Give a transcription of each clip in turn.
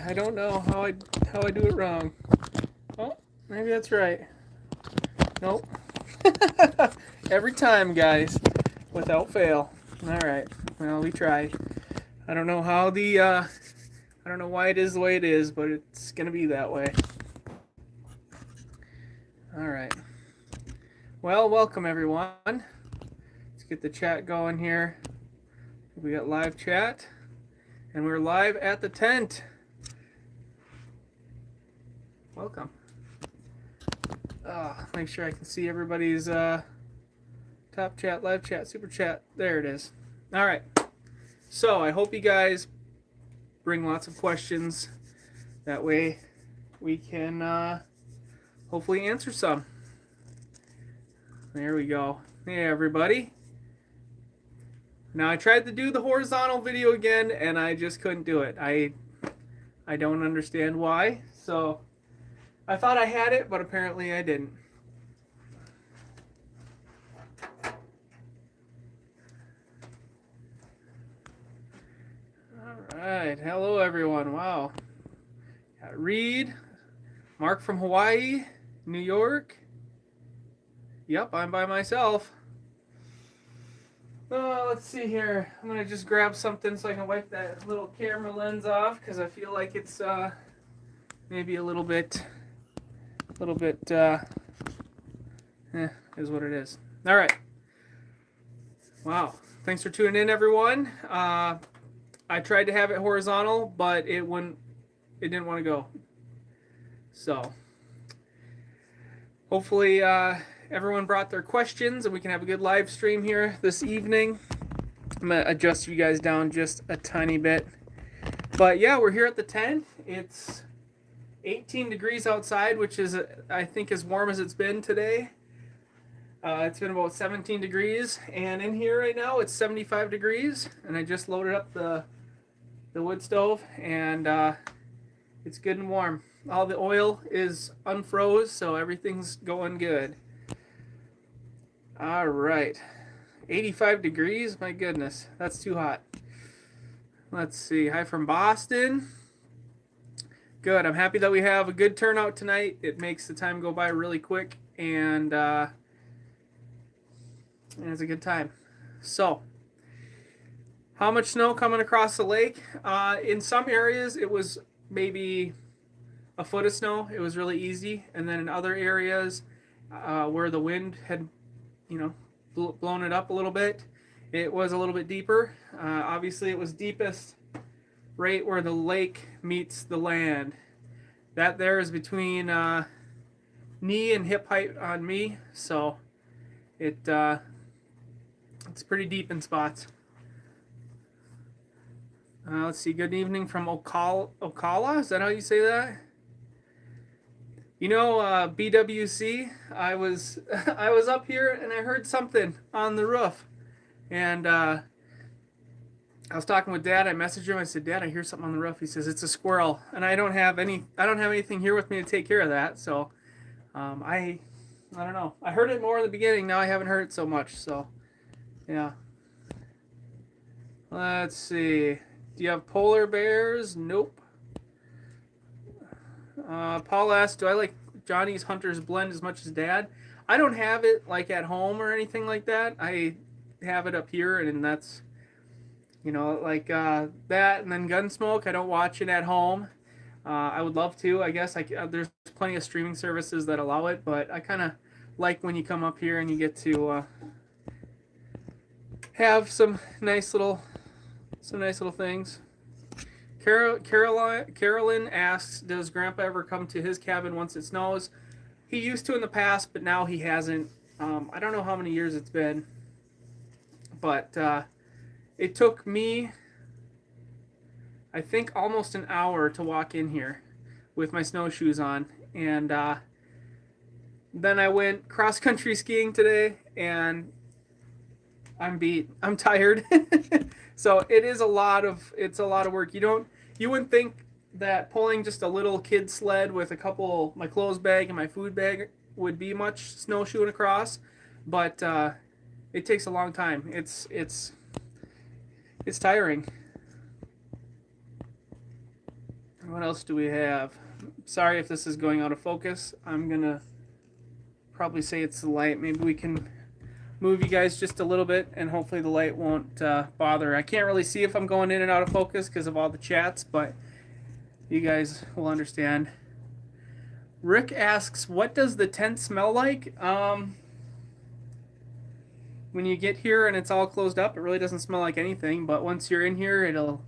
I don't know how I do it wrong. Oh, maybe that's right. Nope. Every time, guys, without fail. All right. Well, we tried. I don't know how I don't know why it is the way it is, but it's gonna be that way. All right. Well, welcome everyone. Let's get the chat going here. We got live chat, and we're live at the tent. Welcome. Make sure I can see everybody's top chat, live chat, super chat. There it is. All right. So I hope you guys bring lots of questions. That way we can hopefully answer some. There we go. Hey everybody. Now I tried to do the horizontal video again and I just couldn't do it. I don't understand why. So I thought I had it, but apparently I didn't. All right. Hello everyone. Wow. Got Reed, Mark from Hawaii, New York. Yep, I'm by myself. Let's see here. I'm gonna just grab something so I can wipe that little camera lens off because I feel like it's maybe a little bit is what it is. All right. Wow. Thanks for tuning in, everyone. I tried to have it horizontal, but it didn't want to go. So hopefully everyone brought their questions and we can have a good live stream here this evening. I'm going to adjust you guys down just a tiny bit. But yeah, we're here at the tent. It's 18 degrees outside, which is, I think, as warm as it's been today. It's been about 17 degrees. And in here right now, it's 75 degrees. And I just loaded up the wood stove. And it's good and warm. All the oil is unfroze, so everything's going good. All right. 85 degrees? My goodness, that's too hot. Let's see. Hi from Boston. Good. I'm happy that we have a good turnout tonight. It makes the time go by really quick, and it's a good time. So, how much snow coming across the lake? In some areas, it was maybe a foot of snow. It was really easy. And then in other areas where the wind had, blown it up a little bit, it was a little bit deeper. Obviously, it was deepest right where the lake meets the land. That there is between knee and hip height on me, so it's pretty deep in spots. Let's see. Good evening from Ocala. Is that how you say that? BWC. I was up here and I heard something on the roof, and I was talking with Dad. I messaged him. I said, "Dad, I hear something on the roof." He says, "It's a squirrel," and I don't have anything here with me to take care of that. So, I don't know. I heard it more in the beginning. Now I haven't heard it so much. So, yeah. Let's see. Do you have polar bears? Nope. Paul asked, "Do I like Johnny's Hunter's Blend as much as Dad?" I don't have it like at home or anything like that. I have it up here, and that's that. And then Gunsmoke, I don't watch it at home. I would love to. I guess there's plenty of streaming services that allow it, but I kind of like when you come up here and you get to have some nice little things. Carolyn asks, "Does Grandpa ever come to his cabin once it snows?" He used to in the past, but now he hasn't. I don't know how many years it's been, but it took me, I think, almost an hour to walk in here with my snowshoes on, and then I went cross-country skiing today, and I'm beat. I'm tired. So it's a lot of work. You wouldn't think that pulling just a little kid sled with my clothes bag and my food bag would be much snowshoeing across, but it takes a long time. It's tiring. What else do we have? Sorry if this is going out of focus. I'm gonna probably say it's the light. Maybe we can move you guys just a little bit, and hopefully the light won't bother. I can't really see if I'm going in and out of focus because of all the chats, but you guys will understand. Rick asks, what does the tent smell like? When you get here and it's all closed up, it really doesn't smell like anything, but once you're in here,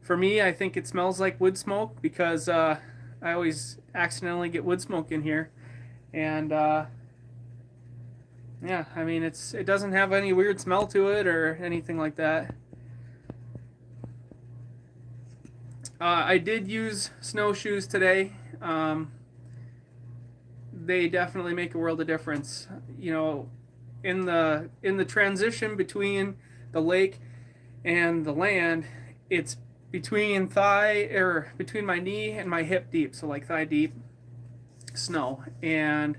for me, I think it smells like wood smoke because I always accidentally get wood smoke in here. And yeah, I mean, it doesn't have any weird smell to it or anything like that. I did use snowshoes today. They definitely make a world of difference. You know, in the transition between the lake and the land, it's between between my knee and my hip deep, so like thigh deep snow. And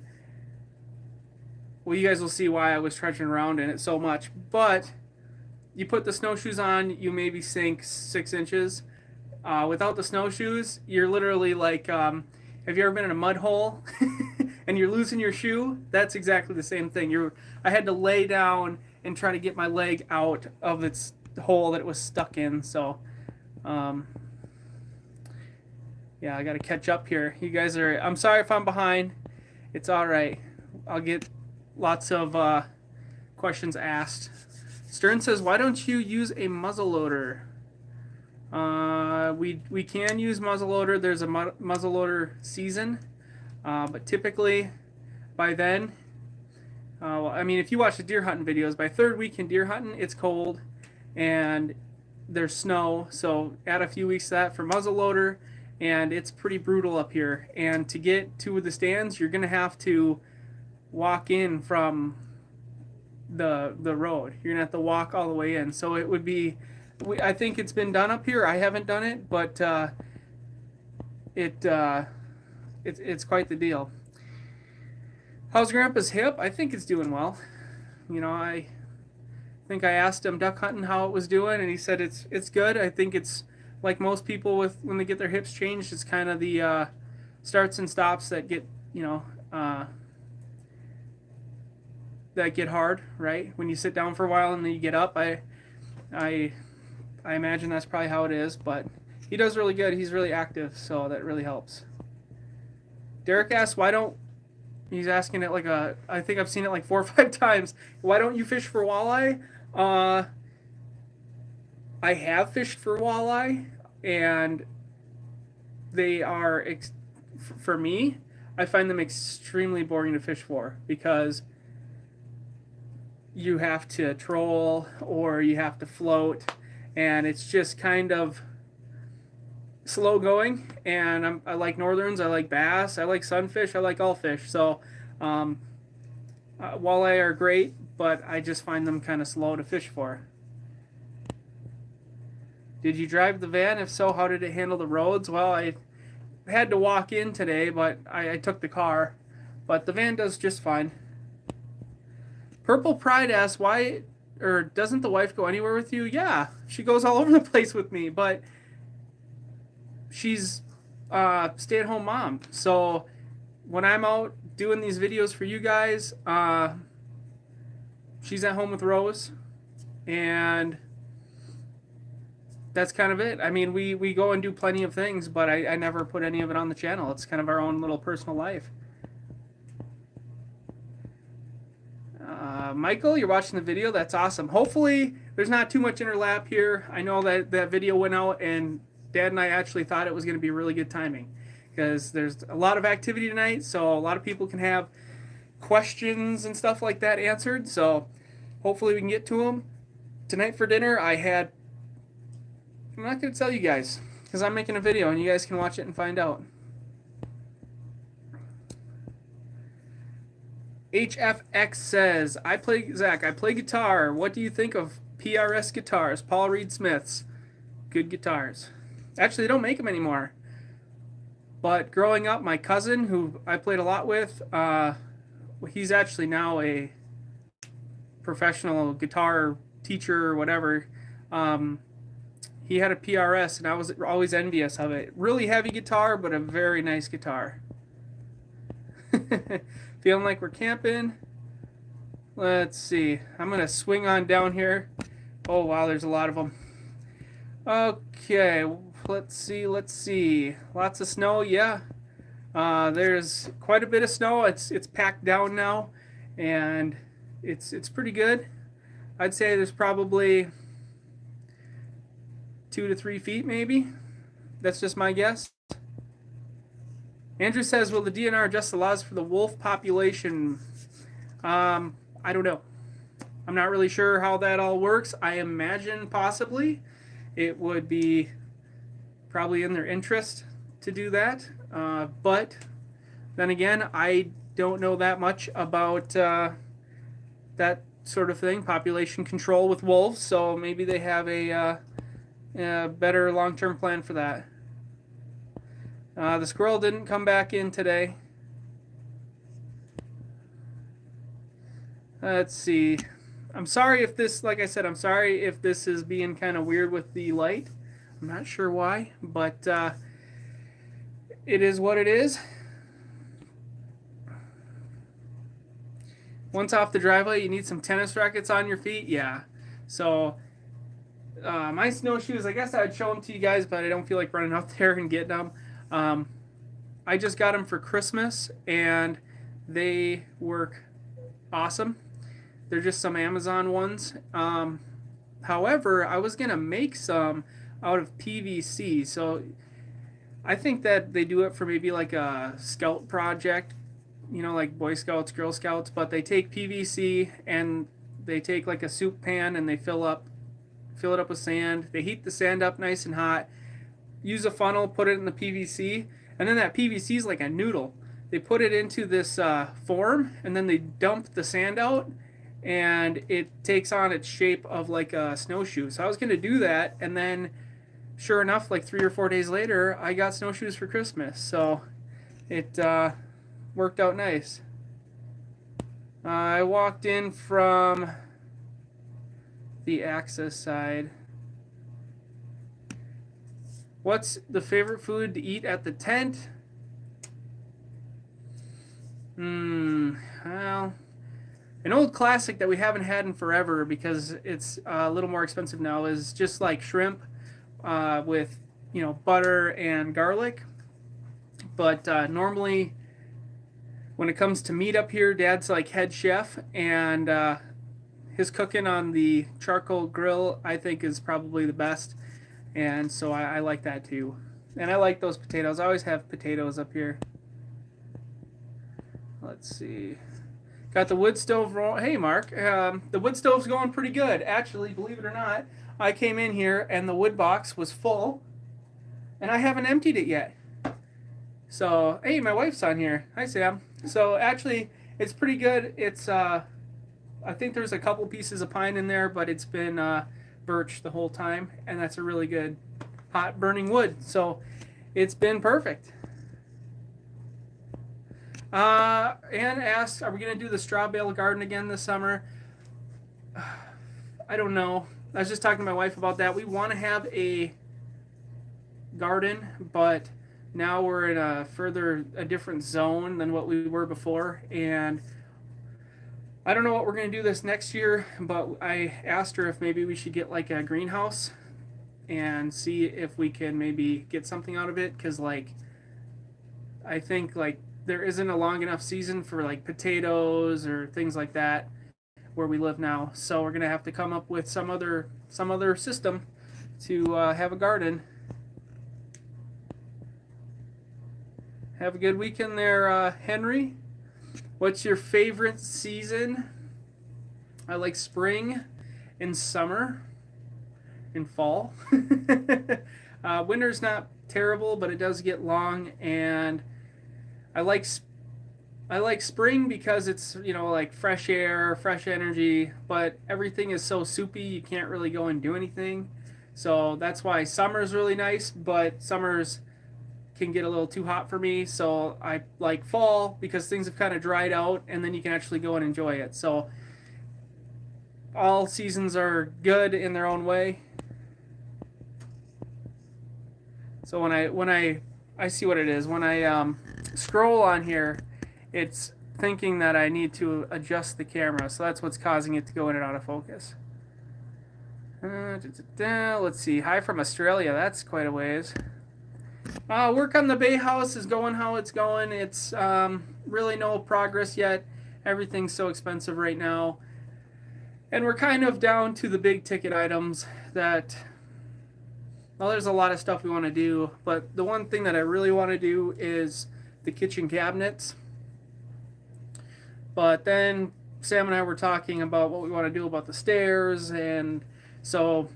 well, you guys will see why I was trudging around in it so much. But you put the snowshoes on, you maybe sink 6 inches. Without the snowshoes, you're literally like, have you ever been in a mud hole and you're losing your shoe? That's exactly the same thing. I had to lay down and try to get my leg out of its hole that it was stuck in. So, yeah, I got to catch up here. You guys I'm sorry if I'm behind. It's all right. I'll get lots of questions asked. Stern says, why don't you use a muzzleloader? We can use muzzleloader. There's a muzzleloader season, but typically by then, I mean, if you watch the deer hunting videos, by third week in deer hunting, it's cold and there's snow. So add a few weeks to that for muzzleloader, and it's pretty brutal up here. And to get to the stands, you're gonna have to walk in from the road. You're gonna have to walk all the way in. So it would be. I think it's been done up here. I haven't done it, but it's quite the deal. How's Grandpa's hip? I think it's doing well. You know, I think I asked him duck hunting how it was doing, and he said it's good. I think it's like most people when they get their hips changed, it's kind of the starts and stops that get that get hard, right? When you sit down for a while and then you get up, I imagine that's probably how it is, but he does really good. He's really active, so that really helps. Derek asks, he's asking it I think I've seen it like 4 or 5 times. Why don't you fish for walleye? I have fished for walleye, and they are, for me, I find them extremely boring to fish for because you have to troll or you have to float, and it's just kind of slow going. And I like northerns, I like bass, I like sunfish, I like all fish. So walleye are great, but I just find them kind of slow to fish for. Did you drive the van? If so, how did it handle the roads? Well, I had to walk in today, but I took the car. But the van does just fine. Purple Pride asks, doesn't the wife go anywhere with you? Yeah, she goes all over the place with me, but she's a stay-at-home mom. So when I'm out doing these videos for you guys, she's at home with Rose, and that's kind of it. I mean, we go and do plenty of things, but I never put any of it on the channel. It's kind of our own little personal life. Michael, you're watching the video. That's awesome. Hopefully, there's not too much interlap here. I know that video went out, and Dad and I actually thought it was going to be really good timing because there's a lot of activity tonight, so a lot of people can have questions and stuff like that answered. So hopefully we can get to them. Tonight for dinner, I'm not going to tell you guys because I'm making a video, and you guys can watch it and find out. HFX says, Zach, I play guitar. What do you think of PRS guitars? Paul Reed Smith's. Good guitars. Actually, they don't make them anymore. But growing up, my cousin, who I played a lot with, he's actually now a professional guitar teacher or whatever. He had a PRS, and I was always envious of it. Really heavy guitar, but a very nice guitar. Feeling like we're camping. Let's see. I'm going to swing on down here. Oh, wow, there's a lot of them. Okay, let's see. Lots of snow, yeah. There's quite a bit of snow. It's packed down now, and it's pretty good. I'd say there's probably 2 to 3 feet, maybe. That's just my guess. Andrew says, will the DNR adjust the laws for the wolf population? I don't know. I'm not really sure how that all works. I imagine possibly it would be probably in their interest to do that. But then again, I don't know that much about that sort of thing, population control with wolves, so maybe they have a better long-term plan for that. The squirrel didn't come back in today. Let's see. I'm sorry if this, like I said, I'm sorry if this is being kind of weird with the light. I'm not sure why, but it is what it is. Once off the driveway, you need some tennis rackets on your feet. Yeah. So my snowshoes, I guess I'd show them to you guys, but I don't feel like running out there and getting them. I just got them for Christmas, and they work awesome. They're just some Amazon ones. However, I was going to make some out of PVC. So I think that they do it for maybe like a scout project, you know, like Boy Scouts, Girl Scouts, but they take PVC and they take like a soup pan and they fill it up with sand. They heat the sand up nice and hot, use a funnel, put it in the PVC, and then that PVC is like a noodle. They put it into this form, and then they dump the sand out, and it takes on its shape of like a snowshoe. So I was going to do that, and then sure enough, like 3 or 4 days later, I got snowshoes for Christmas. So it worked out nice. I walked in from the Access side. What's the favorite food to eat at the tent? Well, an old classic that we haven't had in forever because it's a little more expensive now is just like shrimp with, you know, butter and garlic. But normally when it comes to meat up here, Dad's like head chef, and his cooking on the charcoal grill I think is probably the best, and so I like that too. And I like those potatoes. I always have potatoes up here. Let's see. Got the wood stove rolling. Hey, Mark. The wood stove's going pretty good. Actually, believe it or not, I came in here and the wood box was full, and I haven't emptied it yet. So, hey, my wife's on here. Hi, Sam. So, actually, it's pretty good. It's, I think there's a couple pieces of pine in there, but it's been birch the whole time, and that's a really good hot burning wood. So, it's been perfect. Anne asks, are we going to do the straw bale garden again this summer? I don't know. I was just talking to my wife about that. We want to have a garden, but now we're in a different zone than what we were before, and I don't know what we're going to do this next year, but I asked her if maybe we should get like a greenhouse and see if we can maybe get something out of it, because like I think like there isn't a long enough season for like potatoes or things like that where we live now. So we're gonna have to come up with some other system to have a garden. Have a good weekend there, Henry. What's your favorite season? I like spring and summer and fall. Winter's not terrible, but it does get long, and I like spring because it's, you know, like fresh air, fresh energy, but everything is so soupy you can't really go and do anything. So that's why summer's really nice, but summers can get a little too hot for me. So I like fall because things have kind of dried out, and then you can actually go and enjoy it. So all seasons are good in their own way. So when I see what it is, when I scroll on here, it's thinking that I need to adjust the camera. So that's what's causing it to go in and out of focus. Let's see. Hi from Australia. That's quite a ways. Work on the Bay House is going how it's going. It's really no progress yet. Everything's so expensive right now. And we're kind of down to the big ticket items that, well, there's a lot of stuff we want to do. But the one thing that I really want to do is the kitchen cabinets. But then Sam and I were talking about what we want to do about the stairs. And so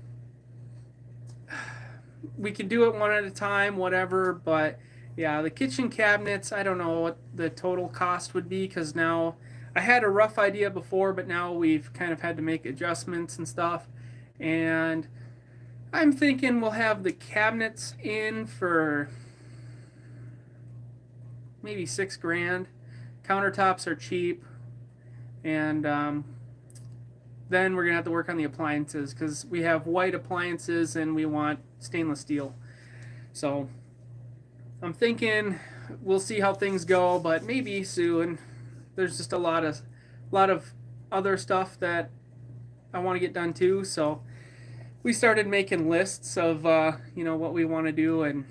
we can do it one at a time, whatever. But yeah, the kitchen cabinets, I don't know what the total cost would be because now I had a rough idea before, but now we've kind of had to make adjustments and stuff. And I'm thinking we'll have the cabinets in for maybe $6,000. Countertops are cheap, and then we're gonna have to work on the appliances because we have white appliances and we want stainless steel. So I'm thinking we'll see how things go, but maybe soon. There's just a lot of other stuff that I want to get done too. So we started making lists of what we want to do, and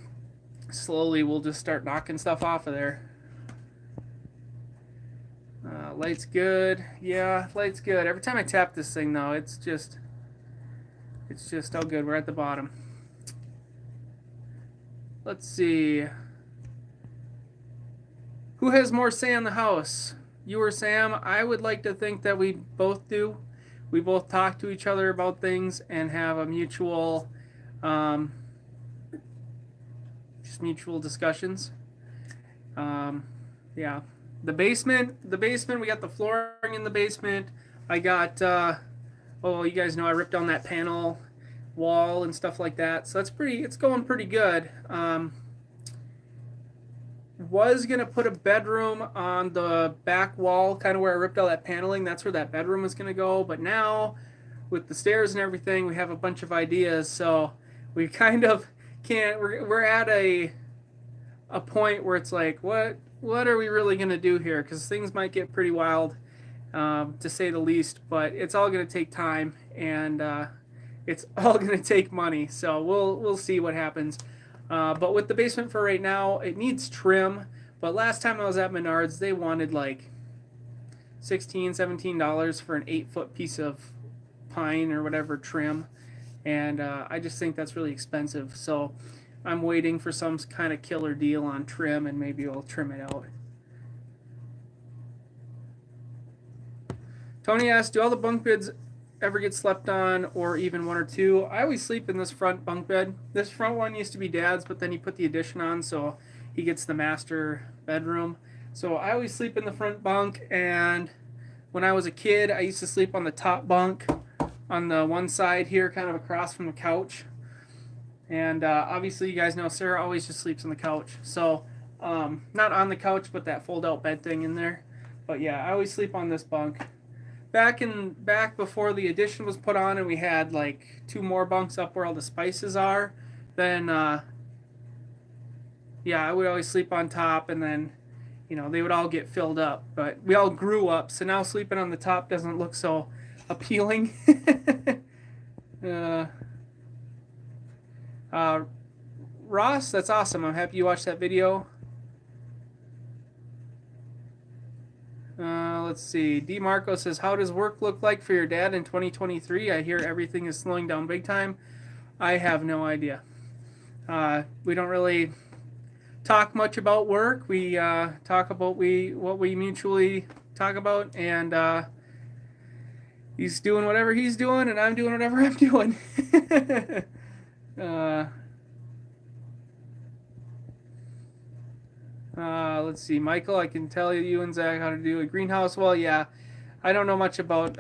slowly we'll just start knocking stuff off of there. Light's good. Yeah, light's good. Every time I tap this thing though, it's just oh good. We're at the bottom. Let's see. Who has more say in the house? You or Sam? I would like to think that we both do. We both talk to each other about things and have a mutual, just mutual discussions. Yeah. The basement, we got the flooring in the basement. I got, you guys know I ripped down that panel wall and stuff like that. So it's going pretty good. Was going to put a bedroom on the back wall, kind of where I ripped all that paneling. That's where that bedroom was going to go. But now, with the stairs and everything, we have a bunch of ideas. So we kind of can't, we're at a point where it's like, what are we really going to do here? Because things might get pretty wild, to say the least. But it's all going to take time, and it's all going to take money. So we'll see what happens. But with the basement for right now, it needs trim. But last time I was at Menards, they wanted like $16, $17 for an 8-foot piece of pine or whatever trim. And I just think that's really expensive. So I'm waiting for some kind of killer deal on trim, and maybe we'll trim it out. Tony asked, do all the bunk beds ever get slept on, or even one or two? I always sleep in this front bunk bed. This front one used to be Dad's, but then he put the addition on, so he gets the master bedroom. So I always sleep in the front bunk, and when I was a kid, I used to sleep on the top bunk on the one side here, kind of across from the couch. And obviously, you guys know Sarah always just sleeps on the couch. So, not on the couch, but that fold-out bed thing in there. But yeah, I always sleep on this bunk. Back before the addition was put on, and we had like 2 more bunks up where all the spices are, then I would always sleep on top, and then they would all get filled up. But we all grew up, so now sleeping on the top doesn't look so appealing. Ross, that's awesome. I'm happy you watched that video. Let's see. D. Marco says, how does work look like for your dad in 2023? I hear everything is slowing down big time. I have no idea. We don't really talk much about work. We talk about what we mutually talk about, and he's doing whatever he's doing, and I'm doing whatever I'm doing. Let's see, Michael, I can tell you and Zach how to do a greenhouse. Well, yeah, I don't know much about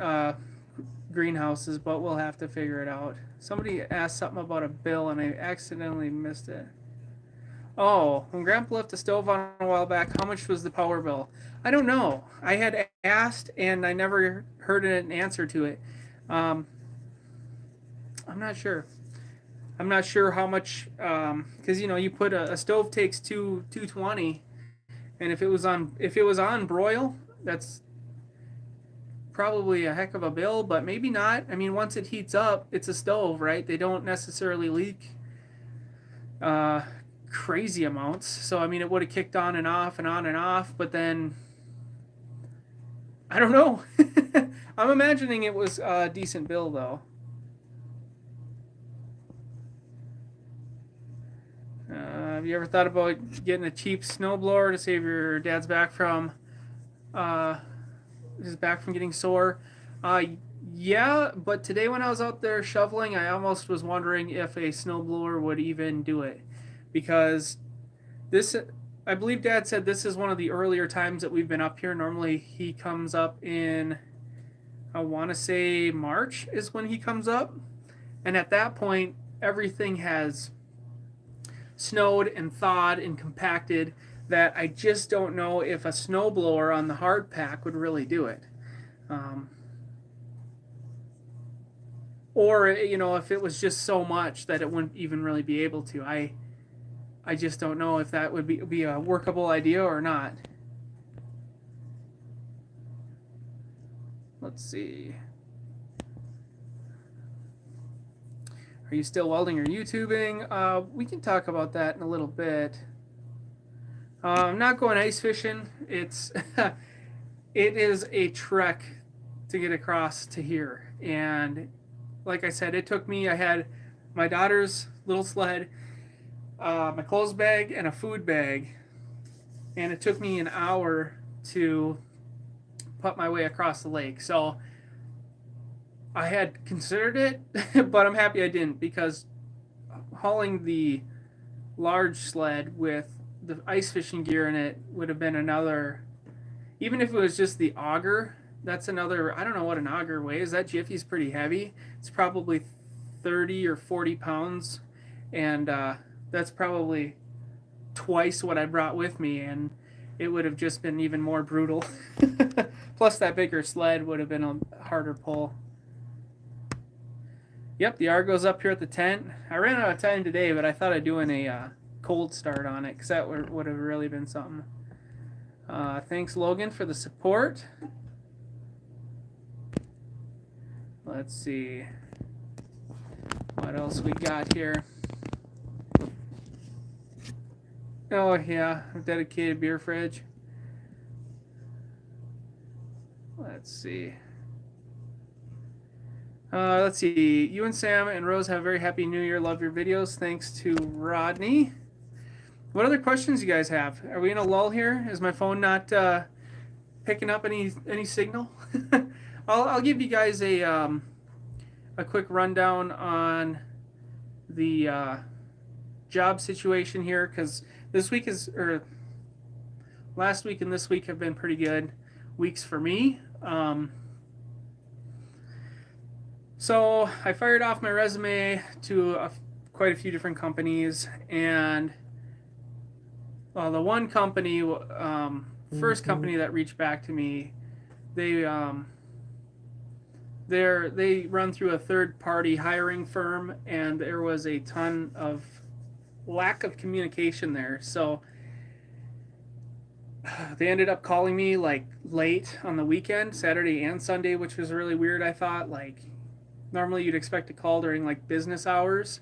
greenhouses, but we'll have to figure it out. Somebody asked something about a bill, and I accidentally missed it. Oh, when Grandpa left the stove on a while back, how much was the power bill? I don't know. I had asked, and I never heard an answer to it. I'm not sure. I'm not sure how much, because you put a stove takes 220, and if it was on broil, that's probably a heck of a bill, but maybe not. I mean, once it heats up, it's a stove, right? They don't necessarily leak uh, crazy amounts. So I mean, it would have kicked on and off and on and off, but then I don't know. I'm imagining it was a decent bill though. Have you ever thought about getting a cheap snowblower to save your dad's back from uh, his back from getting sore? Uh, yeah, but today when I was out there shoveling, I almost was wondering if a snowblower would even do it, because this, I believe Dad said this is one of the earlier times that we've been up here. Normally he comes up in, I want to say March is when he comes up, and at that point everything has snowed and thawed and compacted, that I just don't know if a snowblower on the hard pack would really do it. Um, or if it was just so much that it wouldn't even really be able to. I just don't know if that would be a workable idea or not. Let's see. Are you still welding or YouTubing? We can talk about that in a little bit. I'm not going ice fishing. It's it is a trek to get across to here, and like I said, it took me. I had my daughter's little sled, my clothes bag, and a food bag, and it took me an hour to put my way across the lake. So I had considered it, but I'm happy I didn't, because hauling the large sled with the ice fishing gear in it would have been another. Even if it was just the auger, that's another. I don't know what an auger weighs. That Jiffy's pretty heavy. It's probably 30 or 40 pounds, and that's probably twice what I brought with me, and it would have just been even more brutal. Plus, that bigger sled would have been a harder pull. Yep, the Argo's up here at the tent. I ran out of time today, but I thought I'd do a cold start on it, because that would have really been something. Thanks, Logan, for the support. Let's see what else we got here. Oh yeah, a dedicated beer fridge. Let's see. Let's see. You and Sam and Rose have a very happy New Year. Love your videos. Thanks to Rodney. What other questions you guys have? Are we in a lull here? Is my phone not picking up any signal? I'll give you guys a quick rundown on the job situation here, because last week and this week have been pretty good weeks for me. So I fired off my resume to quite a few different companies, and the one company, first company that reached back to me, they run through a third party hiring firm, and there was a ton of lack of communication there. So they ended up calling me like late on the weekend, Saturday and Sunday, which was really weird. I thought, like, normally you'd expect a call during like business hours.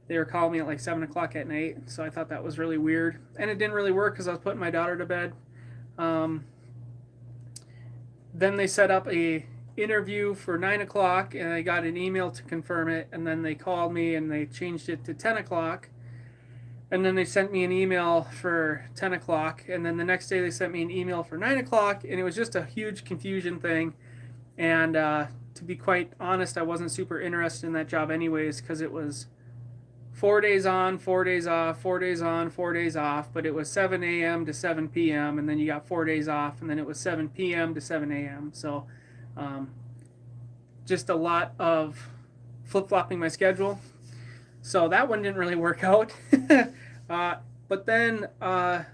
They were calling me at like 7 o'clock at night, so I thought that was really weird. And it didn't really work because I was putting my daughter to bed. Then they set up a interview for 9 o'clock, and I got an email to confirm it. And then they called me and they changed it to 10 o'clock. And then they sent me an email for 10 o'clock. And then the next day they sent me an email for 9 o'clock. And it was just a huge confusion thing. And to be quite honest, I wasn't super interested in that job anyways, because it was 4 days on, 4 days off, 4 days on, 4 days off. But it was 7 a.m. to 7 p.m. And then you got 4 days off. And then it was 7 p.m. to 7 a.m. So just a lot of flip-flopping my schedule. So that one didn't really work out. But then I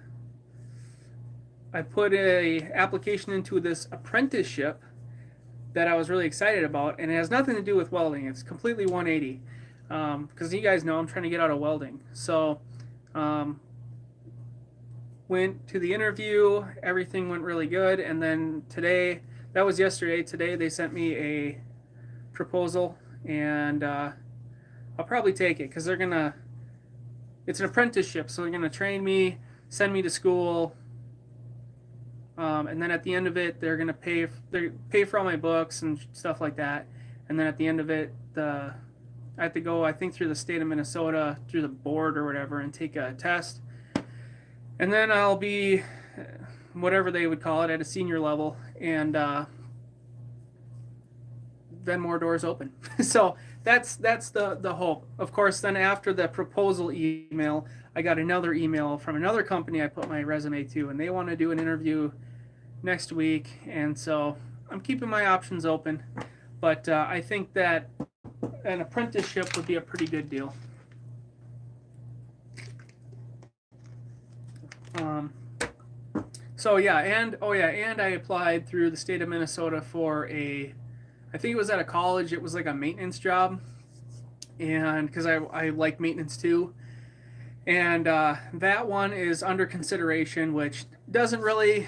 put a application into this apprenticeship that I was really excited about, and it has nothing to do with welding. It's completely 180. because you guys know I'm trying to get out of welding. So um, went to the interview, everything went really good, and then today, that was yesterday. Today they sent me a proposal, and I'll probably take it because they're gonna. It's an apprenticeship, so they're gonna train me, send me to school, and then at the end of it, they're gonna pay for all my books and stuff like that. And then at the end of it, I have to go, I think, through the state of Minnesota, through the board or whatever, and take a test. And then I'll be whatever they would call it at a senior level, and then more doors open. So that's the hope. Of course, then after the proposal email, I got another email from another company I put my resume to, and they want to do an interview next week, and so I'm keeping my options open. But I think that an apprenticeship would be a pretty good deal. Um, so yeah, and oh yeah, and I applied through the state of Minnesota for I think it was at a college. It was like a maintenance job, and because I like maintenance too, and that one is under consideration, which doesn't really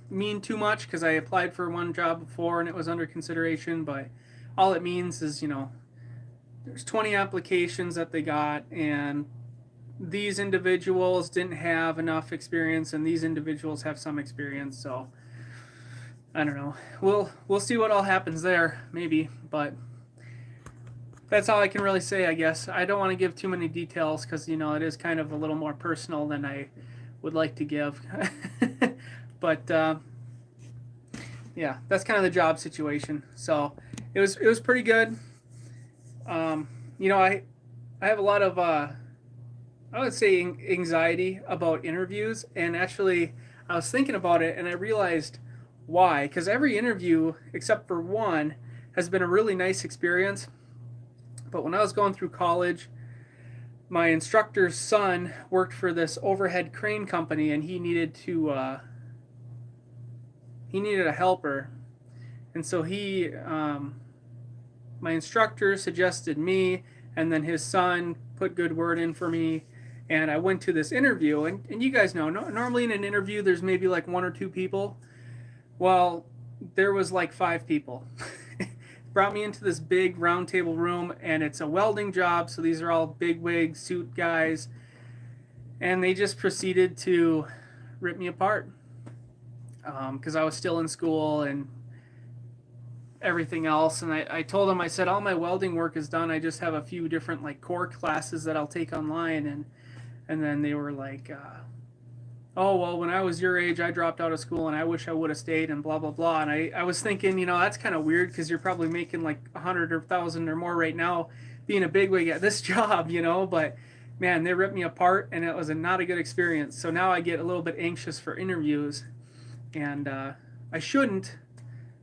mean too much because I applied for one job before and it was under consideration, but all it means is, there's 20 applications that they got, and these individuals didn't have enough experience and these individuals have some experience. So I don't know, we'll see what all happens there, maybe, but that's all I can really say, I guess. I don't want to give too many details because it is kind of a little more personal than I would like to give. But yeah, that's kind of the job situation. So it was pretty good. I have a lot of I would say anxiety about interviews, and actually I was thinking about it and I realized why. Because every interview except for one has been a really nice experience. But when I was going through college, my instructor's son worked for this overhead crane company, and he needed a helper, and so my instructor suggested me, and then his son put good word in for me, and I went to this interview, and you guys know, normally in an interview there's maybe like one or two people. Well, there was like five people. Brought me into this big round table room, and it's a welding job, so these are all big wig suit guys, and they just proceeded to rip me apart because I was still in school and everything else. And I told them, I said, all my welding work is done. I just have a few different like core classes that I'll take online. And then they were like, oh, well, when I was your age, I dropped out of school and I wish I would have stayed and blah, blah, blah. And I was thinking, that's kind of weird because you're probably making like 100 or 1,000 or more right now being a bigwig at this job, but man, they ripped me apart and it was not a good experience. So now I get a little bit anxious for interviews, and I shouldn't,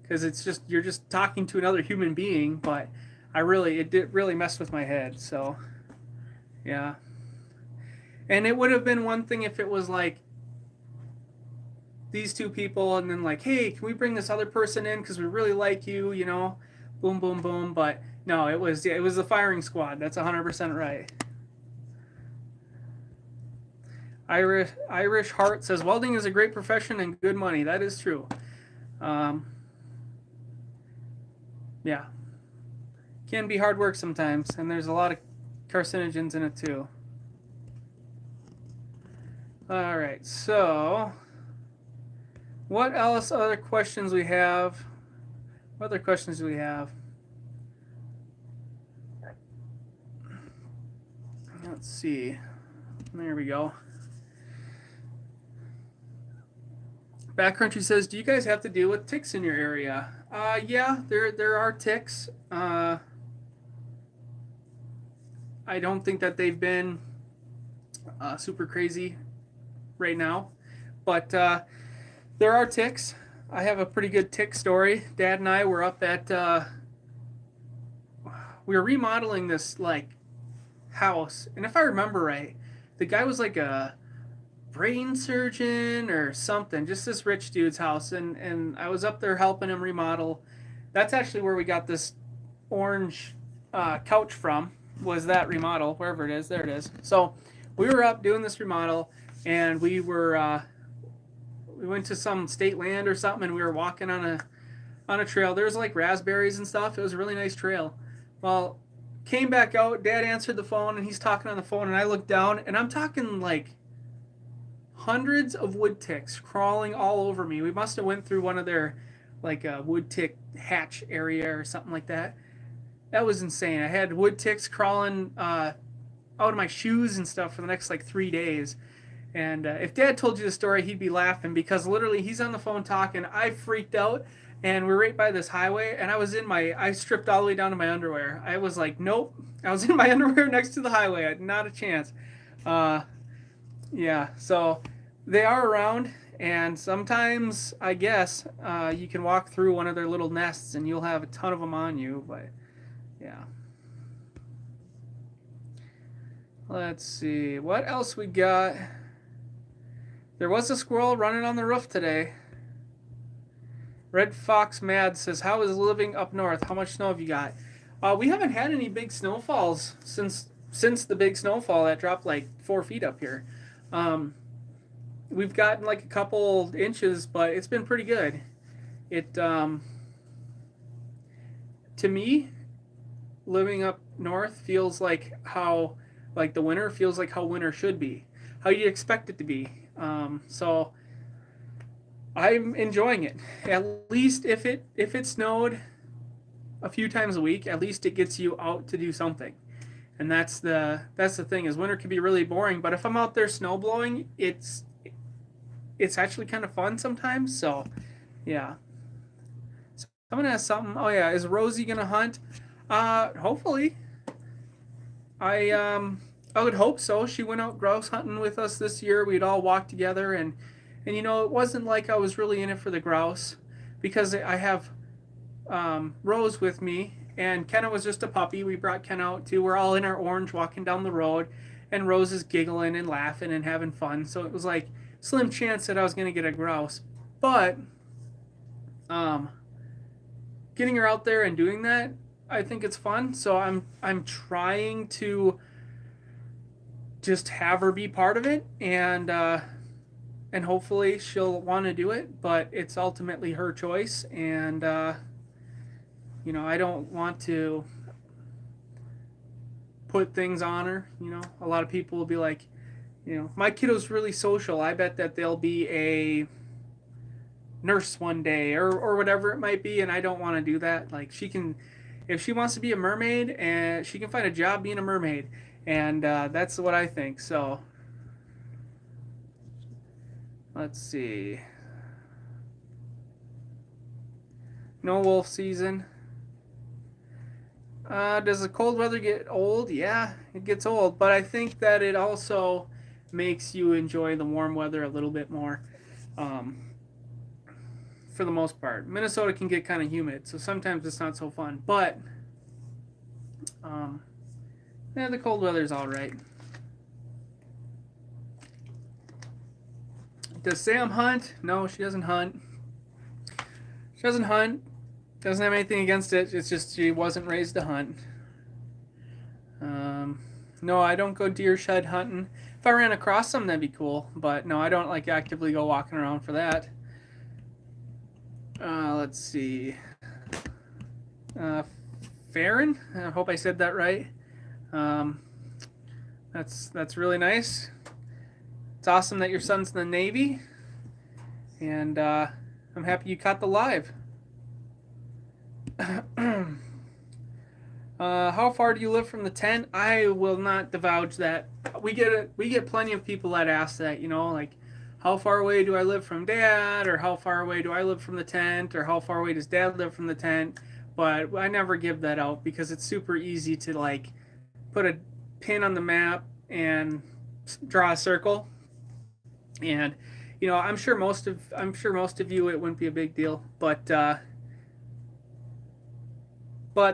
because you're just talking to another human being, but it did really mess with my head. So yeah. And it would have been one thing if it was like these two people and then like, hey, can we bring this other person in because we really like you, boom, boom, boom. But no, it was the firing squad. That's 100% right. Irish Heart says welding is a great profession and good money. That is true. Yeah, can be hard work sometimes, and there's a lot of carcinogens in it too. All right, so what else? Other questions we have? What other questions do we have? Let's see. There we go. Backcountry says, do you guys have to deal with ticks in your area? Yeah, there are ticks. I don't think that they've been super crazy right now, but there are ticks. I have a pretty good tick story. Dad and I were up at we were remodeling this like house, and if I remember right, the guy was like a brain surgeon or something, just this rich dude's house, and I was up there helping him remodel. That's actually where we got this orange couch from. was that remodel, wherever it is. There it is. So we were up doing this remodel, and we went to some state land or something, and we were walking on a trail. There was like raspberries and stuff. It was a really nice trail. Well, came back out. Dad answered the phone, and he's talking on the phone, and I looked down, and I'm talking like hundreds of wood ticks crawling all over me. We must have went through one of their like wood tick hatch area or something like that. That was insane. I had wood ticks crawling out of my shoes and stuff for the next like 3 days. And if Dad told you the story, he'd be laughing because literally he's on the phone talking. I freaked out, and we're right by this highway, and I stripped all the way down to my underwear. I was like, nope. I was in my underwear next to the highway. I had not a chance. Uh, yeah, so they are around, and sometimes I guess you can walk through one of their little nests, and you'll have a ton of them on you. But yeah. Let's see. What else we got? There was a squirrel running on the roof today. Red Fox Mad says, how is living up north? How much snow have you got? We haven't had any big snowfalls since the big snowfall that dropped like 4 feet up here. We've gotten like a couple inches, but it's been pretty good. It to me, living up north feels like the winter feels like how winter should be, how you expect it to be. So I'm enjoying it. At least if it snowed a few times a week, at least it gets you out to do something. And that's the thing is winter can be really boring, but if I'm out there snow blowing, it's actually kind of fun sometimes. So yeah. So I'm gonna ask something. Oh yeah, is Rosie gonna hunt? Hopefully. I would hope so. She went out grouse hunting with us this year. We'd all walk together, and it wasn't like I was really in it for the grouse because I have Rose with me, and Kenna was just a puppy. We brought Kenna out too. We're all in our orange walking down the road, and Rose is giggling and laughing and having fun. So it was like slim chance that I was going to get a grouse, but getting her out there and doing that, I think it's fun. So I'm trying to just have her be part of it, and hopefully she'll want to do it. But it's ultimately her choice, and I don't want to put things on her. A lot of people will be like, my kiddo's really social. I bet that they'll be a nurse one day or whatever it might be, and I don't want to do that. Like if she wants to be a mermaid, and she can find a job being a mermaid, and that's what I think. So let's see. No wolf season. Does the cold weather get old? Yeah, it gets old, but I think that it also makes you enjoy the warm weather a little bit more. For the most part, Minnesota can get kind of humid, so sometimes it's not so fun. But the cold weather's all right. Does Sam hunt? No, she doesn't hunt. She doesn't hunt. Doesn't have anything against it. It's just she wasn't raised to hunt. No, I don't go deer shed hunting. If I ran across them, that'd be cool. But no, I don't like actively go walking around for that. Let's see. Farron? I hope I said that right. That's really nice. It's awesome that your son's in the Navy. And I'm happy you caught the live. How far do you live from the tent? I will not divulge that. We get plenty of people that ask that, like how far away do I live from Dad, or how far away do I live from the tent, or how far away does Dad live from the tent? But I never give that out because it's super easy to like put a pin on the map and draw a circle. And I'm sure most of you it wouldn't be a big deal, but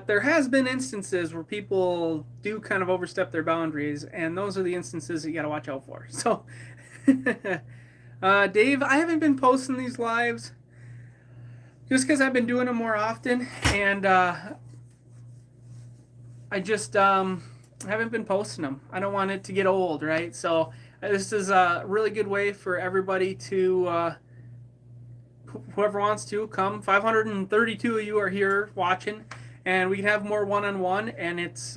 there has been instances where people do kind of overstep their boundaries, and those are the instances that you got to watch out for. So, Dave, I haven't been posting these lives just because I've been doing them more often, and I just I haven't been posting them. I don't want it to get old, right? So this is a really good way for everybody to, whoever wants to, come. 532 of you are here watching, and we can have more one-on-one, and it's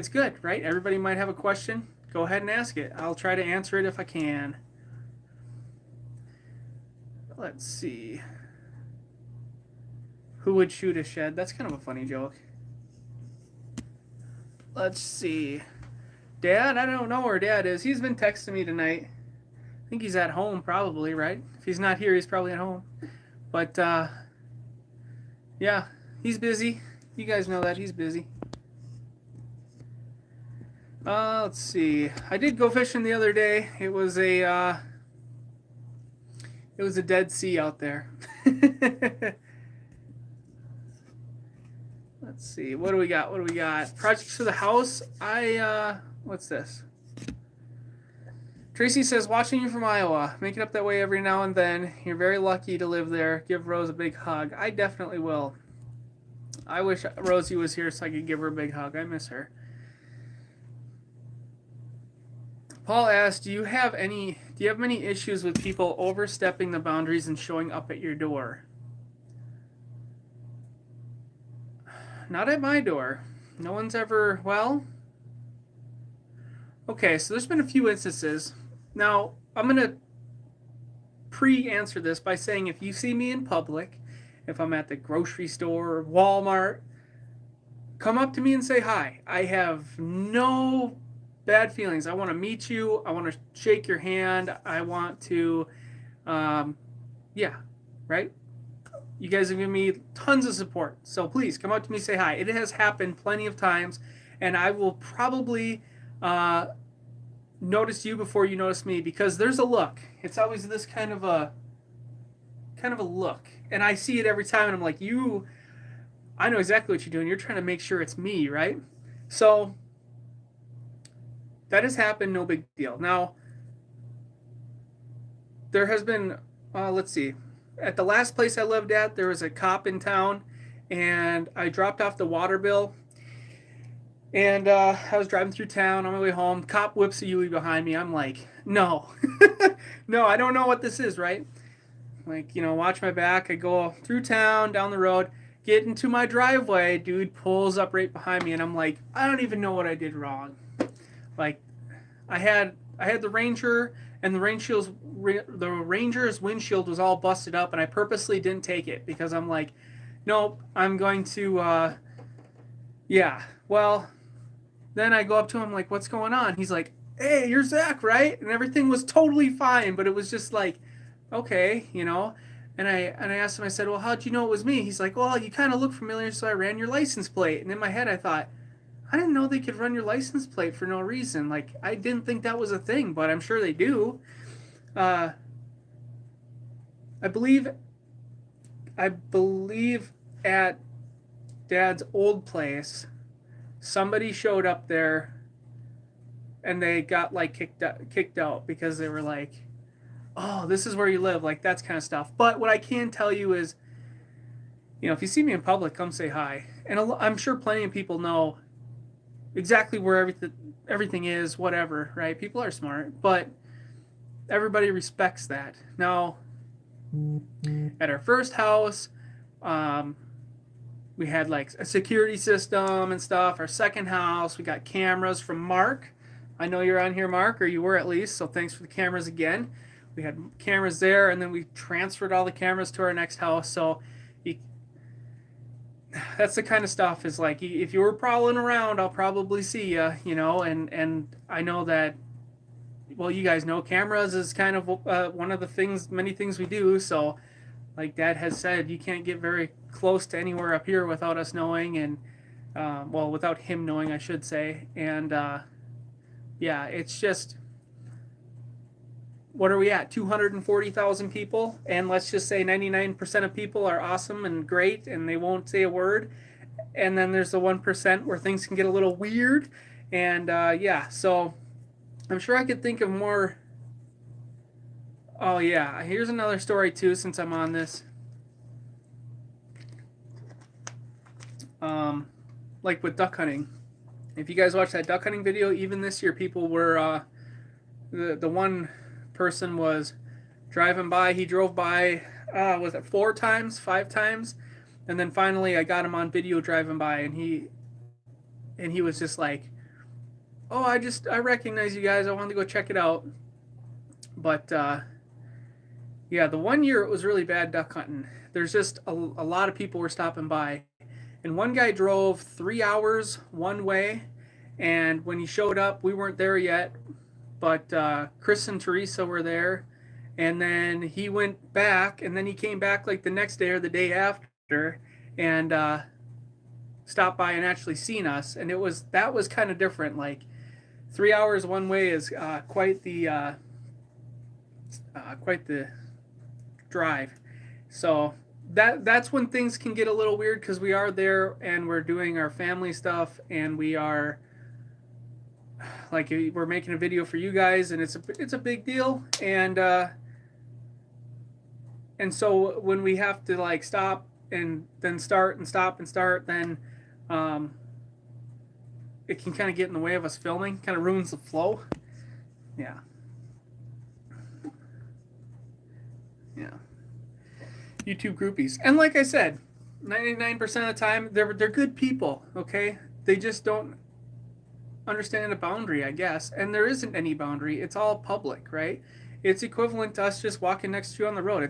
good, right? Everybody might have a question. Go ahead and ask it. I'll try to answer it if I can. Let's see. Who would shoot a shed? That's kind of a funny joke. Let's see. Dad? I don't know where Dad is. He's been texting me tonight. I think he's at home probably, right? If he's not here, he's probably at home. But, yeah, he's busy. You guys know that. He's busy. Let's see. I did go fishing the other day. It was a Dead Sea out there. Let's see. What do we got? Projects for the house. What's this? Tracy says, watching you from Iowa. Make it up that way every now and then. You're very lucky to live there. Give Rose a big hug. I definitely will. I wish Rosie was here so I could give her a big hug. I miss her. Paul asked, do you have many issues with people overstepping the boundaries and showing up at your door? Not at my door. No one's ever, well, okay, so there's been a few instances. Now, I'm going to pre-answer this by saying if you see me in public, if I'm at the grocery store or Walmart, come up to me and say hi. I have no bad feelings. I want to meet you. I want to shake your hand. I want to, yeah, right? You guys have given me tons of support. So please come up to me, say hi. It has happened plenty of times, and I will probably notice you before you notice me, because there's a look. It's always this kind of a look. And I see it every time, and I'm like, I know exactly what you're doing. You're trying to make sure it's me, right? So that has happened, no big deal. Now, there has been, let's see, at the last place I lived at, there was a cop in town, and I dropped off the water bill, and I was driving through town on my way home. Cop whips a Yui behind me. I'm like, no, no, I don't know what this is, right? Like, watch my back. I go through town, down the road, get into my driveway. Dude pulls up right behind me, and I'm like, I don't even know what I did wrong. Like, I had the Ranger, and the Ranger's windshield was all busted up, and I purposely didn't take it because I'm like, nope, I'm going to, yeah. Well, then I go up to him like, what's going on? He's like, hey, you're Zach, right? And everything was totally fine, but it was just like, okay, And I asked him, I said, well, how'd you know it was me? He's like, well, you kind of look familiar, so I ran your license plate. And in my head, I thought, I didn't know they could run your license plate for no reason. Like, I didn't think that was a thing, but I'm sure they do. I believe at Dad's old place, somebody showed up there, and they got like kicked out because they were like, oh, this is where you live, like that's kind of stuff. But what I can tell you is, if you see me in public, come say hi. And I'm sure plenty of people know exactly where everything is, whatever, right? People are smart, but everybody respects that. Now, at our first house, we had like a security system and stuff. Our second house, we got cameras from Mark. I know you're on here, Mark, or you were at least, so thanks for the cameras again. We had cameras there, and then we transferred all the cameras to our next house. So that's the kind of stuff is like, if you were prowling around, I'll probably see you, and I know that, well, you guys know cameras is kind of one of the many things we do. So like Dad has said, you can't get very close to anywhere up here without us knowing, and without him knowing, I should say. And yeah, it's just, what are we at? 240,000 people, and let's just say 99% of people are awesome and great, and they won't say a word. And then there's the 1% where things can get a little weird, and yeah. So I'm sure I could think of more. Oh yeah, here's another story too, since I'm on this. Like with duck hunting. If you guys watch that duck hunting video, even this year, people were the one person was driving by. He drove by, was it 4 times, 5 times, and then finally I got him on video driving by, and he was just like, "Oh, I recognize you guys. I wanted to go check it out." But yeah, the one year it was really bad duck hunting. There's just a lot of people were stopping by, and one guy drove 3 hours one way, and when he showed up, we weren't there yet, but Chris and Teresa were there, and then he went back, and then he came back like the next day or the day after, and stopped by and actually seen us, and that was kind of different. Like 3 hours one way is quite the drive. So that's when things can get a little weird because we are there and we're doing our family stuff and we are like we're making a video for you guys and it's a big deal and so when we have to like stop and then start and stop and start, then it can kind of get in the way of us filming, kind of ruins the flow. Yeah. Yeah. YouTube groupies. And like I said, 99% of the time they're good people, okay? They just don't understand a boundary, I guess. And there isn't any boundary. It's all public, right? It's equivalent to us just walking next to you on the road.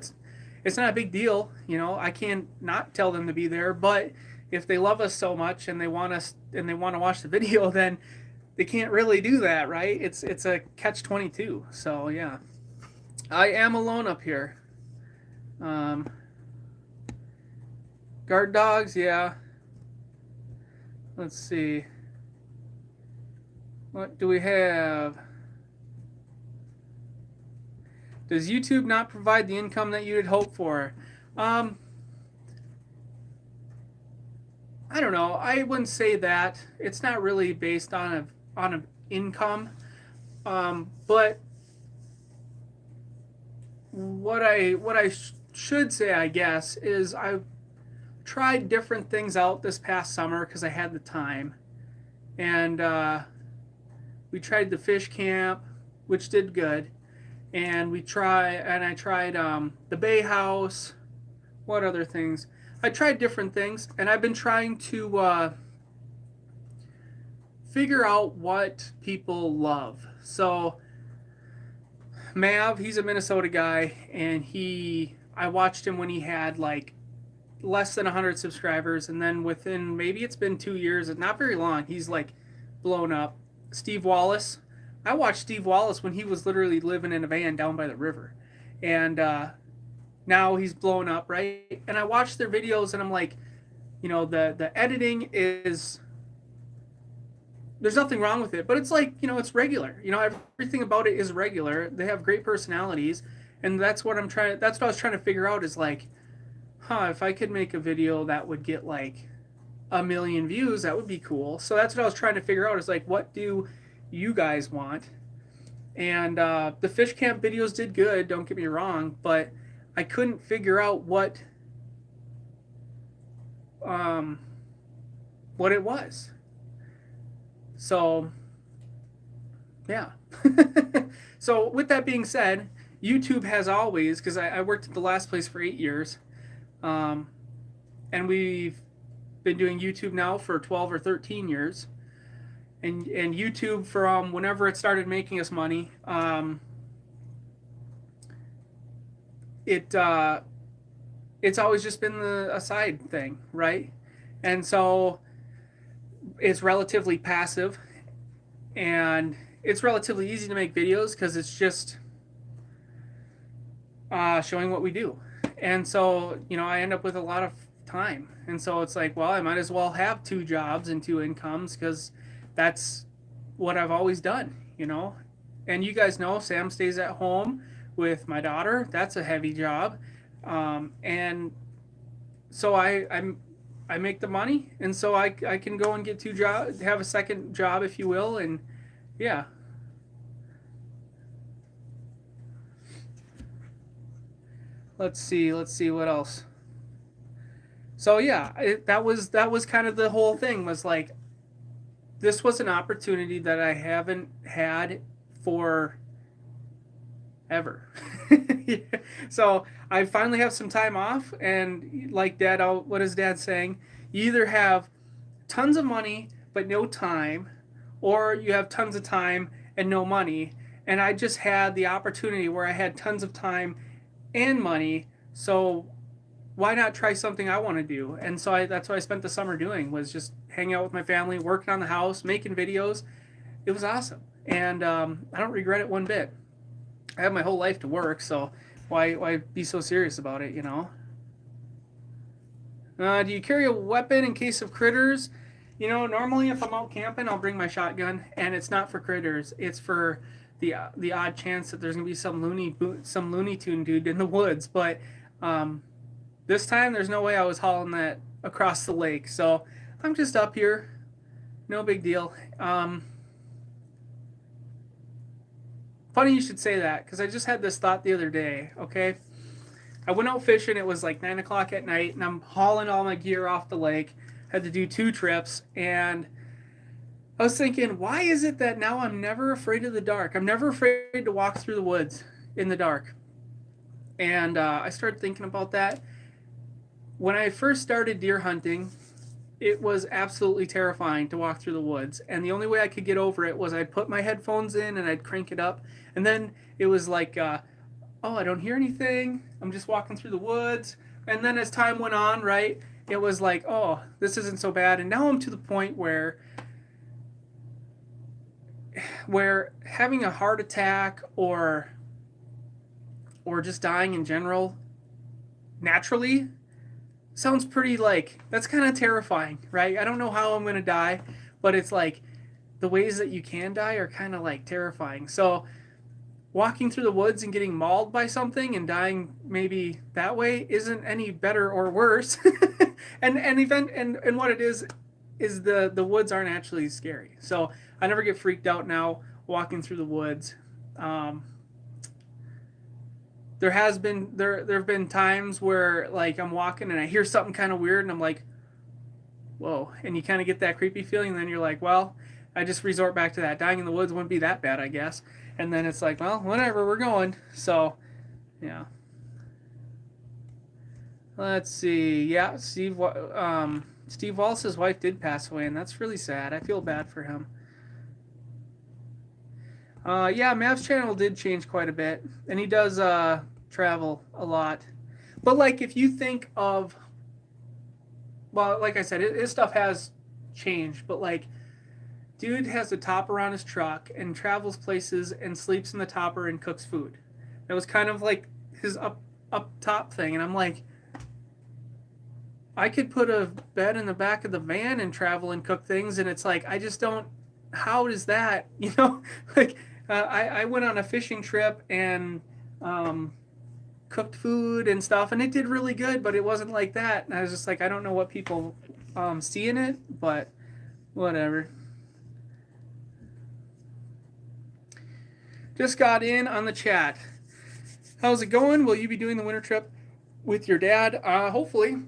It's not a big deal, you know. I can't not tell them to be there, but if they love us so much and they want to watch the video, then they can't really do that, right? It's a catch-22. So, yeah. I am alone up here. Guard dogs, yeah. Let's see. What do we have? Does YouTube not provide the income that you would hope for? I don't know. I wouldn't say that. It's not really based on an income. But what I should say, I guess, is I've tried different things out this past summer because I had the time, and we tried the fish camp, which did good, and I tried the Bay House. What other things? I tried different things, and I've been trying to figure out what people love. So Mav, he's a Minnesota guy, and I watched him when he had like less than 100 subscribers, and then within maybe it's been 2 years, not very long, he's like blown up. Steve Wallace, I watched Steve Wallace when he was literally living in a van down by the river, and now he's blown up, right? And I watched their videos, and I'm like, you know, the editing is, there's nothing wrong with it, but it's like, you know, it's regular. You know, everything about it is regular. They have great personalities, and that's what I was trying to figure out is like, if I could make a video that would get like 1 million views, that would be cool. So that's what I was trying to figure out is like, what do you guys want? And the fish camp videos did good, don't get me wrong, but I couldn't figure out what it was. So, yeah. So with that being said, YouTube has always, because I worked at the last place for 8 years, and we've been doing YouTube now for 12 or 13 years. And YouTube, from whenever it started making us money, it's always just been a side thing, right? And so it's relatively passive, and it's relatively easy to make videos because it's just showing what we do. And so, you know, I end up with a lot of time. And so it's like, well, I might as well have 2 jobs and 2 incomes because that's what I've always done, you know. And you guys know Sam stays at home with my daughter. That's a heavy job. And so I make the money, and so I can go and get 2 jobs, have a second job, if you will, and yeah. Let's see what else. So yeah, that was kind of the whole thing, was like, this was an opportunity that I haven't had for ever. Yeah. So I finally have some time off, and like Dad, what is Dad saying? You either have tons of money but no time, or you have tons of time and no money. And I just had the opportunity where I had tons of time and money, so why not try something I want to do? And so that's what I spent the summer doing, was just hanging out with my family, working on the house, making videos. It was awesome, and I don't regret it one bit. I have my whole life to work, so why be so serious about it, you know? Do you carry a weapon in case of critters? You know, normally if I'm out camping, I'll bring my shotgun, and it's not for critters. It's for the odd chance that there's gonna be some Looney Tune dude in the woods. But um, this time, there's no way I was hauling that across the lake. So I'm just up here, no big deal. Funny you should say that, because I just had this thought the other day. Okay, I went out fishing. It was like 9 o'clock at night, and I'm hauling all my gear off the lake. Had to do 2 trips, and I was thinking, why is it that now I'm never afraid of the dark? I'm never afraid to walk through the woods in the dark. And I started thinking about that. When I first started deer hunting, it was absolutely terrifying to walk through the woods. And the only way I could get over it was I'd put my headphones in and I'd crank it up. And then it was like, oh, I don't hear anything. I'm just walking through the woods. And then as time went on, right, it was like, oh, this isn't so bad. And now I'm to the point where having a heart attack or just dying in general naturally sounds pretty, like, that's kind of terrifying, right? I don't know how I'm going to die, but it's like the ways that you can die are kind of like terrifying. So walking through the woods and getting mauled by something and dying maybe that way isn't any better or worse. And what it is the woods aren't actually scary. So I never get freaked out now walking through the woods. Um, there have been times where, like, I'm walking and I hear something kind of weird and I'm like, whoa, and you kind of get that creepy feeling, and then you're like, well, I just resort back to that. Dying in the woods wouldn't be that bad, I guess. And then it's like, well, whatever, we're going. So yeah. Let's see. Yeah, Steve Wallace's wife did pass away, and that's really sad. I feel bad for him. Yeah, Mav's channel did change quite a bit, and he does travel a lot. But like, if you think of, well, like I said, his stuff has changed. But like, dude has a topper on his truck and travels places and sleeps in the topper and cooks food. That was kind of like his up top thing, and I'm like, I could put a bed in the back of the van and travel and cook things, and it's like, I just don't. How does that, you know? Like, I went on a fishing trip and cooked food and stuff, and it did really good, but it wasn't like that. And I was just like, I don't know what people see in it, but whatever. Just got in on the chat. How's it going? Will you be doing the winter trip with your dad? Hopefully.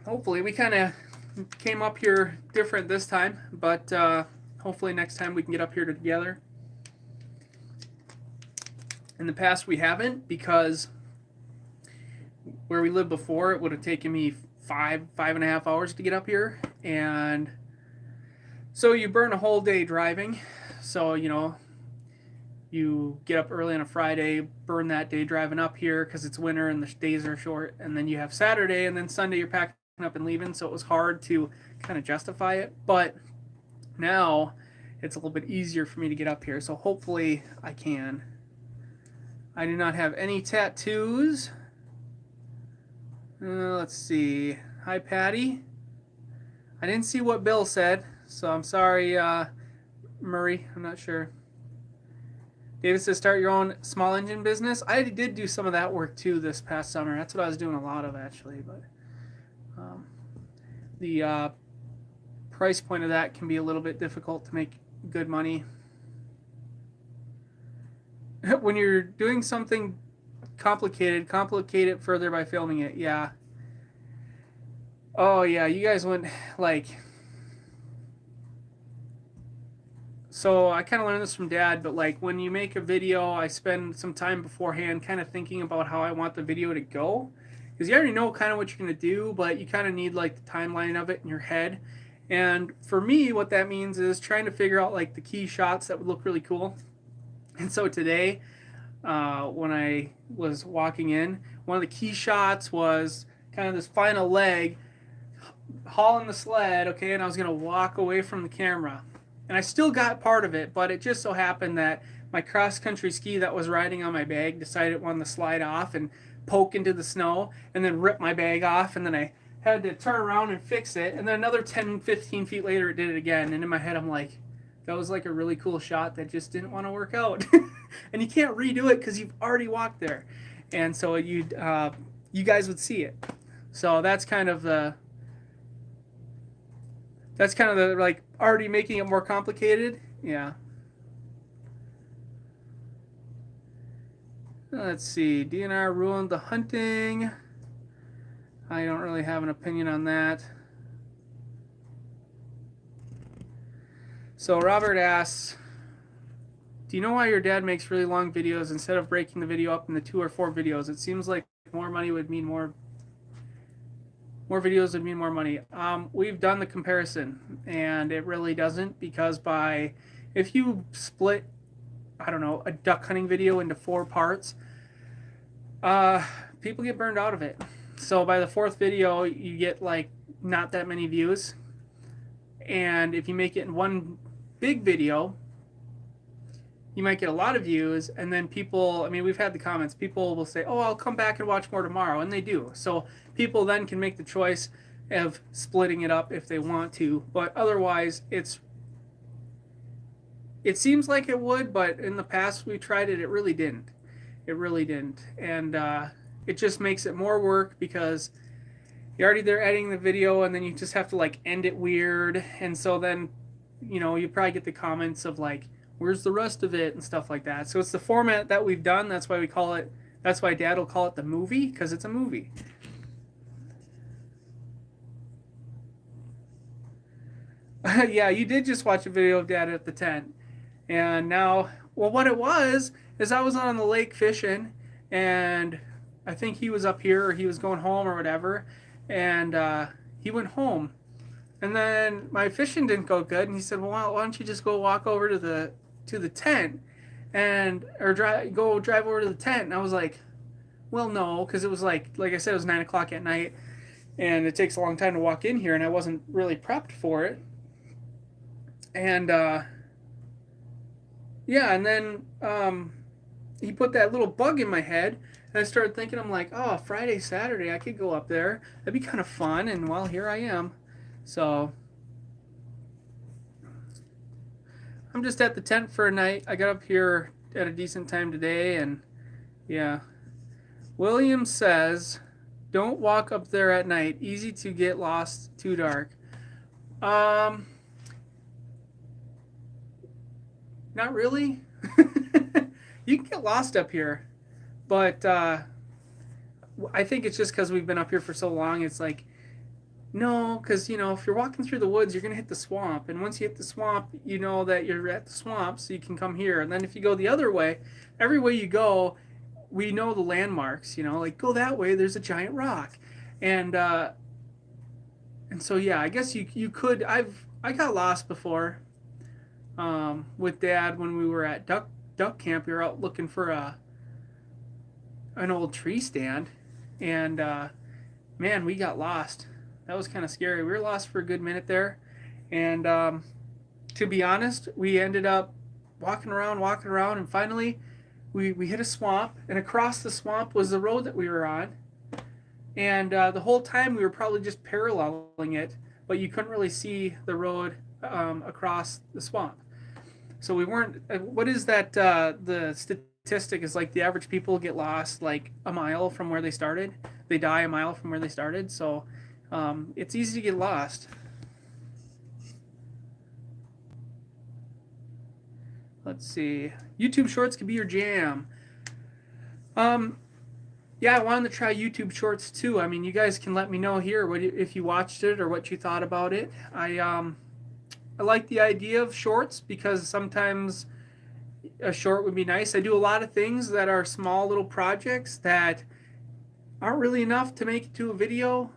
We kind of came up here different this time, but hopefully next time we can get up here together. In the past we haven't, because where we lived before, it would have taken me 5.5 hours to get up here, and so you burn a whole day driving. So, you know, you get up early on a Friday, burn that day driving up here because it's winter and the days are short, and then you have Saturday, and then Sunday you're packing up and leaving. So it was hard to kind of justify it, but now it's a little bit easier for me to get up here, so hopefully I can. I do not have any tattoos. Let's see. Hi, Patty. I didn't see what Bill said, so I'm sorry, Murray. I'm not sure. David says, start your own small engine business. I did do some of that work too this past summer. That's what I was doing a lot of, actually. But the price point of that can be a little bit difficult to make good money. When you're doing something complicated, complicate it further by filming it. Yeah. Oh, yeah, you guys went, like, so I kind of learned this from Dad, but like when you make a video, I spend some time beforehand kind of thinking about how I want the video to go. Because you already know kind of what you're going to do, but you kind of need like the timeline of it in your head. And for me, what that means is trying to figure out like the key shots that would look really cool. And so today, when I was walking in, one of the key shots was kind of this final leg hauling the sled, okay, and I was going to walk away from the camera. And I still got part of it, but it just so happened that my cross country ski that was riding on my bag decided it wanted to slide off and poke into the snow and then rip my bag off, and then I had to turn around and fix it, and then another 10, 15 feet later it did it again, and in my head I'm like, that was like a really cool shot that just didn't want to work out. And you can't redo it because you've already walked there. And so you guys would see it. So that's kind of the like already making it more complicated. Yeah. Let's see. DNR ruined the hunting. I don't really have an opinion on that. So Robert asks, do you know why your dad makes really long videos instead of breaking the video up into 2 or 4 videos? It seems like more money would mean more videos would mean more money. We've done the comparison, and it really doesn't, because if you split, I don't know, a duck hunting video into 4 parts, people get burned out of it. So by the 4th video, you get like not that many views. And if you make it in one big video, you might get a lot of views, and then people, I mean, we've had the comments, people will say, oh, I'll come back and watch more tomorrow, and they do. So people then can make the choice of splitting it up if they want to, but otherwise it seems like it would, but in the past we tried it, it really didn't. And it just makes it more work, because you're already there editing the video, and then you just have to like end it weird, and so then, you know, you probably get the comments of like, where's the rest of it and stuff like that. So it's the format that we've done. That's why Dad will call it the movie, because it's a movie. Yeah, you did just watch a video of Dad at the tent. And now, well, what it was is I was on the lake fishing, and I think he was up here, or he was going home or whatever, and he went home. And then my fishing didn't go good, and he said, well, why don't you just go walk over to the tent, or drive over to the tent. And I was like, well, no, because it was like I said, it was 9 o'clock at night, and it takes a long time to walk in here, and I wasn't really prepped for it. And yeah, and then he put that little bug in my head, and I started thinking, I'm like, oh, Friday, Saturday, I could go up there. That'd be kind of fun. And well, here I am. So I'm just at the tent for a night. I got up here at a decent time today, and yeah. William says, don't walk up there at night. Easy to get lost, too dark. Not really. You can get lost up here, but I think it's just because we've been up here for so long. It's like, no, because, you know, if you're walking through the woods, you're going to hit the swamp. And once you hit the swamp, you know that you're at the swamp, so you can come here. And then if you go the other way, every way you go, we know the landmarks, you know, like go that way, there's a giant rock. And so, yeah, I guess you could, I got lost before with Dad when we were at duck camp. We were out looking for an old tree stand, and man, we got lost. That was kind of scary. We were lost for a good minute there, and to be honest, we ended up walking around, and finally we hit a swamp, and across the swamp was the road that we were on, and the whole time we were probably just paralleling it, but you couldn't really see the road across the swamp. So we weren't. What is that? The statistic is like the average people get lost like a mile from where they started. They die a mile from where they started. So it's easy to get lost. Let's see. YouTube Shorts could be your jam. Yeah, I wanted to try YouTube Shorts too. I mean, you guys can let me know here if you watched it or what you thought about it. I like the idea of shorts because sometimes a short would be nice. I do a lot of things that are small little projects that aren't really enough to make it to a video,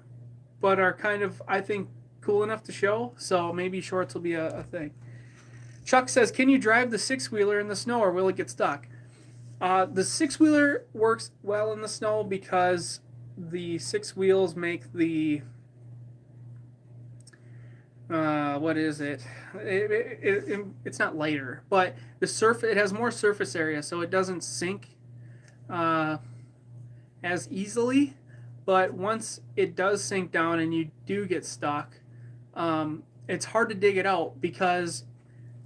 but are kind of, I think, cool enough to show. So maybe shorts will be a thing. Chuck says, can you drive the six-wheeler in the snow or will it get stuck? The six-wheeler works well in the snow because the six wheels make the what is it? It's not lighter, but it has more surface area, so it doesn't sink uh, as easily. But once it does sink down and you do get stuck, it's hard to dig it out because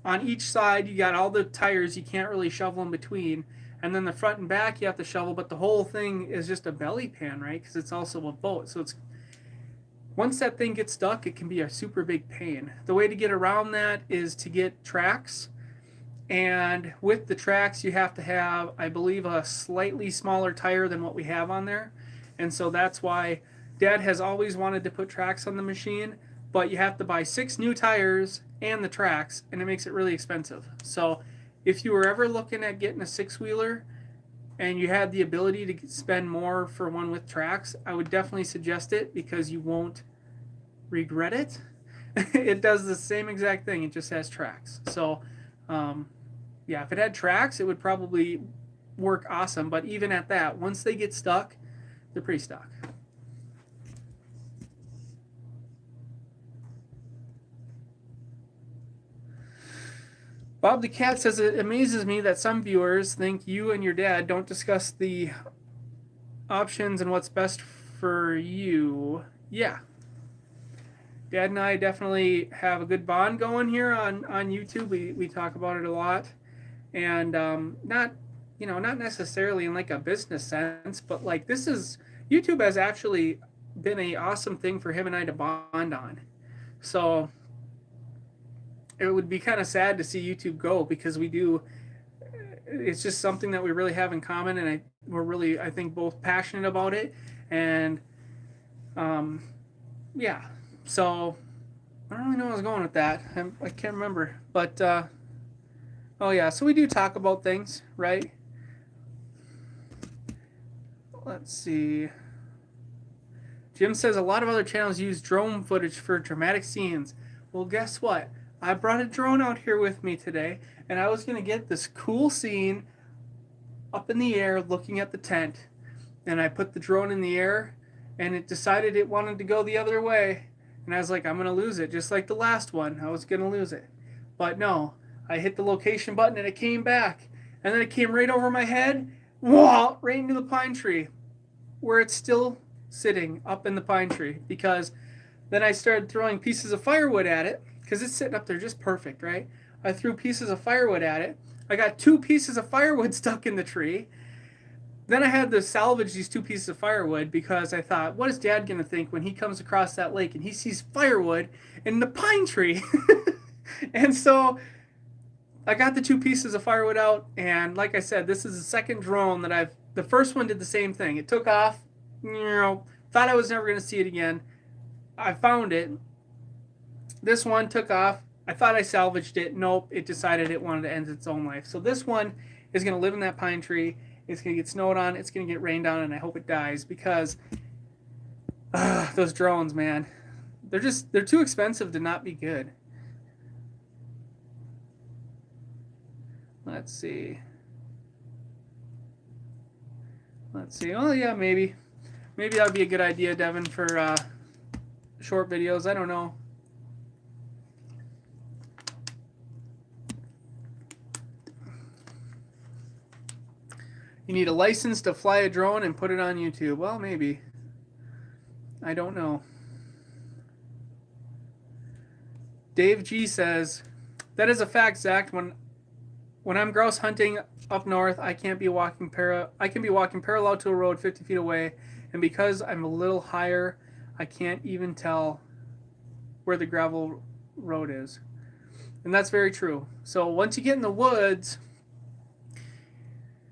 on each side you got all the tires, you can't really shovel in between, and then the front and back you have to shovel, but the whole thing is just a belly pan, right? Because it's also a boat, so it's once that thing gets stuck, it can be a super big pain. The way to get around that is to get tracks. And with the tracks, you have to have, I believe, a slightly smaller tire than what we have on there. And so that's why Dad has always wanted to put tracks on the machine, but you have to buy 6 new tires and the tracks, and it makes it really expensive. So if you were ever looking at getting a six-wheeler and you had the ability to spend more for one with tracks, I would definitely suggest it because you won't regret it. It does the same exact thing, it just has tracks. So yeah, if it had tracks it would probably work awesome, but even at that, once they get stuck, they're pretty stuck. Bob the Cat says, it amazes me that some viewers think you and your dad don't discuss the options and what's best for you. Yeah. Dad and I definitely have a good bond going here on YouTube. We talk about it a lot. And not, not necessarily in like a business sense, but like YouTube has actually been a awesome thing for him and I to bond on. So it would be kind of sad to see YouTube go because it's just something that we really have in common, and we're really, I think, both passionate about it. And yeah, so I don't really know where I was going with that. I can't remember, but oh yeah, so we do talk about things, right? Let's see. Jim says a lot of other channels use drone footage for dramatic scenes. Well, guess what? I brought a drone out here with me today, and I was going to get this cool scene up in the air looking at the tent. And I put the drone in the air, and it decided it wanted to go the other way. And I was like, I'm going to lose it, just like the last one. I was going to lose it. But no, I hit the location button, and it came back. And then it came right over my head, whoa, right into the pine tree, where it's still sitting up in the pine tree. Because then I started throwing pieces of firewood at it, because it's sitting up there just perfect, right? I threw pieces of firewood at it. I got 2 pieces of firewood stuck in the tree. Then I had to salvage these 2 pieces of firewood because I thought, what is Dad going to think when he comes across that lake and he sees firewood in the pine tree? And so I got the 2 pieces of firewood out, and like I said, this is the second drone that the first one did the same thing. It took off, thought I was never going to see it again. I found it. This one took off. I thought I salvaged it. Nope, it decided it wanted to end its own life. So this one is going to live in that pine tree. It's going to get snowed on. It's going to get rained on, and I hope it dies because those drones, man, they're too expensive to not be good. Let's see. Oh yeah, maybe that would be a good idea, Devin, for short videos. I don't know. You need a license to fly a drone and put it on YouTube. Well, maybe. I don't know. Dave G says, that is a fact, Zach. When I'm grouse hunting up north, I can be walking parallel to a road 50 feet away, and because I'm a little higher, I can't even tell where the gravel road is. And that's very true. So once you get in the woods,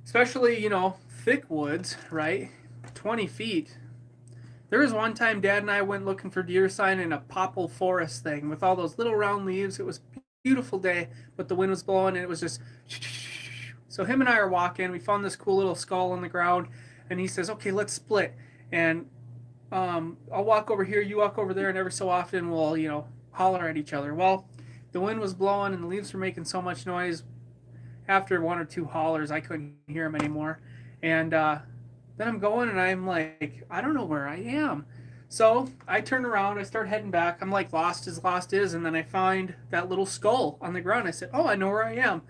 especially, thick woods, right? 20 feet. There was one time Dad and I went looking for deer sign in a popple forest thing with all those little round leaves. It was a beautiful day, but the wind was blowing and it was just. So him and I are walking. We found this cool little skull on the ground, and he says, "Okay, let's split." And I'll walk over here, you walk over there, and every so often we'll holler at each other. Well, the wind was blowing and the leaves were making so much noise. After one or two hollers, I couldn't hear them anymore, and then I'm going and I'm like, I don't know where I am. So I turn around, I start heading back. I'm like lost as lost is, and then I find that little skull on the ground. I said, "Oh, I know where I am."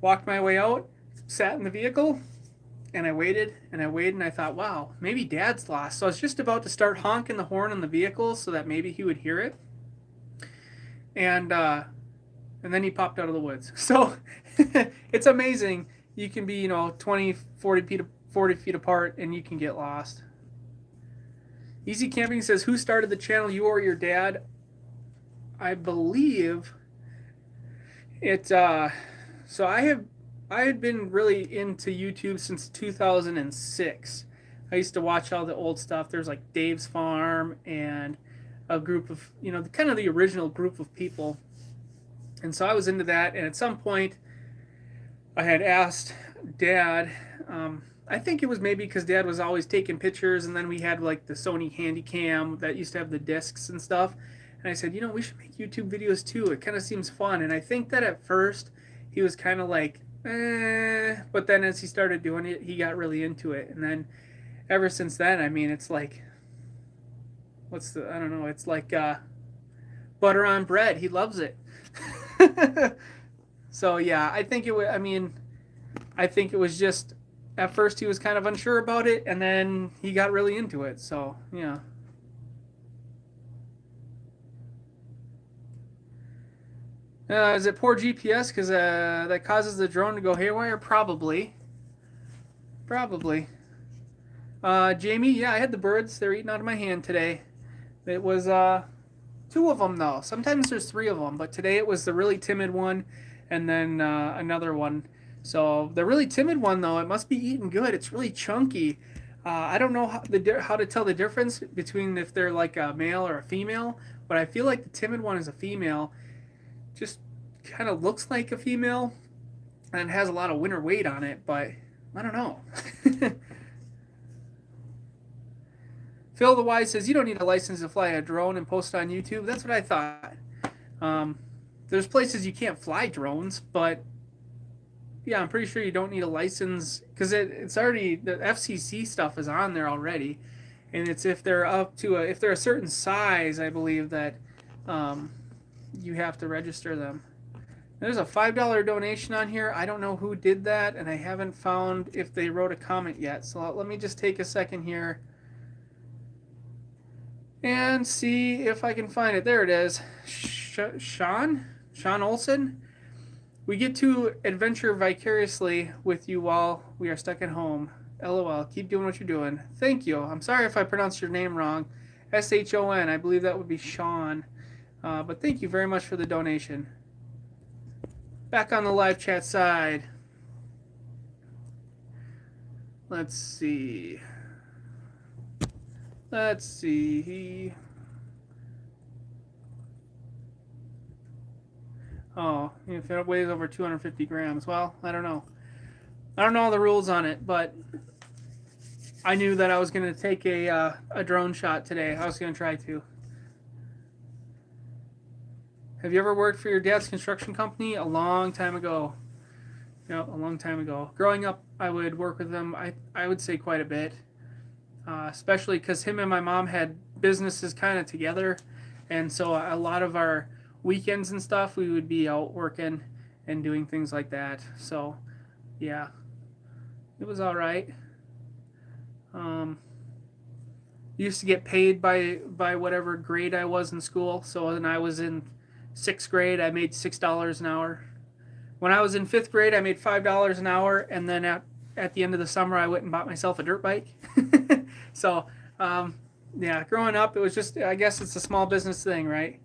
Walked my way out, sat in the vehicle, and I waited and I waited and I thought, wow, maybe Dad's lost. So I was just about to start honking the horn on the vehicle so that maybe he would hear it. And then he popped out of the woods. So it's amazing. You can be, 20, 40 feet apart and you can get lost. Easy Camping says, who started the channel, you or your dad? I believe it. So I had been really into YouTube since 2006. I used to watch all the old stuff. There's like Dave's Farm and a group of, kind of the original group of people. And so I was into that. And at some point, I had asked Dad, I think it was maybe because Dad was always taking pictures, and then we had like the Sony Handycam that used to have the discs and stuff. And I said, we should make YouTube videos too. It kind of seems fun. And I think that at first he was kind of like, but then as he started doing it, he got really into it. And then ever since then, I mean, it's like, I don't know, it's like butter on bread. He loves it. So yeah, I think it was just, at first he was kind of unsure about it, and then he got really into it. So yeah. Is it poor GPS because that causes the drone to go haywire? Probably. Jamie, yeah, I had the birds. They're eating out of my hand today. It was two of them though. Sometimes there's three of them, but today it was the really timid one, and then another one. So the really timid one though, it must be eating good. It's really chunky. I don't know how to tell the difference between if they're like a male or a female, but I feel like the timid one is a female. Just kind of looks like a female and has a lot of winter weight on it, but I don't know. Phil the Wise says, you don't need a license to fly a drone and post on YouTube. That's what I thought. There's places you can't fly drones, but yeah, I'm pretty sure you don't need a license because it's already, the FCC stuff is on there already. And it's if they're if they're a certain size, I believe that you have to register them. There's a $5 donation on here. I don't know who did that, and I haven't found if they wrote a comment yet. So let me just take a second here and see if I can find it. There it is. Sean Olson. We get to adventure vicariously with you while we are stuck at home. LOL. Keep doing what you're doing. Thank you. I'm sorry if I pronounced your name wrong. SHON. I believe that would be Sean. But thank you very much for the donation. Back on the live chat side. Let's see. Oh, if it weighs over 250 grams. Well, I don't know. I don't know all the rules on it, but I knew that I was going to take a drone shot today. I was going to try to. Have you ever worked for your dad's construction company? A long time ago. A long time ago. Growing up, I would work with them, I would say quite a bit. Especially because him and my mom had businesses kind of together. And so a lot of our weekends and stuff, we would be out working and doing things like that. So, yeah. It was all right. Used to get paid by whatever grade I was in school. So when I was in 6th grade, I made $6 an hour. When I was in 5th grade, I made $5 an hour, and then at the end of the summer, I went and bought myself a dirt bike. So, yeah, growing up, it was just, I guess it's a small business thing, right?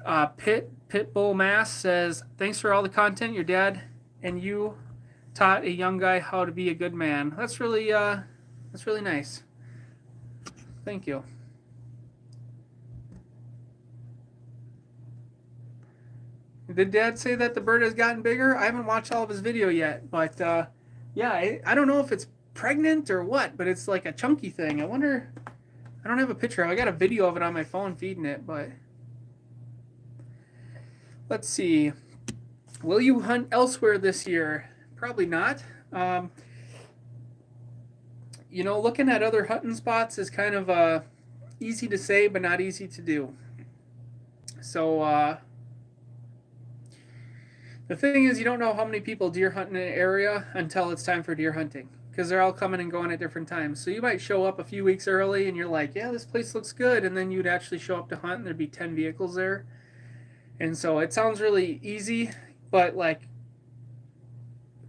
Pitbull Mass says, thanks for all the content your dad and you taught a young guy how to be a good man. That's really nice. Thank you. Did Dad say that the bird has gotten bigger? I haven't watched all of his video yet, but yeah, I don't know if it's pregnant or what, but it's like a chunky thing. I wonder. I don't have a picture. I got a video of it on my phone feeding it, but let's see. Will you hunt elsewhere this year? Probably not. Looking at other hunting spots is kind of easy to say, but not easy to do. So the thing is, you don't know how many people deer hunt in an area until it's time for deer hunting, because they're all coming and going at different times. So you might show up a few weeks early and you're like, yeah, this place looks good. And then you'd actually show up to hunt and there'd be 10 vehicles there. And so it sounds really easy, but like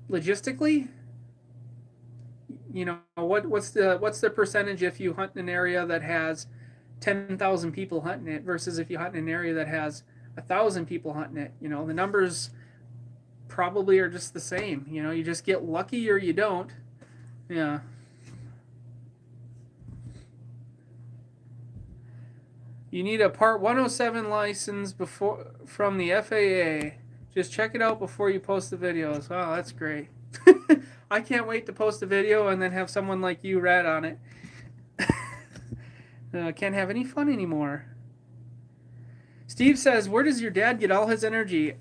logistically, what's the percentage if you hunt in an area that has 10,000 people hunting it versus if you hunt in an area that has 1,000 people hunting it? The numbers probably are just the same. You just get lucky or you don't. Yeah. You need a Part 107 license from the FAA. Just check it out before you post the videos. Wow, that's great. I can't wait to post a video and then have someone like you rat on it. Can't have any fun anymore. Steve says, where does your dad get all his energy?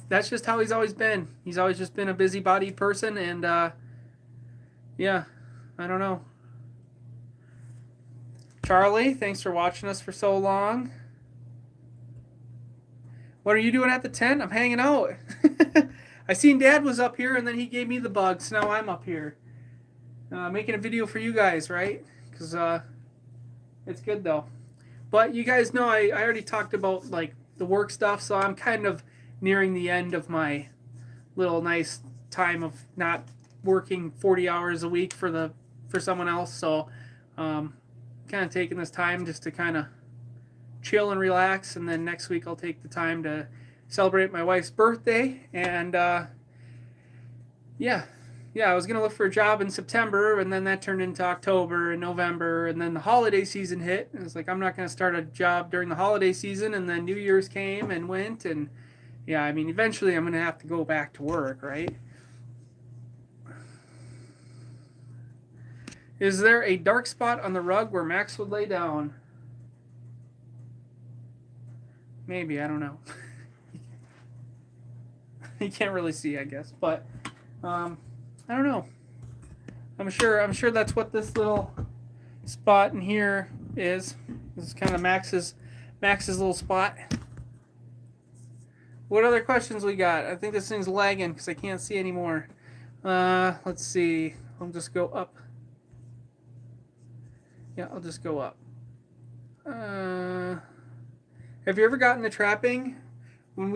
That's just how he's always been. He's always just been a busybody person, and yeah, I don't know. Charlie, thanks for watching us for so long. What are you doing at the tent? I'm hanging out. I seen Dad was up here, and then he gave me the bug, so now I'm up here. Making a video for you guys, right? Because it's good, though. But you guys know I already talked about, like, the work stuff, so I'm kind of nearing the end of my little nice time of not working 40 hours a week for someone else. So kind of taking this time just to kind of chill and relax, and then next week I'll take the time to celebrate my wife's birthday. And yeah, I was gonna look for a job in September, and then that turned into October and November, and then the holiday season hit, and it's like, I'm not gonna start a job during the holiday season. And then New Year's came and went, and yeah, I mean, eventually I'm gonna have to go back to work, right? Is there a dark spot on the rug where Max would lay down? Maybe, I don't know. You can't really see, I guess, but I don't know. I'm sure that's what this little spot in here is. This is kind of Max's little spot. What other questions we got? I think this thing's lagging because I can't see anymore. Let's see. I'll just go up. Yeah, I'll just go up. Have you ever gotten into trapping? When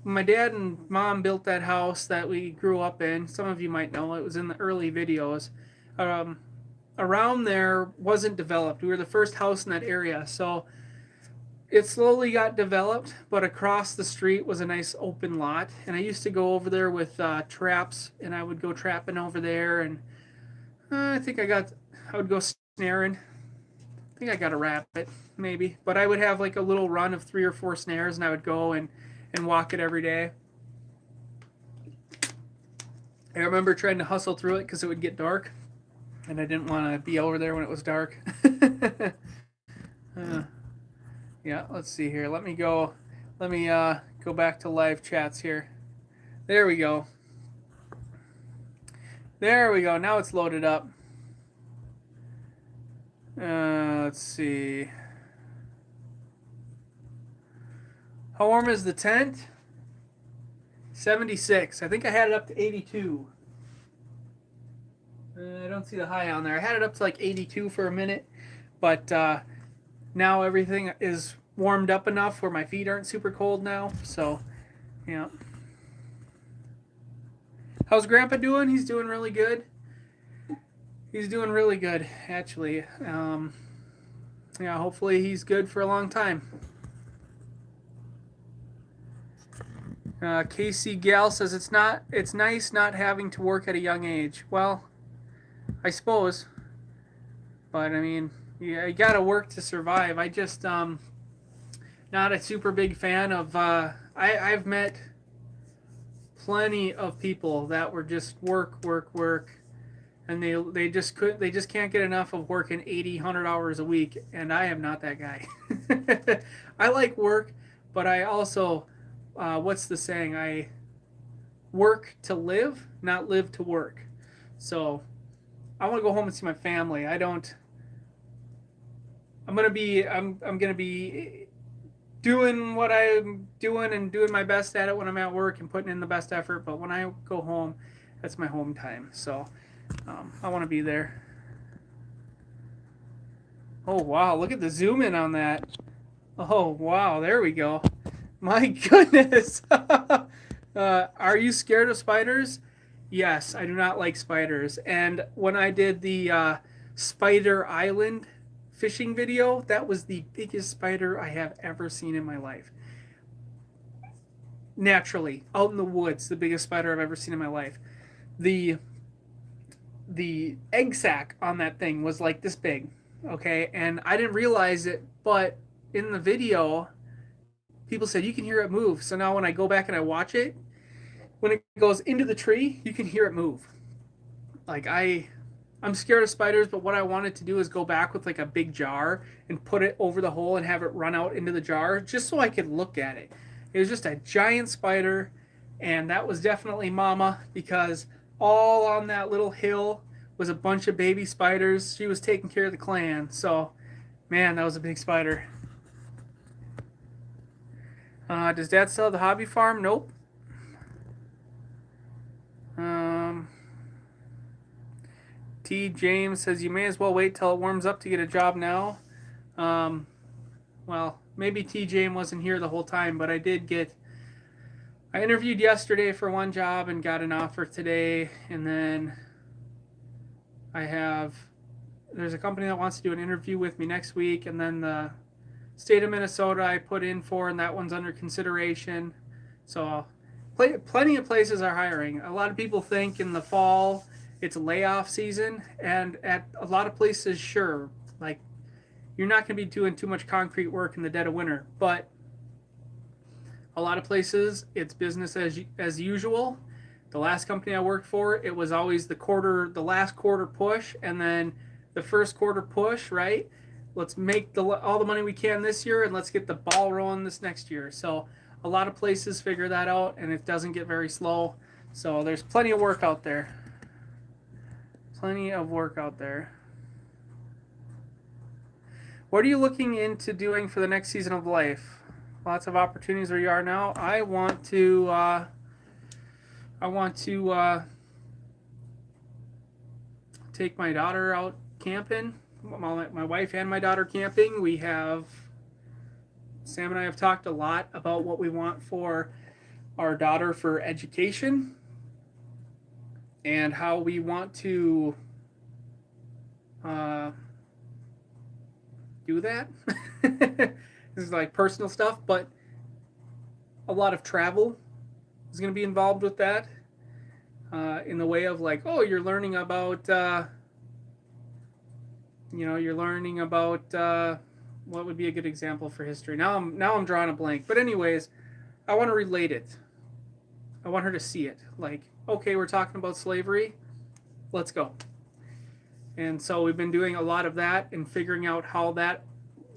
my dad and mom built that house that we grew up in, some of you might know, it was in the early videos. Around there wasn't developed. We were the first house in that area, so it slowly got developed, but across the street was a nice open lot, and I used to go over there with traps, and I would go trapping over there, and I would go snaring. I think I got a rabbit, maybe, but I would have like a little run of 3 or 4 snares, and I would go and walk it every day. I remember trying to hustle through it because it would get dark, and I didn't want to be over there when it was dark. Yeah, let's see here. Let me go back to live chats here. There we go. Now it's loaded up. Let's see. How warm is the tent? 76. I think I had it up to 82. I don't see the high on there. I had it up to like 82 for a minute, but now everything is warmed up enough where my feet aren't super cold now. So, yeah. How's Grandpa doing? He's doing really good. He's doing really good, actually. Yeah, hopefully he's good for a long time. Casey Gal says it's nice not having to work at a young age. Well, I suppose, but I mean, yeah, you gotta work to survive. I just not a super big fan of. I've met plenty of people that were just work, and they just can't get enough of working 80, 100 hours a week, and I am not that guy. I like work, but I also, what's the saying? I work to live, not live to work. So I want to go home and see my family. I don't. I'm gonna be doing what I'm doing and doing my best at it when I'm at work and putting in the best effort. But when I go home, that's my home time. So I want to be there. Oh wow! Look at the zoom in on that. Oh wow! There we go. My goodness. Are you scared of spiders? Yes, I do not like spiders. And when I did the Spider Island fishing video, that was the biggest spider I have ever seen in my life. Naturally, out in the woods, the biggest spider I've ever seen in my life. The the egg sac on that thing was like this big, okay? And I didn't realize it, but in the video, people said you can hear it move. So now when I go back and I watch it, when it goes into the tree, you can hear it move. Like I'm scared of spiders, but what I wanted to do is go back with like a big jar and put it over the hole and have it run out into the jar just so I could look at it. It was just a giant spider, and that was definitely mama because all on that little hill was a bunch of baby spiders. She was taking care of the clan. So, man, that was a big spider. Does Dad still have the hobby farm? Nope. T. James says you may as well wait till it warms up to get a job now. Well, maybe T. James wasn't here the whole time, but I interviewed yesterday for one job and got an offer today, and then there's a company that wants to do an interview with me next week, and then the state of Minnesota I put in for, and that one's under consideration. So plenty of places are hiring. A lot of people think in the fall it's layoff season, and at a lot of places, sure, like you're not going to be doing too much concrete work in the dead of winter, but a lot of places it's business as usual. The last company I worked for, it was always the last quarter push, and then the first quarter push, right? Let's make all the money we can this year, and let's get the ball rolling this next year. So a lot of places figure that out, and it doesn't get very slow. So there's plenty of work out there. Plenty of work out there. What are you looking into doing for the next season of life? Lots of opportunities where you are now. I want to take my daughter out camping. My wife and my daughter camping. Sam and I have talked a lot about what we want for our daughter for education and how we want to do that. This is like personal stuff, but a lot of travel is going to be involved with that in the way of like, oh, you're learning about, what would be a good example for history. Now I'm drawing a blank. But anyways, I want to relate it. I want her to see it. Like, okay, we're talking about slavery. Let's go. And so we've been doing a lot of that and figuring out how that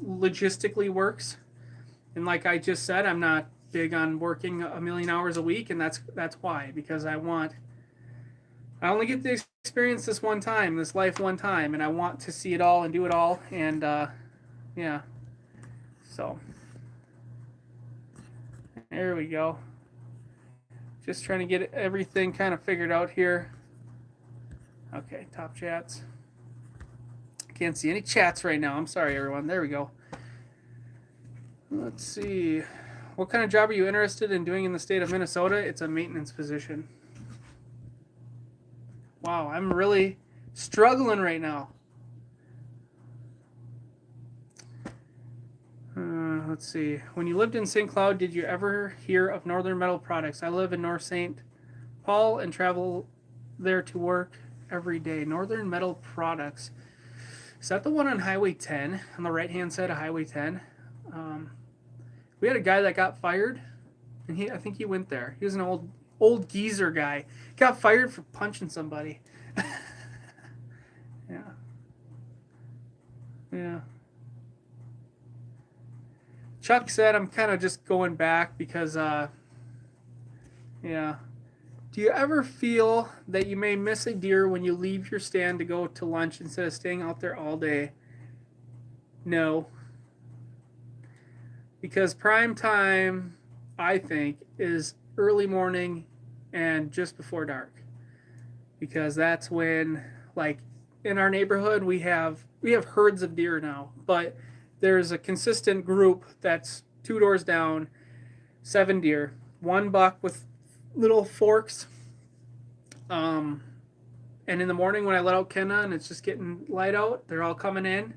logistically works. And like I just said, I'm not big on working a million hours a week, and that's why, because I only get to experience this life one time, and I want to see it all and do it all, and yeah. So there we go. Just trying to get everything kind of figured out here. Okay, top chats. Can't see any chats right now. I'm sorry, everyone. There we go. Let's see. What kind of job are you interested in doing in the state of Minnesota? It's a maintenance position. Wow, I'm really struggling right now. Let's see. When you lived in St. Cloud, did you ever hear of Northern Metal Products? I live in North St. Paul and travel there to work every day. Northern Metal Products. Is that the one on Highway 10? On the right hand side of Highway 10? Um, we had a guy that got fired, and I think he went there. He was an old geezer guy. Got fired for punching somebody. Yeah. Yeah. Chuck said I'm kind of just going back because, yeah. Do you ever feel that you may miss a deer when you leave your stand to go to lunch instead of staying out there all day? No. Because prime time, I think, is early morning and just before dark. Because that's when, like, in our neighborhood we have herds of deer now, but there's a consistent group that's 2 doors down, 7 deer, one buck with little forks. Um, and in the morning when I let out Kenna and it's just getting light out, they're all coming in.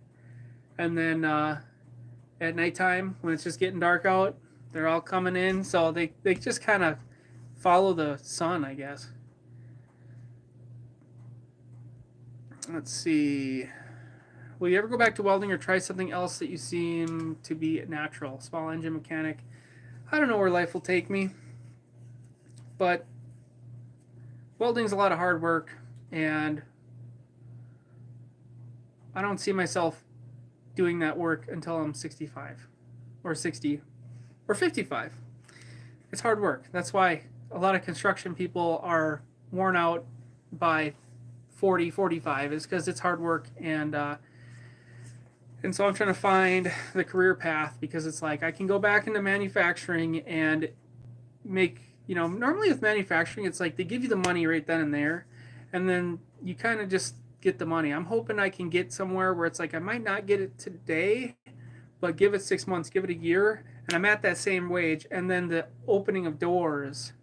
And then at nighttime when it's just getting dark out, they're all coming in. So they just kind of follow the sun, I guess. Let's see. Will you ever go back to welding or try something else that you seem to be natural? Small engine mechanic. I don't know where life will take me, but welding's a lot of hard work, and I don't see myself doing that work until I'm 65 or 60 or 55. It's hard work. That's why a lot of construction people are worn out by 40, 45 is because it's hard work, and so I'm trying to find the career path because it's like I can go back into manufacturing and make, normally with manufacturing, it's like they give you the money right then and there, and then you kind of just get the money. I'm hoping I can get somewhere where it's like I might not get it today, but give it 6 months, give it a year, and I'm at that same wage, and then the opening of doors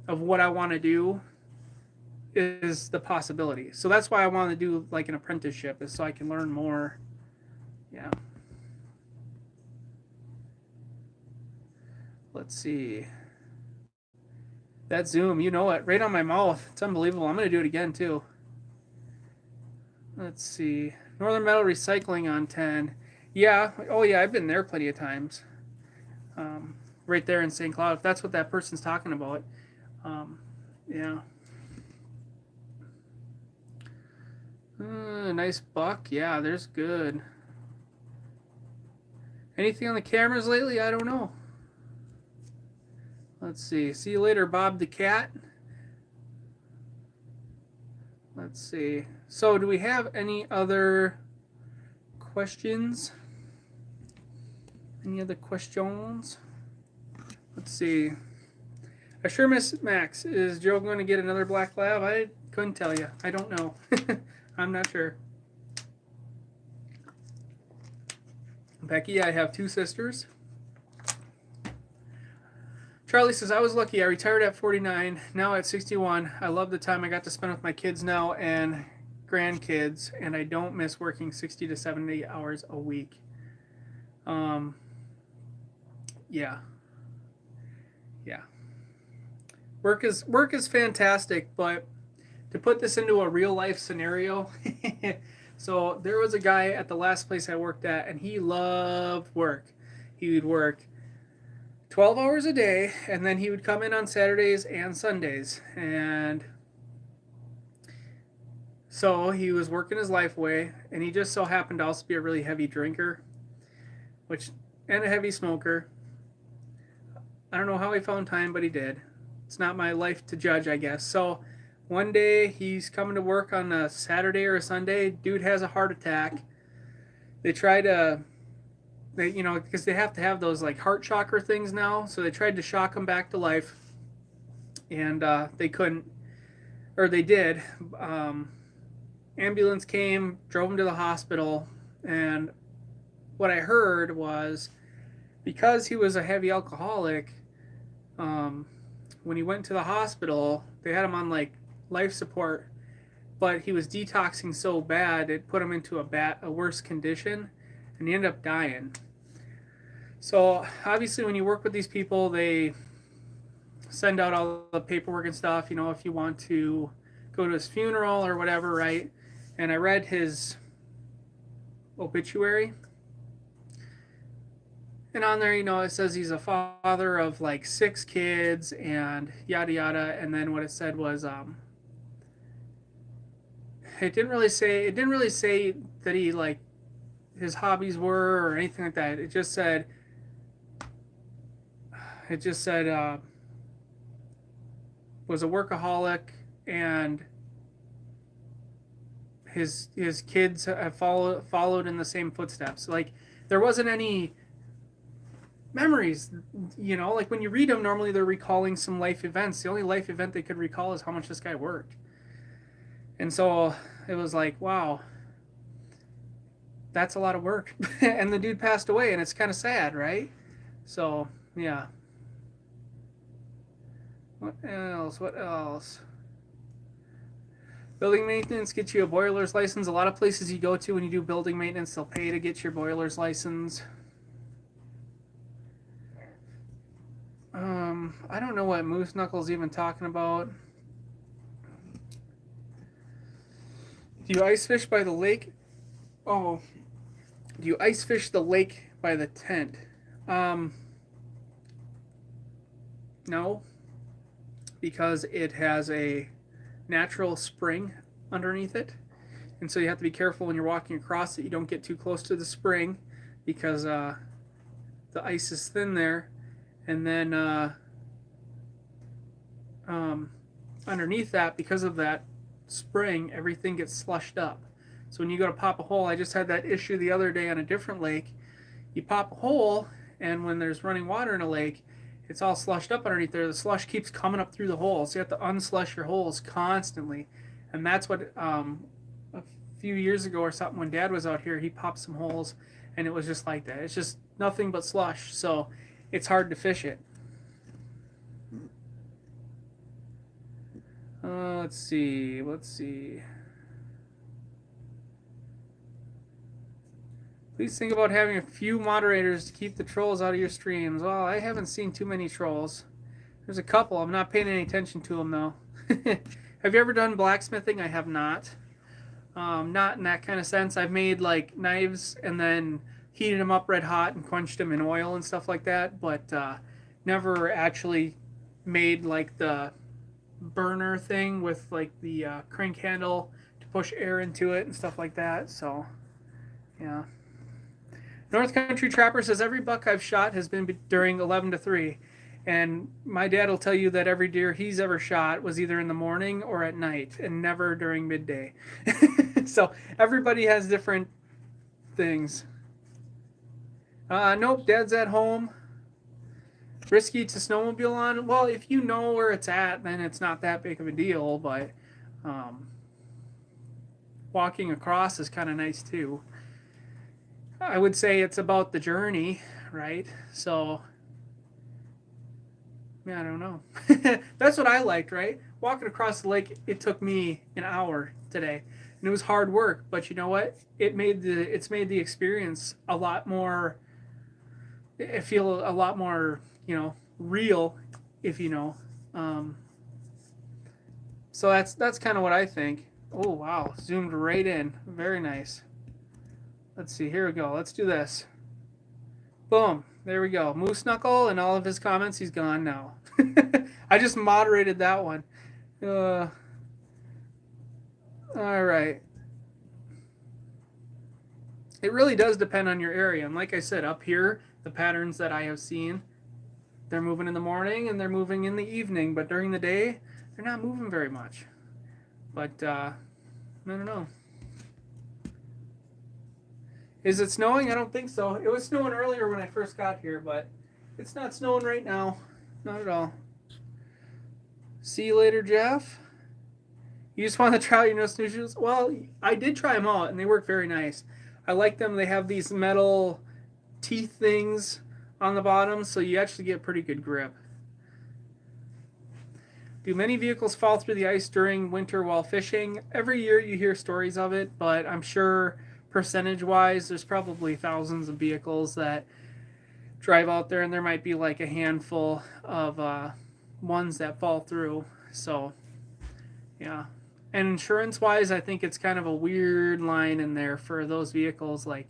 of what I want to do is the possibility. So that's why I want to do like an apprenticeship, is so I can learn more. Yeah. Let's see. That zoom, you know it, right on my mouth. It's unbelievable. I'm going to do it again too. Let's see. Northern Metal Recycling on 10. Yeah. Oh yeah, I've been there plenty of times. Right there in St. Cloud, if that's what that person's talking about. Yeah. Nice buck. Yeah, there's good. Anything on the cameras lately? I don't know. Let's see. See you later, Bob the cat. Let's see. So, do we have any other questions? Any other questions? Let's see. I sure miss Max. Is Joe going to get another black lab? I couldn't tell you. I don't know. I'm not sure. Becky, I have 2 sisters. Charlie says, I was lucky. I retired at 49, now at 61. I love the time I got to spend with my kids now and grandkids, and I don't miss working 60 to 70 hours a week. Yeah. Yeah. Work is fantastic, but to put this into a real life scenario, so there was a guy at the last place I worked at, and he loved work. He would work 12 hours a day, and then he would come in on Saturdays and Sundays. And so he was working his life away, and he just so happened to also be a really heavy drinker, and a heavy smoker. I don't know how he found time, but he did. It's not my life to judge, I guess. So one day he's coming to work on a Saturday or a Sunday. Dude has a heart attack. They try to, because they have to have those like heart shocker things now. So they tried to shock him back to life, and they couldn't, or they did. Ambulance came, drove him to the hospital, and what I heard was because he was a heavy alcoholic. When he went to the hospital, they had him on like life support, but he was detoxing so bad it put him into a worse condition, and he ended up dying. So obviously, when you work with these people, they send out all the paperwork and stuff. You know, if you want to go to his funeral or whatever, right? And I read his obituary, and on there, you know, it says he's a father of like 6 kids and yada yada. And then what it said was, it didn't really say that he like his hobbies were or anything like that. It just said was a workaholic, and his kids have followed in the same footsteps. Like there wasn't any memories, you know, like when you read them, normally they're recalling some life events. The only life event they could recall is how much this guy worked. And so it was like, wow, that's a lot of work. And the dude passed away, and it's kind of sad, right? So yeah. What else? What else? Building maintenance gets you a boiler's license. A lot of places you go to when you do building maintenance, they'll pay to get your boiler's license. I don't know what Moose Knuckle's even talking about. Do you ice fish by the lake? Oh, do you ice fish the lake by the tent? No, because it has a natural spring underneath it, and so you have to be careful when you're walking across it. You don't get too close to the spring because the ice is thin there, and then underneath that, because of that spring, everything gets slushed up. So when you go to pop a hole, I just had that issue the other day on a different lake. You pop a hole, and when there's running water in a lake, it's all slushed up underneath there. The slush keeps coming up through the holes. So you have to unslush your holes constantly. And that's what a few years ago or something, when Dad was out here, he popped some holes, and it was just like that. It's just nothing but slush. So it's hard to fish it. Let's see. Please think about having a few moderators to keep the trolls out of your streams. Well, I haven't seen too many trolls. There's a couple. I'm not paying any attention to them, though. Have you ever done blacksmithing? I have not. Not in that kind of sense. I've made, like, knives and then heated them up red hot and quenched them in oil and stuff like that, but never actually made, like, the burner thing with, like, the crank handle to push air into it and stuff like that. So, yeah. North Country Trapper says every buck I've shot has been during 11 to 3. And my dad will tell you that every deer he's ever shot was either in the morning or at night and never during midday. So everybody has different things. Nope, Dad's at home. Risky to snowmobile on? Well, if you know where it's at, then it's not that big of a deal, but walking across is kind of nice too. I would say it's about the journey, right? So, yeah, I don't know. That's what I liked, right? Walking across the lake, it took me an hour today, and it was hard work. But you know what? It's made the experience a lot more. It feel a lot more, real, if you know. So that's kind of what I think. Oh wow, zoomed right in. Very nice. Let's see, here we go. Let's do this. Boom. There we go. Moose Knuckle and all of his comments, he's gone now. I just moderated that one. All right. It really does depend on your area. And like I said, up here, the patterns that I have seen, they're moving in the morning and they're moving in the evening. But during the day, they're not moving very much. But, I don't know. Is it snowing? I don't think so. It was snowing earlier when I first got here, but it's not snowing right now. Not at all. See you later, Jeff. You just want to try your no snowshoes? Well, I did try them out, and they work very nice. I like them. They have these metal teeth things on the bottom, so you actually get pretty good grip. Do many vehicles fall through the ice during winter while fishing? Every year you hear stories of it, but I'm sure percentage-wise, there's probably thousands of vehicles that drive out there and there might be like a handful of ones that fall through. So, yeah. And insurance wise, I think it's kind of a weird line in there for those vehicles. Like,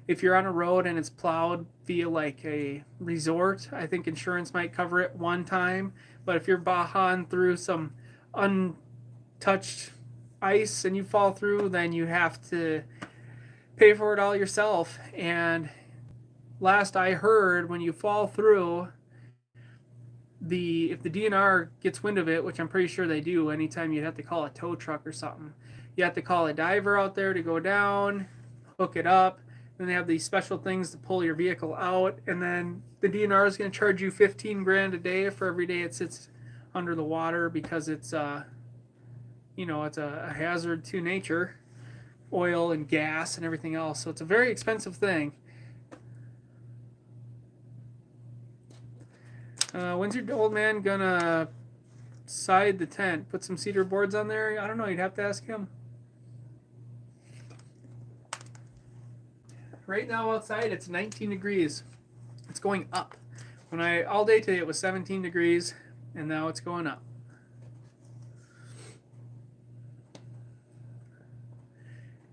if you're on a road and it's plowed via like a resort, I think insurance might cover it one time. But if you're bahan through some untouched ice and you fall through, then you have to pay for it all yourself. And last I heard, when you fall through, the if the DNR gets wind of it, which I'm pretty sure they do, anytime you have to call a tow truck or something, you have to call a diver out there to go down, hook it up. Then they have these special things to pull your vehicle out, and then the DNR is going to charge you 15 grand a day for every day it sits under the water because it's it's a hazard to nature, oil and gas and everything else. So it's a very expensive thing. When's your old man gonna side the tent? Put some cedar boards on there? I don't know. You'd have to ask him. Right now outside it's 19 degrees. It's going up. All day today it was 17 degrees, and now it's going up.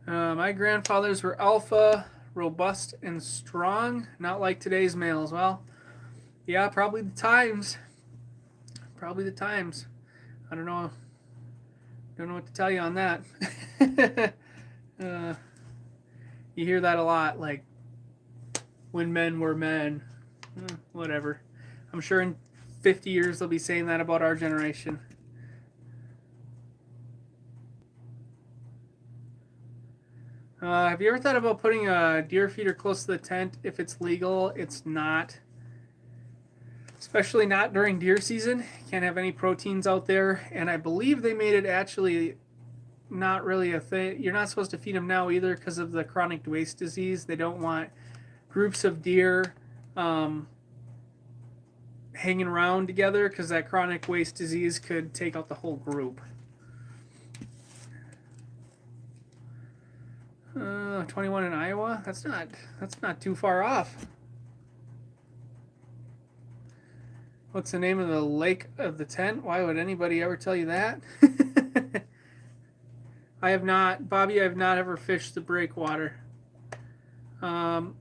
My grandfathers were alpha, robust, and strong, not like today's males. Well, yeah, probably the times. Probably the times. I don't know. Don't know what to tell you on that. You hear that a lot, like when men were men. Whatever. I'm sure in 50 years they'll be saying that about our generation. Have you ever thought about putting a deer feeder close to the tent? If it's legal, it's not. Especially not during deer season. Can't have any proteins out there. And I believe they made it actually not really a thing. You're not supposed to feed them now either because of the chronic waste disease. They don't want groups of deer hanging around together because that chronic waste disease could take out the whole group. 21 in Iowa? That's not too far off. What's the name of the lake of the tent? Why would anybody ever tell you that? I have not, Bobby, I have not ever fished the breakwater. Don't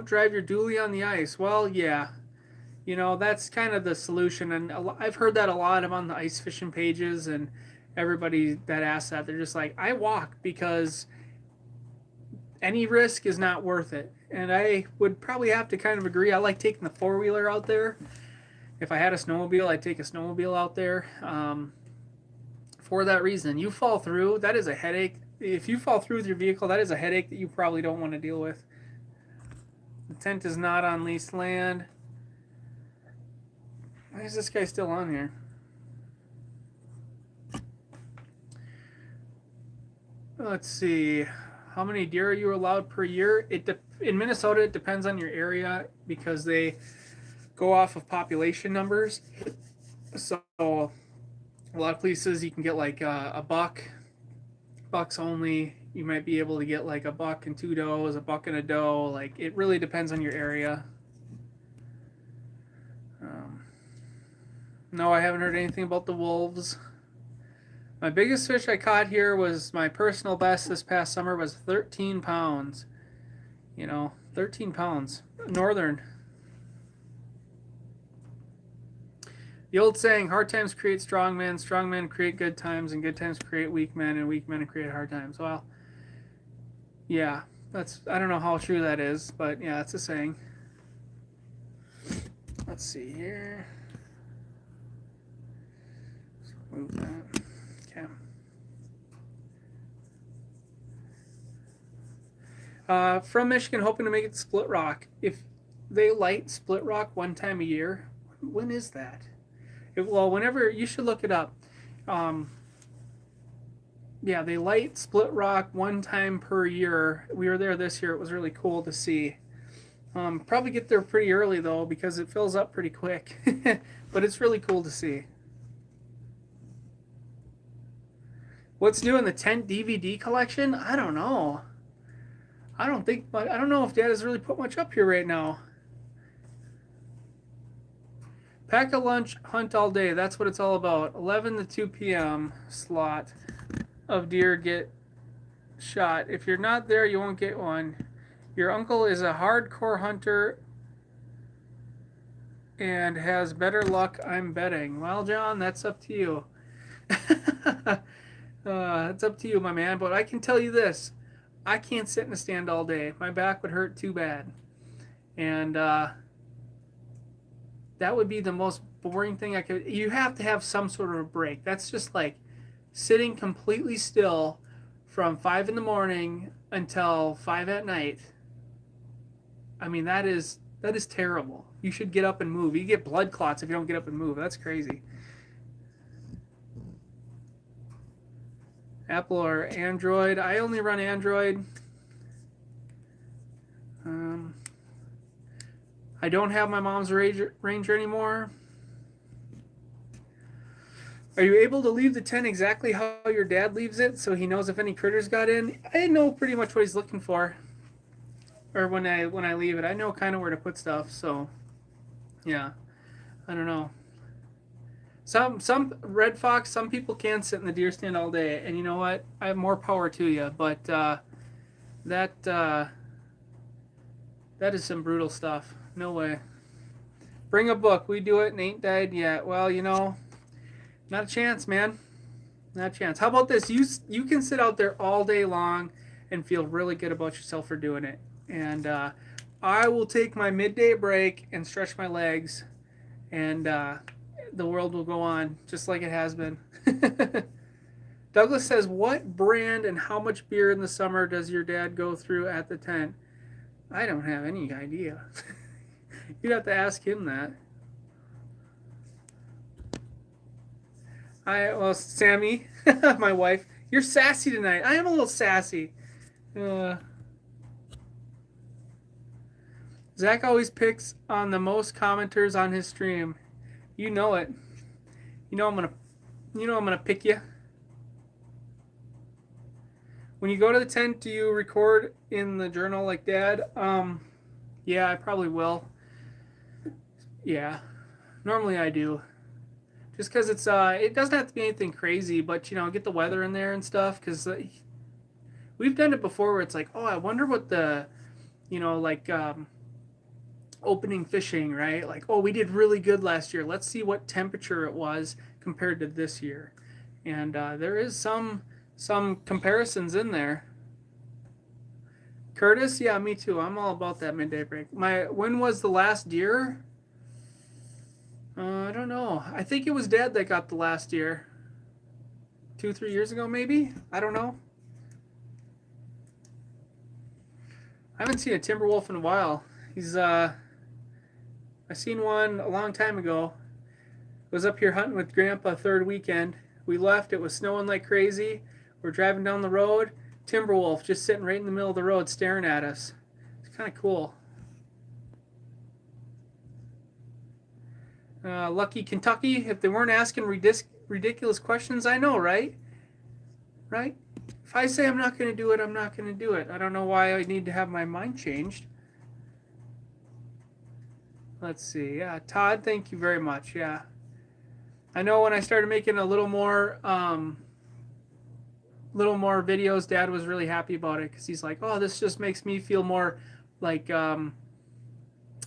drive your dually on the ice. Well, yeah. That's kind of the solution. And I've heard that a lot on the ice fishing pages, and everybody that asks that, they're just like, I walk because any risk is not worth it. And I would probably have to kind of agree. I like taking the four-wheeler out there. If I had a snowmobile, I'd take a snowmobile out there for that reason. You fall through, that is a headache. If you fall through with your vehicle, that is a headache that you probably don't want to deal with. The tent is not on leased land. Why is this guy still on here? Let's see. How many deer are you allowed per year? In Minnesota, it depends on your area because they go off of population numbers. So a lot of places you can get like a bucks only. You might be able to get like a buck and two does, a buck and a doe. Like, it really depends on your area. No, I haven't heard anything about the wolves. My biggest fish I caught here was my personal best this past summer was 13 pounds. 13 pounds. Northern. The old saying, hard times create strong men create good times, and good times create weak men, and weak men create hard times. Well, yeah, I don't know how true that is, but yeah, that's a saying. Let's see here. Let's move that. Okay. From Michigan, hoping to make it Split Rock. If they light Split Rock one time a year, when is that? Whenever, you should look it up. Yeah, they light Split Rock one time per year. We were there this year. It was really cool to see. Probably get there pretty early though because it fills up pretty quick. But it's really cool to see. What's new in the tent DVD collection? I don't know. I don't know if Dad has really put much up here right now. Pack a lunch, hunt all day. That's what it's all about. 11 to 2 p.m. slot of deer get shot. If you're not there, you won't get one. Your uncle is a hardcore hunter and has better luck, I'm betting. Well, John, that's up to you. It's up to you, my man. But I can tell you this: I can't sit in a stand all day. My back would hurt too bad, and that would be the most boring thing I could. You have to have some sort of a break. That's just like sitting completely still from 5 in the morning until 5 at night. I mean, that is terrible. You should get up and move. You get blood clots if you don't get up and move. That's crazy. Apple or Android? I only run Android. I don't have my mom's Ranger anymore. Are you able to leave the tent exactly how your dad leaves it so he knows if any critters got in? I know pretty much what he's looking for. Or when I leave it, I know kind of where to put stuff. So, yeah, I don't know. Some red fox. Some people can sit in the deer stand all day, and you know what? I have more power to you. But that is some brutal stuff. No way. Bring a book. We do it and ain't died yet. Well, not a chance, man. Not a chance. How about this? You can sit out there all day long and feel really good about yourself for doing it. And I will take my midday break and stretch my legs, and the world will go on just like it has been. Douglas says, what brand and how much beer in the summer does your dad go through at the tent? I don't have any idea. You'd have to ask him that. Sammy, my wife, you're sassy tonight. I am a little sassy. Zach always picks on the most commenters on his stream. You know it. I'm gonna pick you. When you go to the tent, do you record in the journal like Dad? Yeah, I probably will. Yeah, normally I do. Just because it doesn't have to be anything crazy, but get the weather in there and stuff. Because we've done it before where it's like, oh, I wonder what the, opening fishing, right? Like, oh, we did really good last year. Let's see what temperature it was compared to this year. And there is some comparisons in there. Curtis, yeah, me too. I'm all about that midday break. When was the last deer? I don't know. I think it was Dad that got the last deer. 2-3 years ago, maybe? I don't know. I haven't seen a timber wolf in a while. I seen one a long time ago. I was up here hunting with Grandpa third weekend. We left. It was snowing like crazy. We're driving down the road. Timber wolf just sitting right in the middle of the road staring at us. It's kind of cool. Lucky Kentucky, if they weren't asking ridiculous questions, I know, right? Right? If I say I'm not going to do it, I'm not going to do it. I don't know why I need to have my mind changed. Let's see. Yeah, Todd, thank you very much. Yeah. I know when I started making a little more videos, Dad was really happy about it because he's like, oh, this just makes me feel more like, I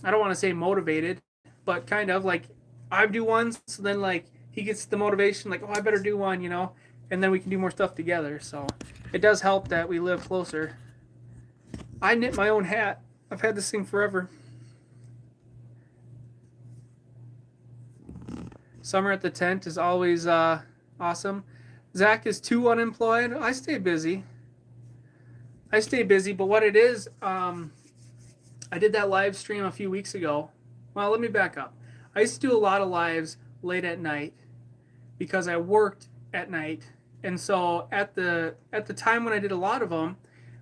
don't want to say motivated, but kind of like I do one, so then like he gets the motivation, like, oh, I better do one, and then we can do more stuff together. So it does help that we live closer. I knit my own hat. I've had this thing forever. Summer at the tent is always awesome. Zach is too unemployed. I stay busy, but what it is, I did that live stream a few weeks ago. Well, let me back up. I used to do a lot of lives late at night because I worked at night. And so at the time when I did a lot of them,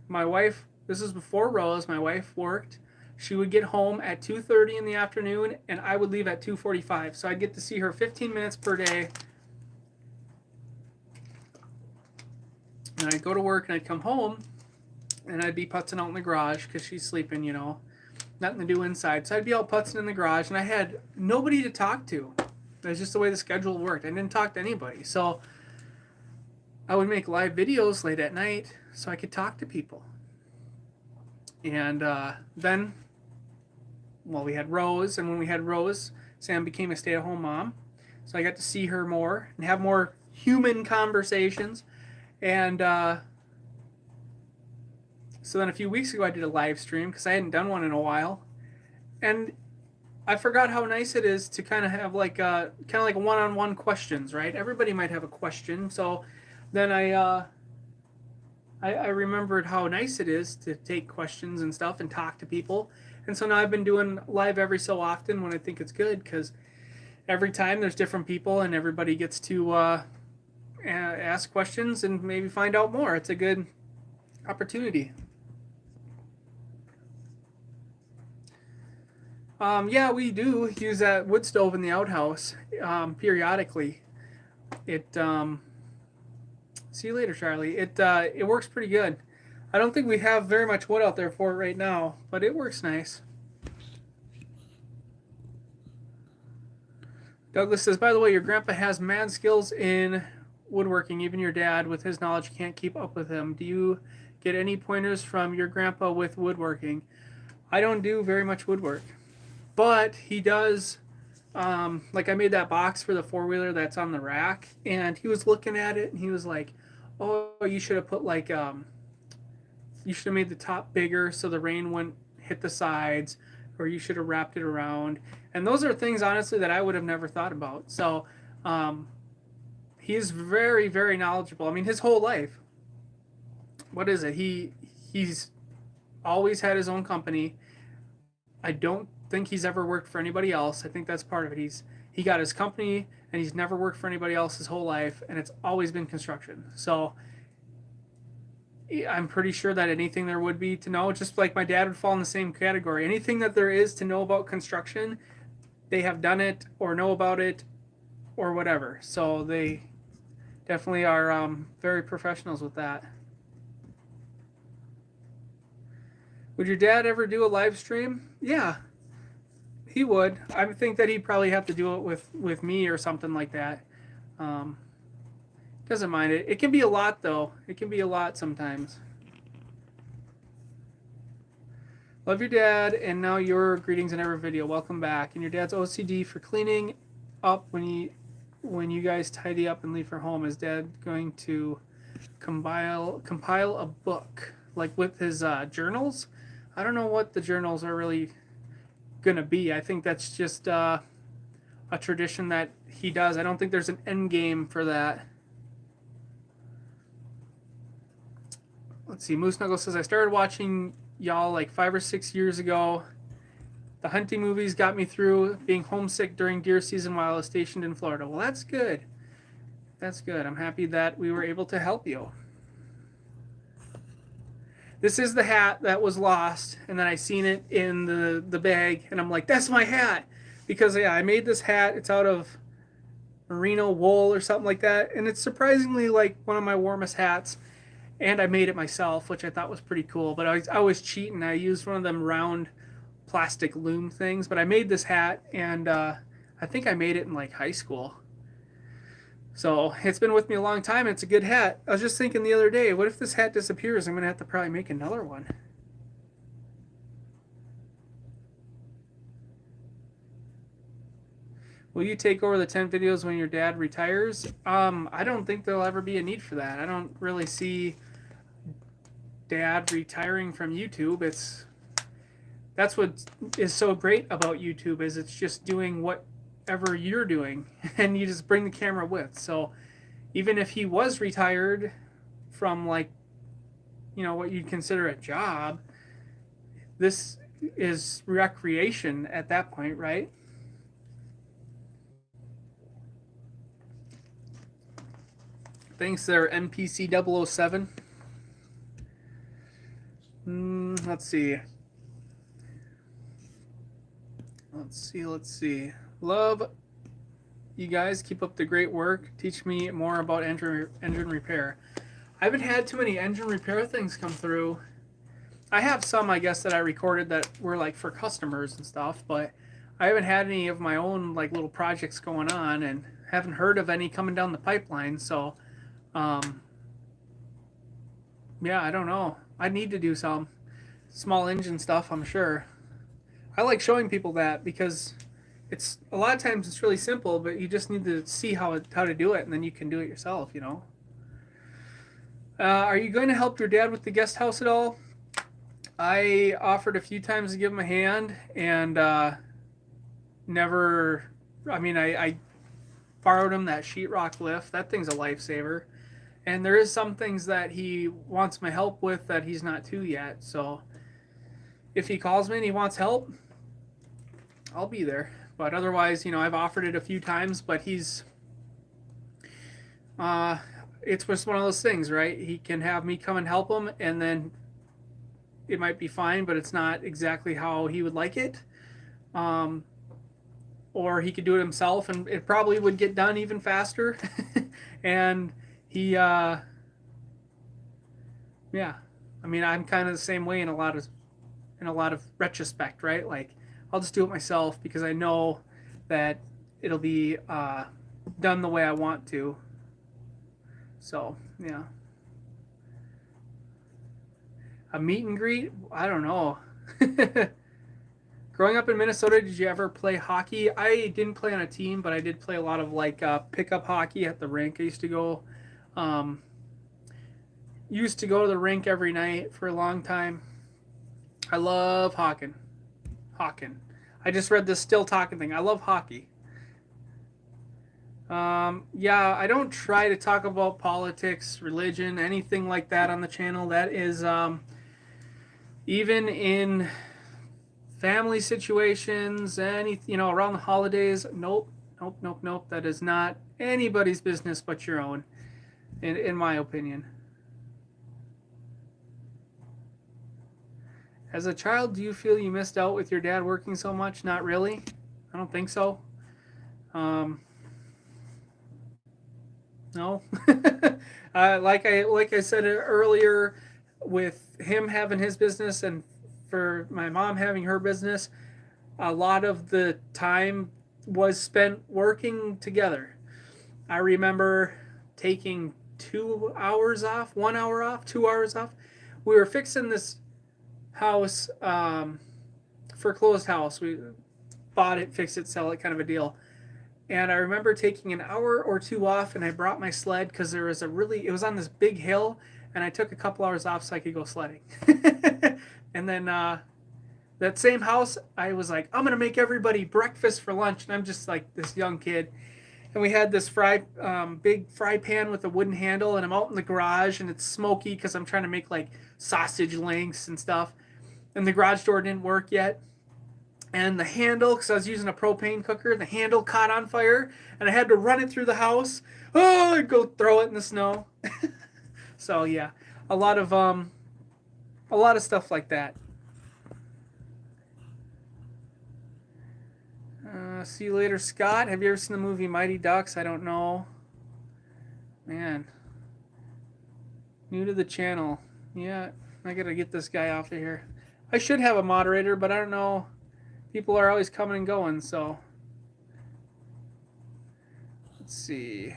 my wife, this is before Rose, my wife worked. She would get home at 2:30 in the afternoon, and I would leave at 2:45. So I'd get to see her 15 minutes per day. And I'd go to work, and I'd come home, and I'd be putzing out in the garage because she's sleeping, nothing to do inside. So I'd be out putzing in the garage, and I had nobody to talk to. That's just the way the schedule worked. I didn't talk to anybody. So I would make live videos late at night so I could talk to people. And then, well, we had Rose, and when we had Rose, Sam became a stay-at-home mom. So I got to see her more and have more human conversations. And so then a few weeks ago, I did a live stream because I hadn't done one in a while. And I forgot how nice it is to kind of have like one-on-one questions, right? Everybody might have a question. So then I remembered how nice it is to take questions and stuff and talk to people. And so now I've been doing live every so often when I think it's good, because every time there's different people and everybody gets to ask questions and maybe find out more. It's a good opportunity. Yeah, we do use that wood stove in the outhouse periodically. It see you later, Charlie. It works pretty good. I don't think we have very much wood out there for it right now, but it works nice. Douglas says, by the way, your grandpa has mad skills in woodworking. Even your dad, with his knowledge, can't keep up with him. Do you get any pointers from your grandpa with woodworking? I don't do very much woodwork, but he does. Like I made that box for the four-wheeler that's on the rack, and he was looking at it, and he was like, "Oh, you should have put like you should have made the top bigger so the rain wouldn't hit the sides, or you should have wrapped it around." And those are things, honestly, that I would have never thought about. So he's very, very knowledgeable. I mean, his whole life. What is it? He's always had his own company. I don't think he's ever worked for anybody else. I think that's part of it. He got his company, and he's never worked for anybody else his whole life, and it's always been construction. So I'm pretty sure that anything there would be to know, just like my dad would fall in the same category. Anything that there is to know about construction, they have done it or know about it or whatever. So they definitely are very professionals with that. Would your dad ever do a live stream? Yeah, he would. I think that he'd probably have to do it with me or something like that. Doesn't mind it. It can be a lot, though. It can be a lot sometimes. Love your dad, and now your greetings in every video. Welcome back. And your dad's OCD for cleaning up when you guys tidy up and leave for home. Is dad going to compile a book like with his journals? I don't know what the journals are really gonna be. I think that's just a tradition that he does. I don't think there's an end game for that. Let's see. Moose Knuckle says, I started watching y'all like 5 or 6 years ago. The hunting movies got me through being homesick during deer season while I was stationed in Florida. Well, that's good. That's good. I'm happy that we were able to help you. This is the hat that was lost, and then I seen it in the bag, and I'm like, that's my hat. Because, yeah, I made this hat. It's out of merino wool or something like that, and it's surprisingly like one of my warmest hats. And I made it myself, which I thought was pretty cool. But I was cheating. I used one of them round plastic loom things. But I made this hat, and I think I made it in like high school. So it's been with me a long time. It's a good hat. I was just thinking the other day, what if this hat disappears? I'm going to have to probably make another one. Will you take over the 10 videos when your dad retires? I don't think there'll ever be a need for that. I don't really see dad retiring from YouTube. That's what is so great about YouTube, is it's just doing whatever you're doing, and you just bring the camera with. So even if he was retired from, like, you know, what you'd consider a job, this is recreation at that point, right? Thanks there, NPC 007. Let's see. Let's see. Love you guys. Keep up the great work. Teach me more about engine repair. I haven't had too many engine repair things come through. I have some, I guess, that I recorded that were like for customers and stuff, but I haven't had any of my own like little projects going on, and haven't heard of any coming down the pipeline. So, um, yeah, I don't know. I need to do some small engine stuff, I'm sure. I like showing people that because it's a lot of times it's really simple, but you just need to see how to do it, and then you can do it yourself. Are you going to help your dad with the guest house at all? I offered a few times to give him a hand, and never. I mean, I borrowed him that sheetrock lift. That thing's a lifesaver. And there is some things that he wants my help with that he's not to yet. So if he calls me and he wants help, I'll be there. But otherwise, I've offered it a few times, but uh, it's just one of those things, right? He can have me come and help him, and then it might be fine, but it's not exactly how he would like it. Um, or he could do it himself, and it probably would get done even faster. And he, yeah, I mean, I'm kind of the same way in a lot of retrospect, right? Like, I'll just do it myself because I know that it'll be done the way I want to. So, yeah. A meet and greet? I don't know. Growing up in Minnesota, did you ever play hockey? I didn't play on a team, but I did play a lot of like pickup hockey at the rink. I um, used to go to the rink every night for a long time. I love Hawken. Hawken. I just read this still talking thing. I love hockey. Yeah, I don't try to talk about politics, religion, anything like that on the channel. That is, even in family situations, around the holidays. Nope, nope, nope, nope. That is not anybody's business but your own, in my opinion. As a child, do you feel you missed out with your dad working so much? Not really. I don't think so. Um, no. Like I said earlier, with him having his business and for my mom having her business, a lot of the time was spent working together. I remember taking 2 hours off, 1 hour off, 2 hours off. We were fixing this house for a closed house. We bought it, fix it, sell it, kind of a deal. And I remember taking an hour or two off, and I brought my sled because it was on this big hill, and I took a couple hours off so I could go sledding. And then that same house, I was like, I'm gonna make everybody breakfast for lunch, and I'm just like this young kid. And we had this big fry pan with a wooden handle, and I'm out in the garage, and it's smoky because I'm trying to make like sausage links and stuff. And the garage door didn't work yet, and the handle, because I was using a propane cooker, the handle caught on fire, and I had to run it through the house. Oh, I'd go throw it in the snow. So yeah, a lot of stuff like that. See you later, Scott. Have you ever seen the movie Mighty Ducks? I don't know. Man, new to the channel. Yeah, I gotta get this guy off of here. I should have a moderator, but I don't know. People are always coming and going, so let's see.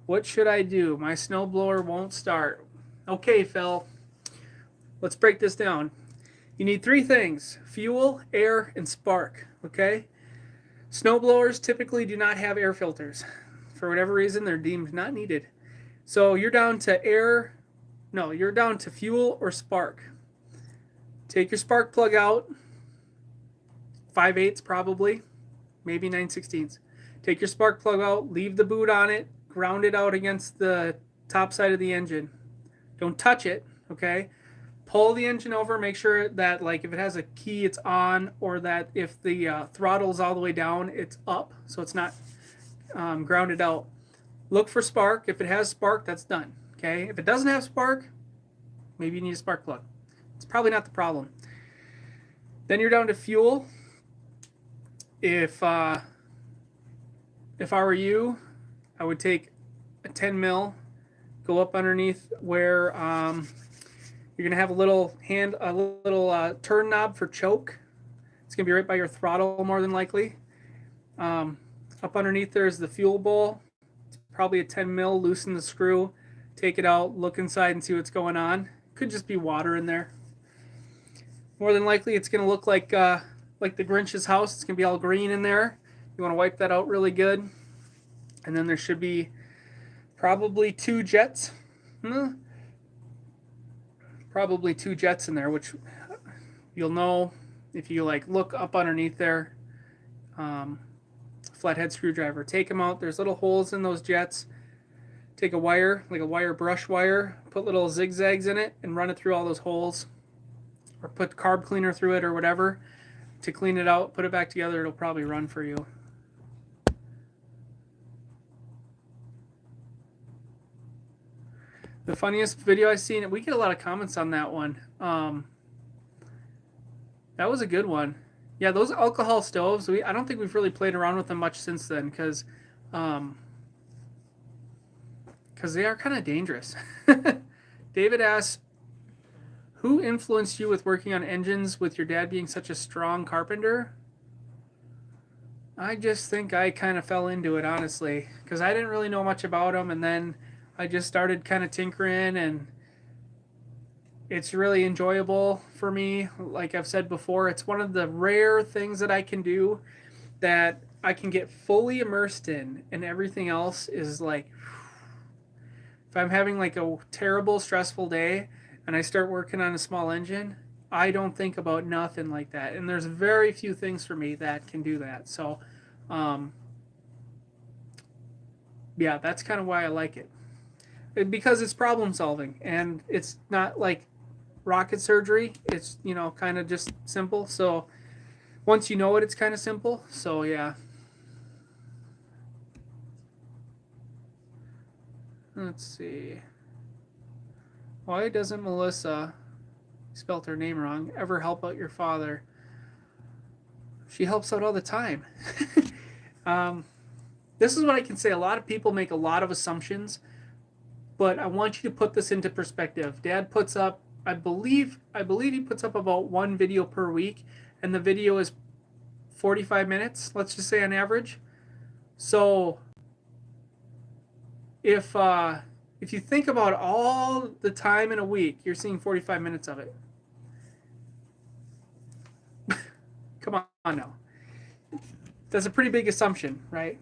What should I do? My snowblower won't start. Okay, Phil. Let's break this down. You need three things: fuel, air, and spark. Okay? Snowblowers typically do not have air filters. For whatever reason, they're deemed not needed. So you're down to you're down to fuel or spark. Take your spark plug out, 5/8 probably, maybe 9/16. Take your spark plug out, leave the boot on it, ground it out against the top side of the engine. Don't touch it, okay? Pull the engine over, make sure that like if it has a key, it's on, or that if the throttle's all the way down, it's up, so it's not grounded out. Look for spark. If it has spark, that's done. Okay. If it doesn't have spark, maybe you need a spark plug. It's probably not the problem. Then you're down to fuel. If I were you, I would take a 10 mil, go up underneath where You're gonna have a little turn knob for choke. It's gonna be right by your throttle more than likely. Um, Up underneath there is the fuel bowl. It's probably a 10 mil. Loosen the screw, take it out, look inside, and see what's going on. Could just be water in there. More than likely, it's gonna look like the Grinch's house. It's gonna be all green in there. You want to wipe that out really good, and then there should be probably two jets. Probably two jets in there, which you'll know if you like look up underneath there. Flathead screwdriver. Take them out. There's little holes in those jets. Take a wire, like a wire brush wire, put little zigzags in it, and run it through all those holes. Or put carb cleaner through it or whatever to clean it out. Put it back together. It'll probably run for you. The funniest video I've seen, we get a lot of comments on that one. That was a good one. Yeah, those alcohol stoves, I don't think we've really played around with them much since then because they are kind of dangerous. David asks, who influenced you with working on engines with your dad being such a strong carpenter? I just think I kind of fell into it, honestly, because I didn't really know much about them, and then I just started kind of tinkering, and it's really enjoyable for me. Like I've said before, it's one of the rare things that I can do that I can get fully immersed in, and everything else is like, if I'm having like a terrible, stressful day and I start working on a small engine, I don't think about nothing like that. And there's very few things for me that can do that. So, yeah, that's kind of why I like it. Because it's problem solving and it's not like rocket surgery. It's, kind of just simple. So once you know it, it's kind of simple. So, yeah. Let's see. Why doesn't Melissa, spelt her name wrong, ever help out your father? She helps out all the time. This is what I can say. A lot of people make a lot of assumptions, but I want you to put this into perspective. Dad puts up, I believe he puts up about one video per week, and the video is 45 minutes, let's just say on average. So if you think about all the time in a week, you're seeing 45 minutes of it. Come on now. That's a pretty big assumption, right?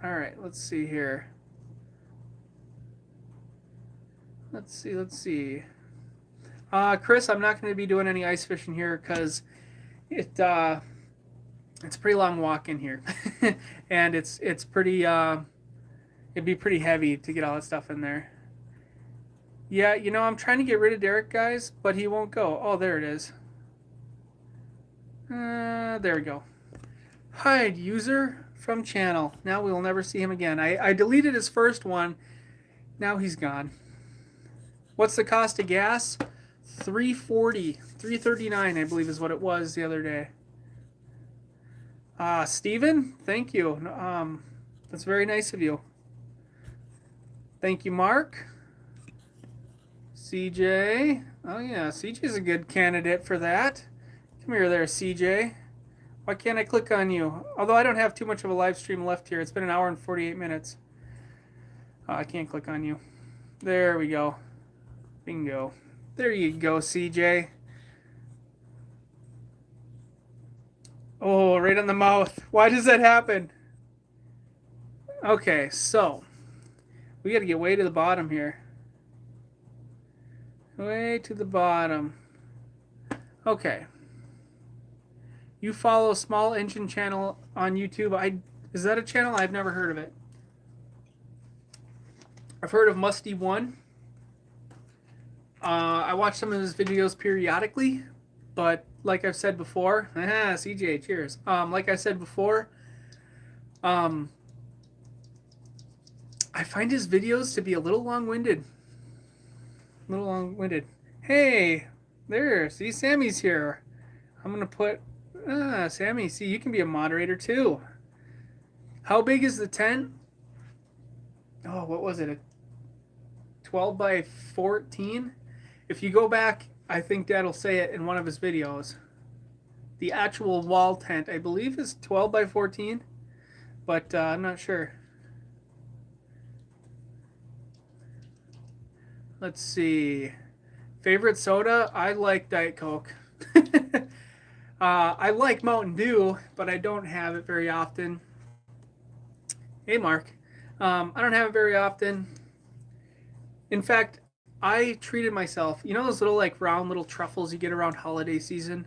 All right, let's see here. Let's see. Chris, I'm not going to be doing any ice fishing here because it's a pretty long walk in here, and it's pretty it'd be pretty heavy to get all that stuff in there. Yeah, I'm trying to get rid of Derek, guys, but he won't go. Oh, there it is. There we go. Hide user from channel. Now we will never see him again. I deleted his first one. Now he's gone. What's the cost of gas? $3.40, $3.39, I believe is what it was the other day. Steven, thank you. That's very nice of you. Thank you, Mark. CJ. Oh yeah, CJ's a good candidate for that. Come here there, CJ. Why can't I click on you? Although I don't have too much of a live stream left here. It's been an hour and 48 minutes. I can't click on you. There we go. Bingo. There you go, CJ. Oh, right on the mouth. Why does that happen? Okay, so we got to get way to the bottom here. Way to the bottom. Okay. You follow Small Engine channel on YouTube. Is that a channel? I've never heard of it. I've heard of Musty One. I watch some of his videos periodically, but like I've said before, CJ, cheers. Like I said before, I find his videos to be a little long-winded. Hey, there. See, Sammy's here. I'm gonna put. Sammy, see, you can be a moderator too. How big is the tent? oh, what was it? A 12 by 14? If you go back, I think Dad'll say it in one of his videos. The actual wall tent, I believe, is 12 by 14, but I'm not sure. Let's see. Favorite soda? I like Diet Coke. I like Mountain Dew, but I don't have it very often. Hey, Mark. I don't have it very often. In fact, I treated myself. You know those little like round little truffles you get around holiday season?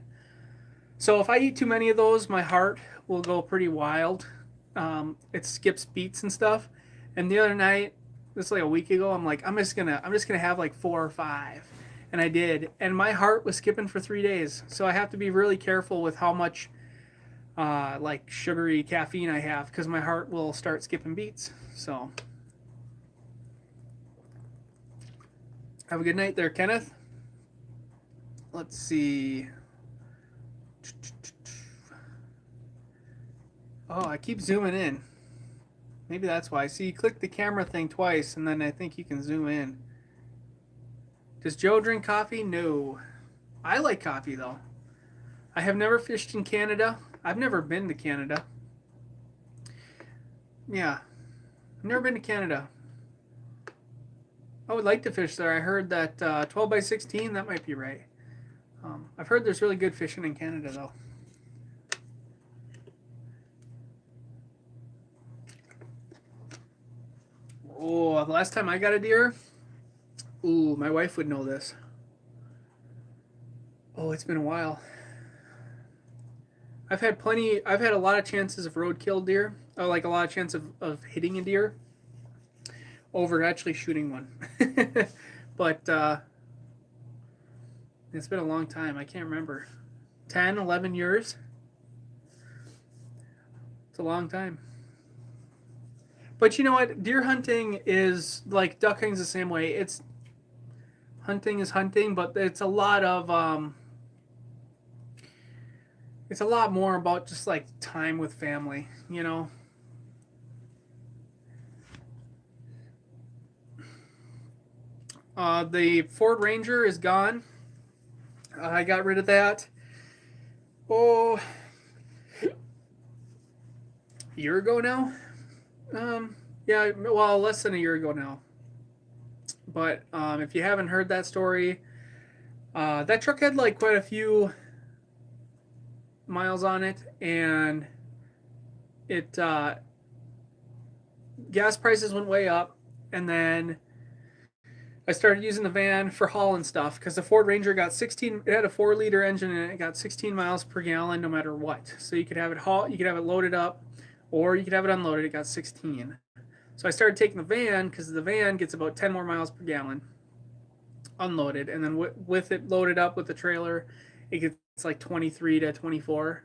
So if I eat too many of those, my heart will go pretty wild. It skips beats and stuff. And the other night, this like a week ago, I'm just gonna have like 4 or 5, and I did, and my heart was skipping for 3 days. So I have to be really careful with how much like sugary caffeine I have because my heart will start skipping beats. So have a good night there, Kenneth. Let's see. Oh, I keep zooming in. Maybe that's why. See, you click the camera thing twice, and then I think you can zoom in. Does Joe drink coffee? No. I like coffee, though. I have never fished in Canada. I've never been to Canada. Yeah. I've never been to Canada. I would like to fish there. I heard that 12 by 16, that might be right. I've heard there's really good fishing in Canada, though. Oh, the last time I got a deer, ooh, my wife would know this. Oh, it's been a while. I've had a lot of chances of roadkill deer, or like a lot of chance of hitting a deer over actually shooting one. But it's been a long time. I can't remember. 10, 11 years? It's a long time. But you know what? Deer hunting is like duck hunting's the same way. It's hunting is hunting, but it's a lot more about just like time with family, you know. The Ford Ranger is gone. I got rid of that. Oh, a year ago now. Yeah, well, less than a year ago now. But if you haven't heard that story, that truck had like quite a few miles on it, and it gas prices went way up, and then I started using the van for hauling stuff because the Ford Ranger got 16. It had a 4-liter engine and it got 16 miles per gallon no matter what. So you could have you could have it loaded up, or you could have it unloaded. It got 16. So I started taking the van because the van gets about 10 more miles per gallon unloaded, and then with it loaded up with the trailer, it gets like 23 to 24,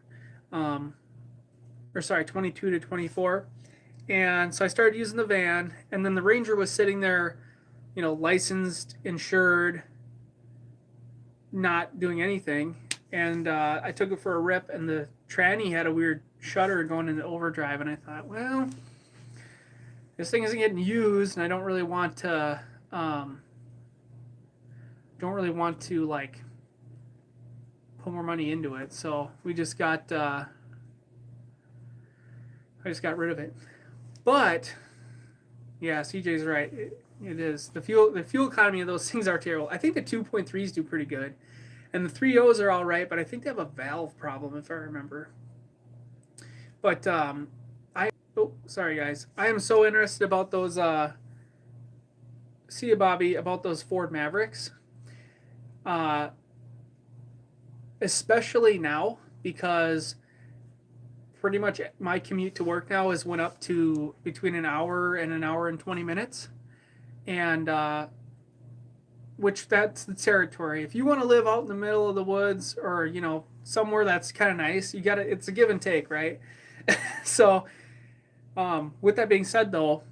or sorry, 22 to 24. And so I started using the van, and then the Ranger was sitting there, you know, licensed, insured, not doing anything. And I took it for a rip, and the tranny had a weird shutter going into overdrive, and I thought, well, this thing isn't getting used, and I don't really want to like put more money into it. So we just got I just got rid of it. But yeah, CJ's right. It is the fuel economy of those things are terrible. I think the 2.3s do pretty good, and the 3.0s are all right, but I think they have a valve problem if I remember. But sorry guys, I am so interested about those see you Bobby, about those Ford Mavericks, especially now because pretty much my commute to work now has went up to between an hour and 20 minutes, and which that's the territory. If you want to live out in the middle of the woods, or you know, somewhere that's kind of nice, you got to, it's a give and take, right? So with that being said, though,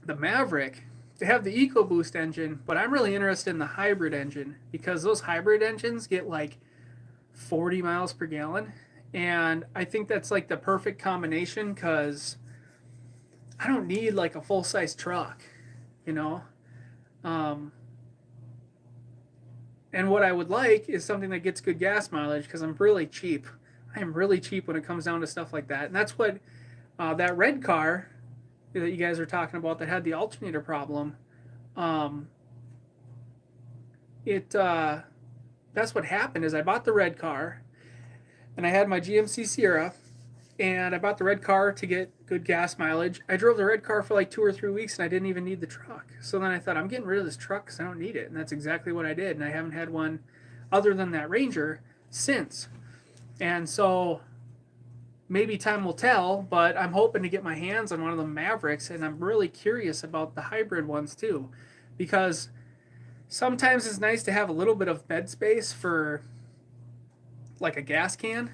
the Maverick, they have the EcoBoost engine, but I'm really interested in the hybrid engine because those hybrid engines get like 40 miles per gallon, and I think that's like the perfect combination because I don't need like a full size truck, you know. Um, and what I would like is something that gets good gas mileage because I'm really cheap. I am really cheap when it comes down to stuff like that, and that's what that red car that you guys are talking about that had the alternator problem. Um, it That's what happened. Is I bought the red car and I had my GMC Sierra, and I bought the red car to get good gas mileage. I drove the red car for like 2 or 3 weeks, and I didn't even need the truck. So then I thought, I'm getting rid of this truck because I don't need it, and that's exactly what I did. And I haven't had one other than that Ranger since. And so maybe time will tell, but I'm hoping to get my hands on one of the Mavericks, and I'm really curious about the hybrid ones too, because sometimes it's nice to have a little bit of bed space for like a gas can,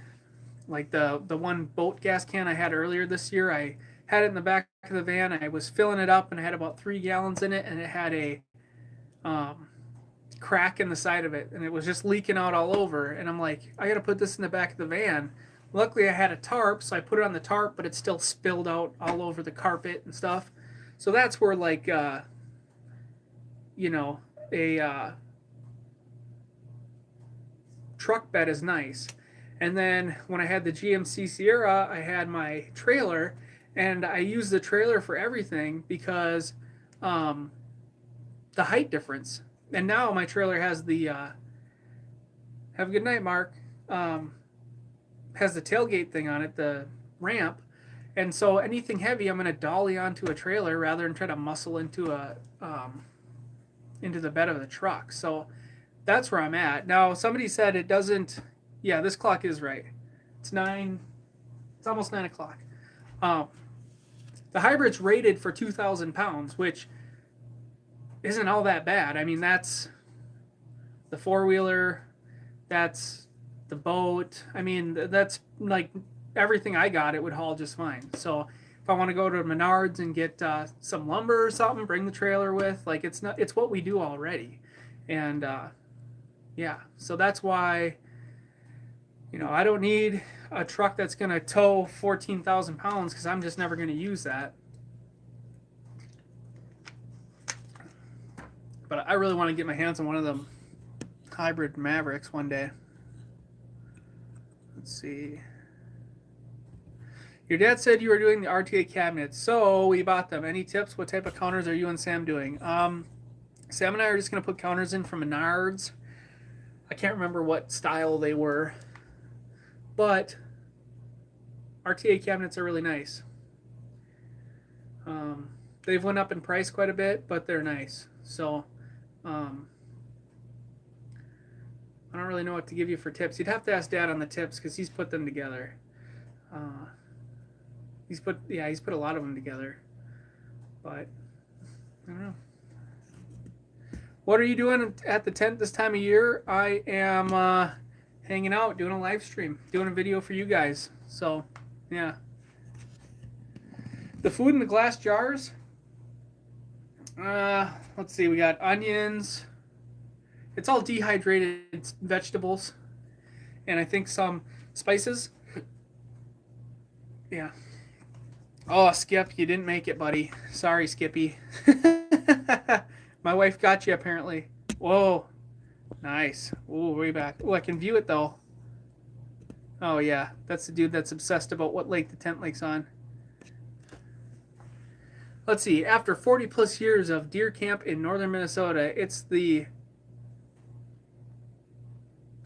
like the one boat gas can I had earlier this year. I had it in the back of the van. I was filling it up, and I had about 3 gallons in it, and it had a um, crack in the side of it, and it was just leaking out all over. And I'm like, I got to put this in the back of the van. Luckily, I had a tarp, so I put it on the tarp, but it still spilled out all over the carpet and stuff. So that's where like you know a truck bed is nice. And then when I had the GMC Sierra, I had my trailer, and I used the trailer for everything because um, the height difference. And now my trailer has the have a good night, Mark. Um, has the tailgate thing on it, the ramp, and so anything heavy, I'm going to dolly onto a trailer rather than try to muscle into the bed of the truck. So that's where I'm at now. Somebody said it doesn't. Yeah, this clock is right. It's 9. It's almost 9 o'clock. Um, the hybrid's rated for 2,000 pounds, which isn't all that bad. I mean, that's the four wheeler, that's the boat. I mean, that's like everything I got. It would haul just fine. So if I want to go to Menards and get some lumber or something, bring the trailer with. Like it's not. It's what we do already, and yeah. So that's why. I don't need a truck that's going to tow 14,000 pounds because I'm just never going to use that. But I really want to get my hands on one of them hybrid Mavericks one day. Let's see. Your dad said you were doing the RTA cabinets, so we bought them. Any tips? What type of counters are you and Sam doing? Sam and I are just going to put counters in from Menards. I can't remember what style they were. But RTA cabinets are really nice. They've went up in price quite a bit, but they're nice. So I don't really know what to give you for tips. You'd have to ask Dad on the tips because he's put them together. He's put a lot of them together. But I don't know. What are you doing at the tent this time of year? I am hanging out, doing a live stream, doing a video for you guys. So, yeah. The food in the glass jars. Let's see. We got onions. It's all dehydrated vegetables, and I think some spices. Yeah. Oh, Skip, you didn't make it, buddy. Sorry, Skippy. My wife got you apparently. Whoa. Nice. Ooh, way back. Oh, I can view it though. Oh yeah, that's the dude that's obsessed about what lake the tent lake's on. Let's see. After 40 plus years of deer camp in northern Minnesota, it's the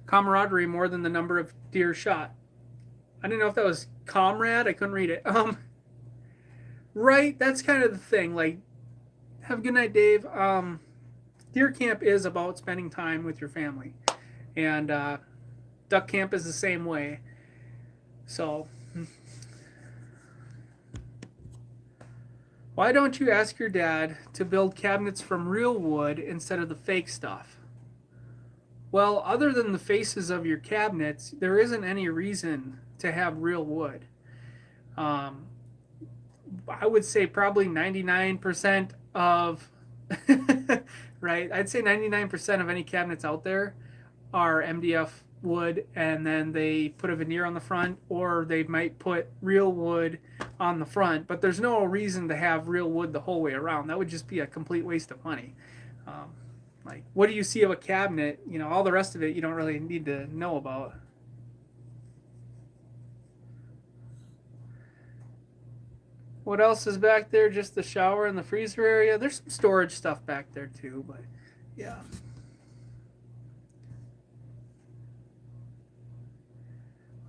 camaraderie more than the number of deer shot. I didn't know if that was comrade. I couldn't read it. Right. That's kind of the thing. Like, have a good night, Dave. Deer camp is about spending time with your family, and duck camp is the same way. So, why don't you ask your dad to build cabinets from real wood instead of the fake stuff? Well, other than the faces of your cabinets, there isn't any reason to have real wood. I would say probably 99% of right? I'd say 99% of any cabinets out there are MDF wood and then they put a veneer on the front, or they might put real wood on the front. But there's no reason to have real wood the whole way around. That would just be a complete waste of money. Um, like, what do you see of a cabinet? You know, all the rest of it you don't really need to know about. What else is back there? Just the shower and the freezer area. There's some storage stuff back there too, but yeah.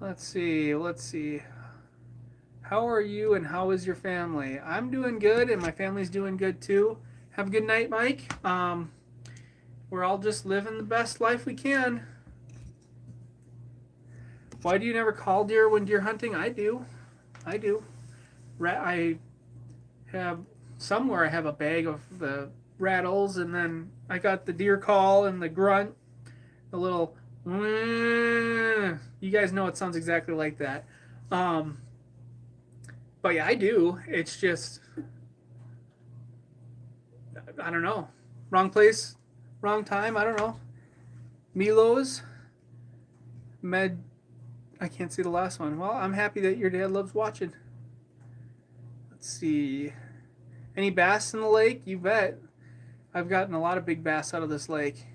Let's see. Let's see. How are you and how is your family? I'm doing good and my family's doing good too. Have a good night, Mike. We're all just living the best life we can. Why do you never call deer when deer hunting? I do. I do. I have somewhere I have a bag of the rattles, and then I got the deer call and the grunt, the little. You guys know it sounds exactly like that. Um, but yeah, I do. It's just I don't know. Wrong place, wrong time. I don't know. Milo's med. I can't see the last one. Well, I'm happy that your dad loves watching. Let's see. Any bass in the lake? You bet. I've gotten a lot of big bass out of this lake.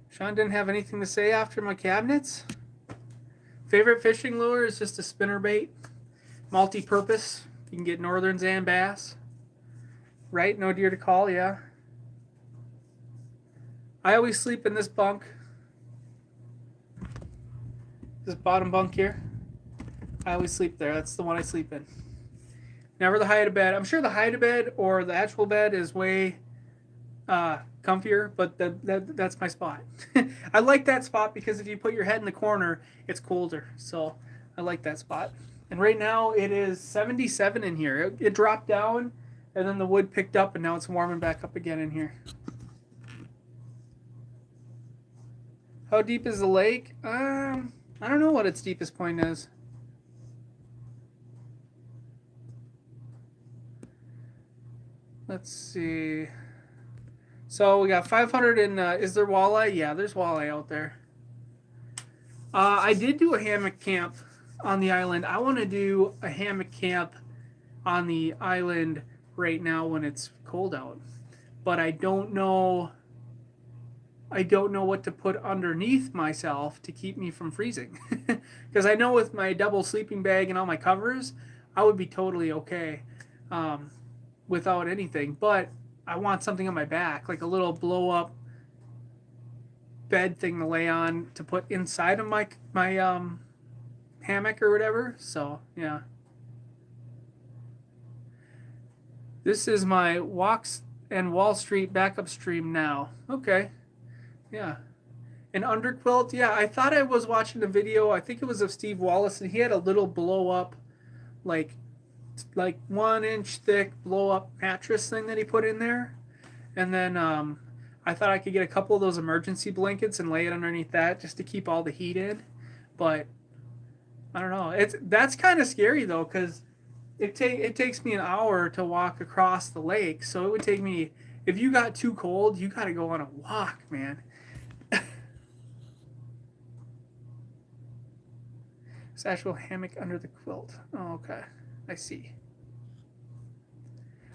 Sean didn't have anything to say after my cabinets. Favorite fishing lure is just a spinner bait. Multi-purpose. You can get northerns and bass. Right? No deer to call, yeah. I always sleep in this bunk. This bottom bunk here. I always sleep there. That's the one I sleep in. Never the hide-a-bed. I'm sure the hide-a-bed or the actual bed is way comfier, but that's my spot. I like that spot because if you put your head in the corner, it's colder. So I like that spot. And right now it is 77 in here. It dropped down, and then the wood picked up, and now it's warming back up again in here. How deep is the lake? I don't know what its deepest point is. Let's see. So we got 500 in. Is there walleye? Yeah, there's walleye out there. I did do a hammock camp on the island. I want to do a hammock camp on the island right now when it's cold out, but I don't know. I don't know what to put underneath myself to keep me from freezing. Because I know with my double sleeping bag and all my covers, I would be totally okay without anything. But I want something on my back, like a little blow up bed thing to lay on to put inside of my hammock or whatever. So yeah. This is my Walks and Wall Street backup stream now. Okay. Yeah. An underquilt? Yeah, I thought I was watching a video, I think it was of Steve Wallace, and he had a little blow up, like 1 inch thick blow up mattress thing that he put in there. And then I thought I could get a couple of those emergency blankets and lay it underneath that just to keep all the heat in. But I don't know. That's kind of scary though, because it takes me an hour to walk across the lake. So it would take me, if you got too cold, you got to go on a walk, man. Satchel hammock under the quilt. Oh, okay. I see.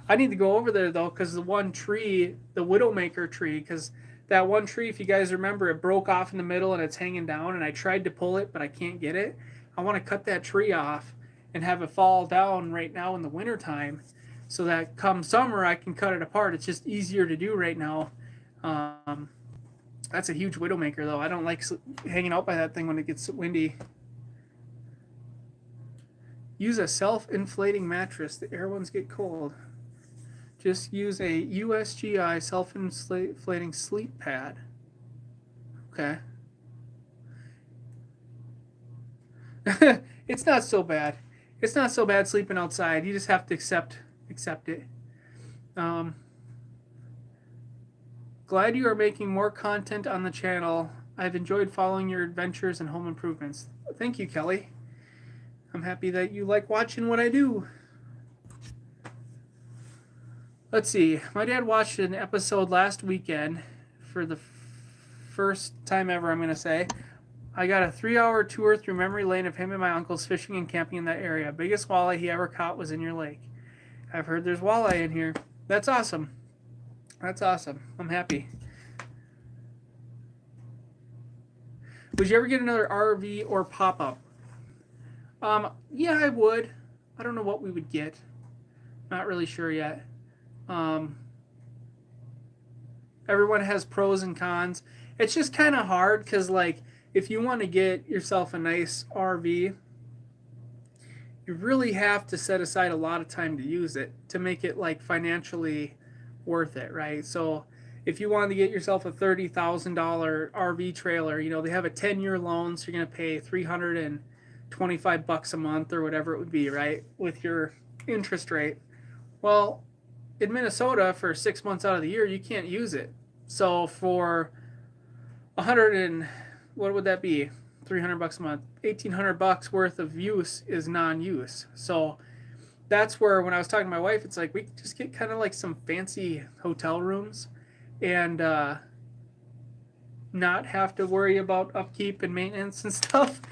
I need to go over there, though, because the one tree, the Widowmaker tree, because that one tree, if you guys remember, it broke off in the middle and it's hanging down, and I tried to pull it, but I can't get it. I want to cut that tree off and have it fall down right now in the wintertime so that come summer I can cut it apart. It's just easier to do right now. That's a huge Widowmaker, though. I don't like hanging out by that thing when it gets windy. Use a self-inflating mattress. The air ones get cold. Just use a USGI self-inflating sleep pad. Okay. It's not so bad. It's not so bad sleeping outside. You just have to accept it. Glad you are making more content on the channel. I've enjoyed following your adventures and home improvements. Thank you, Kelly. I'm happy that you like watching what I do. Let's see. My dad watched an episode last weekend for the first time ever, I'm going to say. I got a 3-hour tour through memory lane of him and my uncles fishing and camping in that area. Biggest walleye he ever caught was in your lake. I've heard there's walleye in here. That's awesome. That's awesome. I'm happy. Would you ever get another RV or pop-up? Yeah, I would. I don't know what we would get. Not really sure yet. Everyone has pros and cons. It's just kind of hard because, like, if you want to get yourself a nice RV, you really have to set aside a lot of time to use it to make it, like, financially worth it, right? So if you want to get yourself a $30,000 RV trailer, you know, they have a 10-year loan, so you're going to pay $325 a month or whatever it would be, right, with your interest rate. Well, in Minnesota, for 6 months out of the year, you can't use it. So for 100 and what would that be? $300 a month, $1,800 worth of use is non-use. So that's where, when I was talking to my wife, it's like we just get kind of like some fancy hotel rooms and not have to worry about upkeep and maintenance and stuff.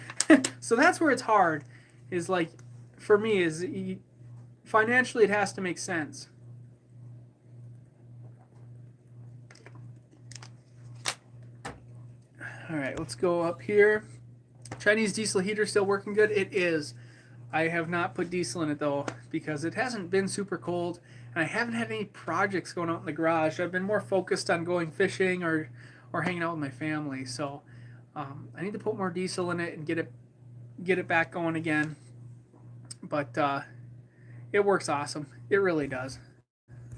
So that's where it's hard. Is like, for me, is financially it has to make sense. All right, let's go up here. Chinese diesel heater still working good? It is. I have not put diesel in it though because it hasn't been super cold and I haven't had any projects going out in the garage. I've been more focused on going fishing or hanging out with my family. So I need to put more diesel in it and get it back going again. But it works awesome. It really does.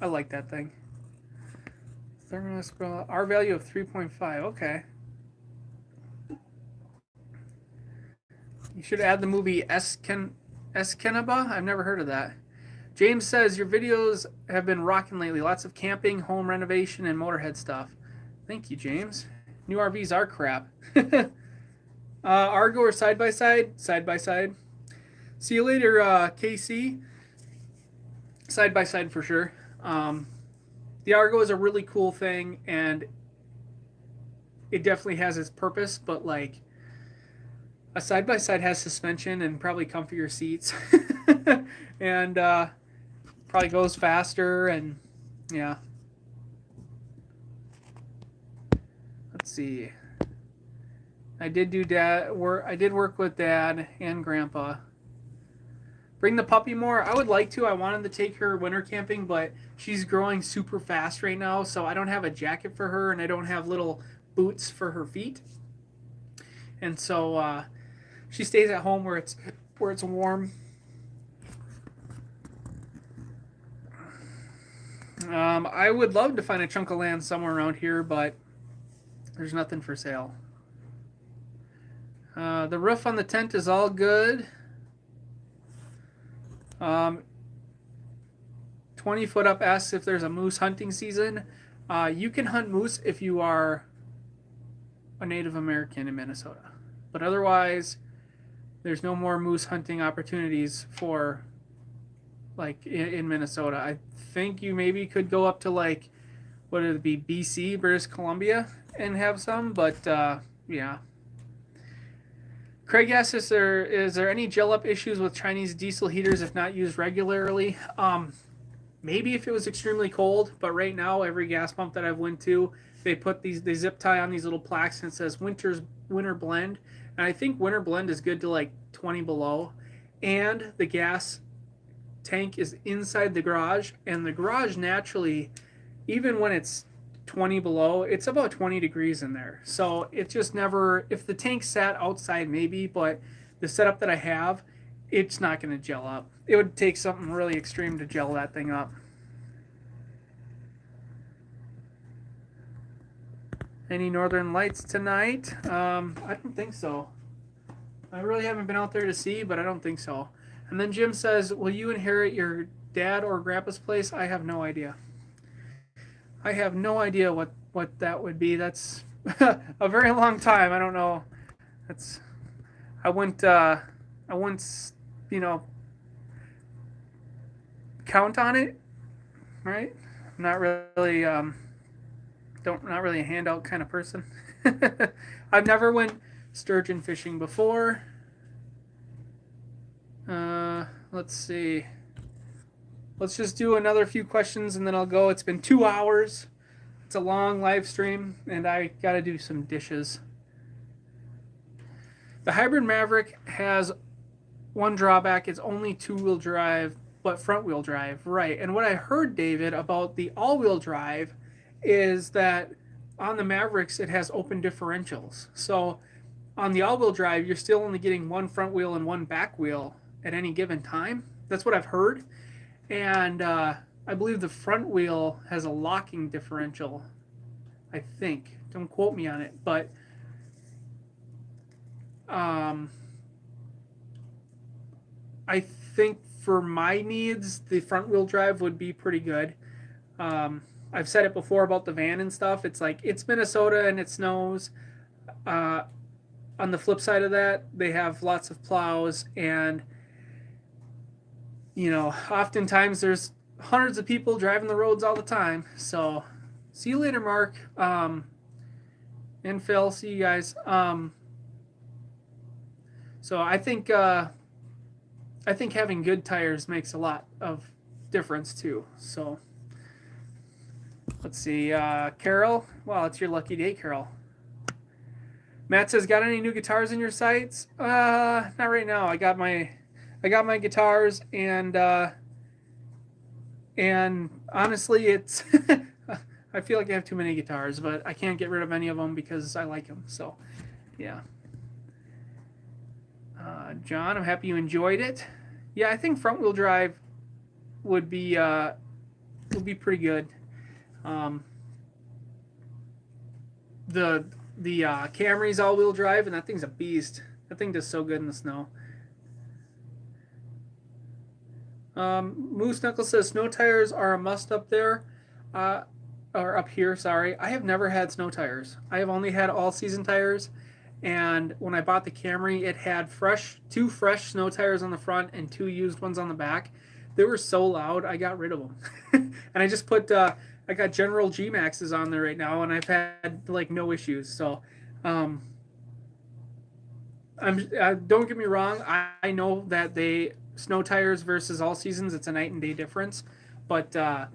I like that thing. Thermos R value of 3.5. Okay. You should add the movie Escanaba. I've never heard of that. James says your videos have been rocking lately. Lots of camping, home renovation, and motorhead stuff. Thank you, James. New RVs are crap. Argo or side by side? Side by side. See you later, KC. Side by side for sure. The Argo is a really cool thing, and it definitely has its purpose, but like, a side by side has suspension and probably comfier seats, and probably goes faster. And yeah, let's see. I did do dad work. I did work with Dad and Grandpa. Bring the puppy more. I would like to. I wanted to take her winter camping, but she's growing super fast right now, so I don't have a jacket for her, and I don't have little boots for her feet, and so she stays at home where it's warm. I would love to find a chunk of land somewhere around here, but there's nothing for sale. The roof on the tent is all good. 20-foot up asks if there's a moose hunting season. You can hunt moose if you are a Native American in Minnesota, but otherwise there's no more moose hunting opportunities for, like, in Minnesota. I think you maybe could go up to, like, what would it be, BC, British Columbia, and have some, but yeah. Craig asks, is there any gel up issues with Chinese diesel heaters if not used regularly? Maybe if it was extremely cold, but right now every gas pump that I've went to, they zip tie on these little plaques and it says winter blend. And I think winter blend is good to like 20 below. And the gas tank is inside the garage, and the garage naturally, even when it's 20 below, it's about 20 degrees in there. So it just never, if the tank sat outside maybe, but the setup that I have, it's not going to gel up. It would take something really extreme to gel that thing up. Any northern lights tonight? I don't think so. I really haven't been out there to see, but I don't think so. And then Jim says, will you inherit your dad or grandpa's place? I have no idea. I have no idea what that would be. That's a very long time. I don't know. I wouldn't count on it, right? I'm not really not really a handout kind of person. I've never went sturgeon fishing before. Let's see. Let's just do another few questions and then I'll go. It's been 2 hours. It's a long live stream, and I got to do some dishes. The hybrid Maverick has one drawback. It's only two-wheel drive, but front-wheel drive. Right. And what I heard, David, about the all-wheel drive is that on the Mavericks, it has open differentials. So on the all-wheel drive, you're still only getting one front wheel and one back wheel at any given time. That's what I've heard. And I believe the front wheel has a locking differential. I think. Don't quote me on it. But I think for my needs, the front wheel drive would be pretty good. I've said it before about the van and stuff. It's like, it's Minnesota and it snows. On the flip side of that, they have lots of plows, and oftentimes there's hundreds of people driving the roads all the time. So see you later, Mark. And Phil, see you guys. So I think having good tires makes a lot of difference too. So let's see, Carol. Wow, it's your lucky day, Carol. Matt says, "Got any new guitars in your sights?" Not right now. I got my guitars, and honestly, it's I feel like I have too many guitars, but I can't get rid of any of them because I like them. So, yeah. John, I'm happy you enjoyed it. Yeah, I think front wheel drive would be pretty good. The Camry's all wheel drive, and that thing's a beast. That thing does so good in the snow. Moose Knuckle says snow tires are a must up there, or up here. Sorry, I have never had snow tires. I have only had all season tires. And when I bought the Camry, it had two fresh snow tires on the front and two used ones on the back. They were so loud, I got rid of them. And I just put, I got General G Maxes on there right now, and I've had like no issues. So, don't get me wrong. I know that snow tires versus all seasons, it's a night and day difference. But that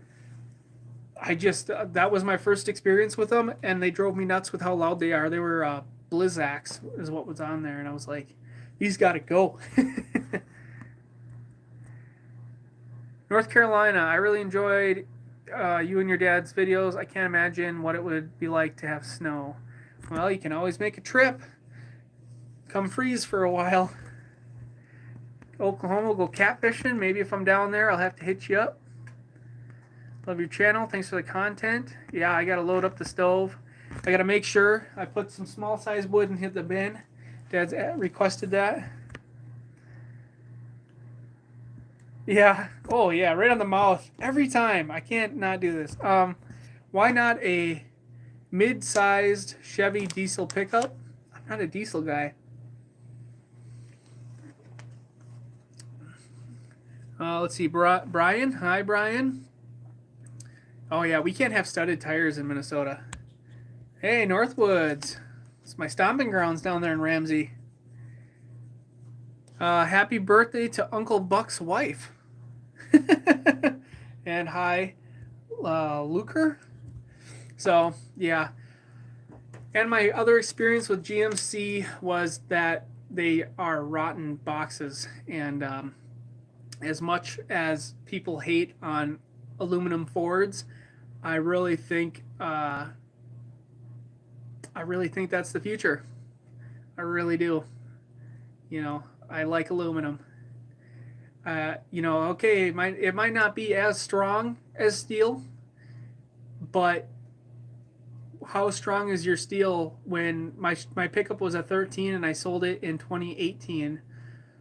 was my first experience with them, and they drove me nuts with how loud they are. They were Blizzax is what was on there, and I was like, these got to go. North Carolina, I really enjoyed you and your dad's videos. I can't imagine what it would be like to have snow. Well, you can always make a trip. Come freeze for a while. Oklahoma, go catfishing. Maybe if I'm down there, I'll have to hit you up. Love your channel. Thanks for the content. Yeah, I got to load up the stove. I got to make sure I put some small size wood and hit the bin. Dad's requested that. Yeah. Oh, yeah. Right on the mouth. Every time. I can't not do this. Why not a mid-sized Chevy diesel pickup? I'm not a diesel guy. Let's see. Brian. Hi, Brian. Oh, yeah. We can't have studded tires in Minnesota. Hey, Northwoods. It's my stomping grounds down there in Ramsey. Happy birthday to Uncle Buck's wife. And hi, Luker. So, yeah. And my other experience with GMC was that they are rotten boxes. And as much as people hate on aluminum Fords, I really think that's the future. I really do. I like aluminum. Okay, it might not be as strong as steel, but how strong is your steel when my pickup was a 13 and I sold it in 2018?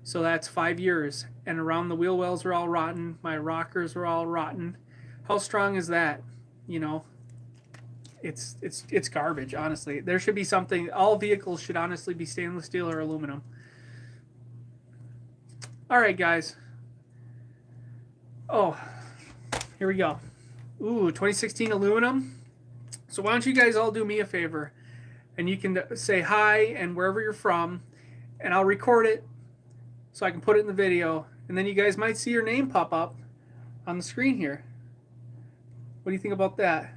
So that's 5 years, and around the wheel wells were all rotten. My rockers were all rotten. How strong is that? It's garbage, honestly. There should be something. All vehicles should honestly be stainless steel or aluminum. All right, guys. Oh, here we go. Ooh, 2016 aluminum. So why don't you guys all do me a favor and you can say hi and wherever you're from, and I'll record it so I can put it in the video, and then you guys might see your name pop up on the screen here. What do you think about that?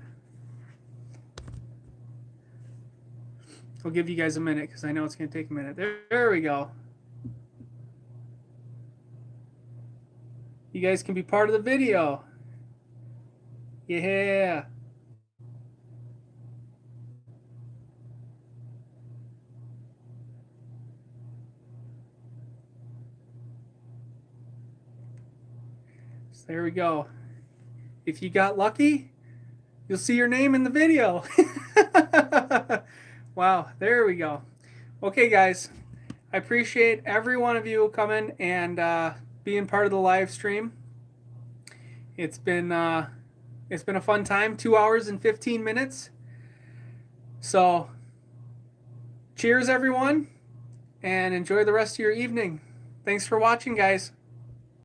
I'll give you guys a minute because I know it's going to take a minute. There we go. You guys can be part of the video. Yeah. So there we go. If you got lucky, you'll see your name in the video. Wow, there we go. Okay, guys, I appreciate every one of you coming and being part of the live stream. It's been a fun time, 2 hours and 15 minutes. So, cheers, everyone, and enjoy the rest of your evening. Thanks for watching, guys.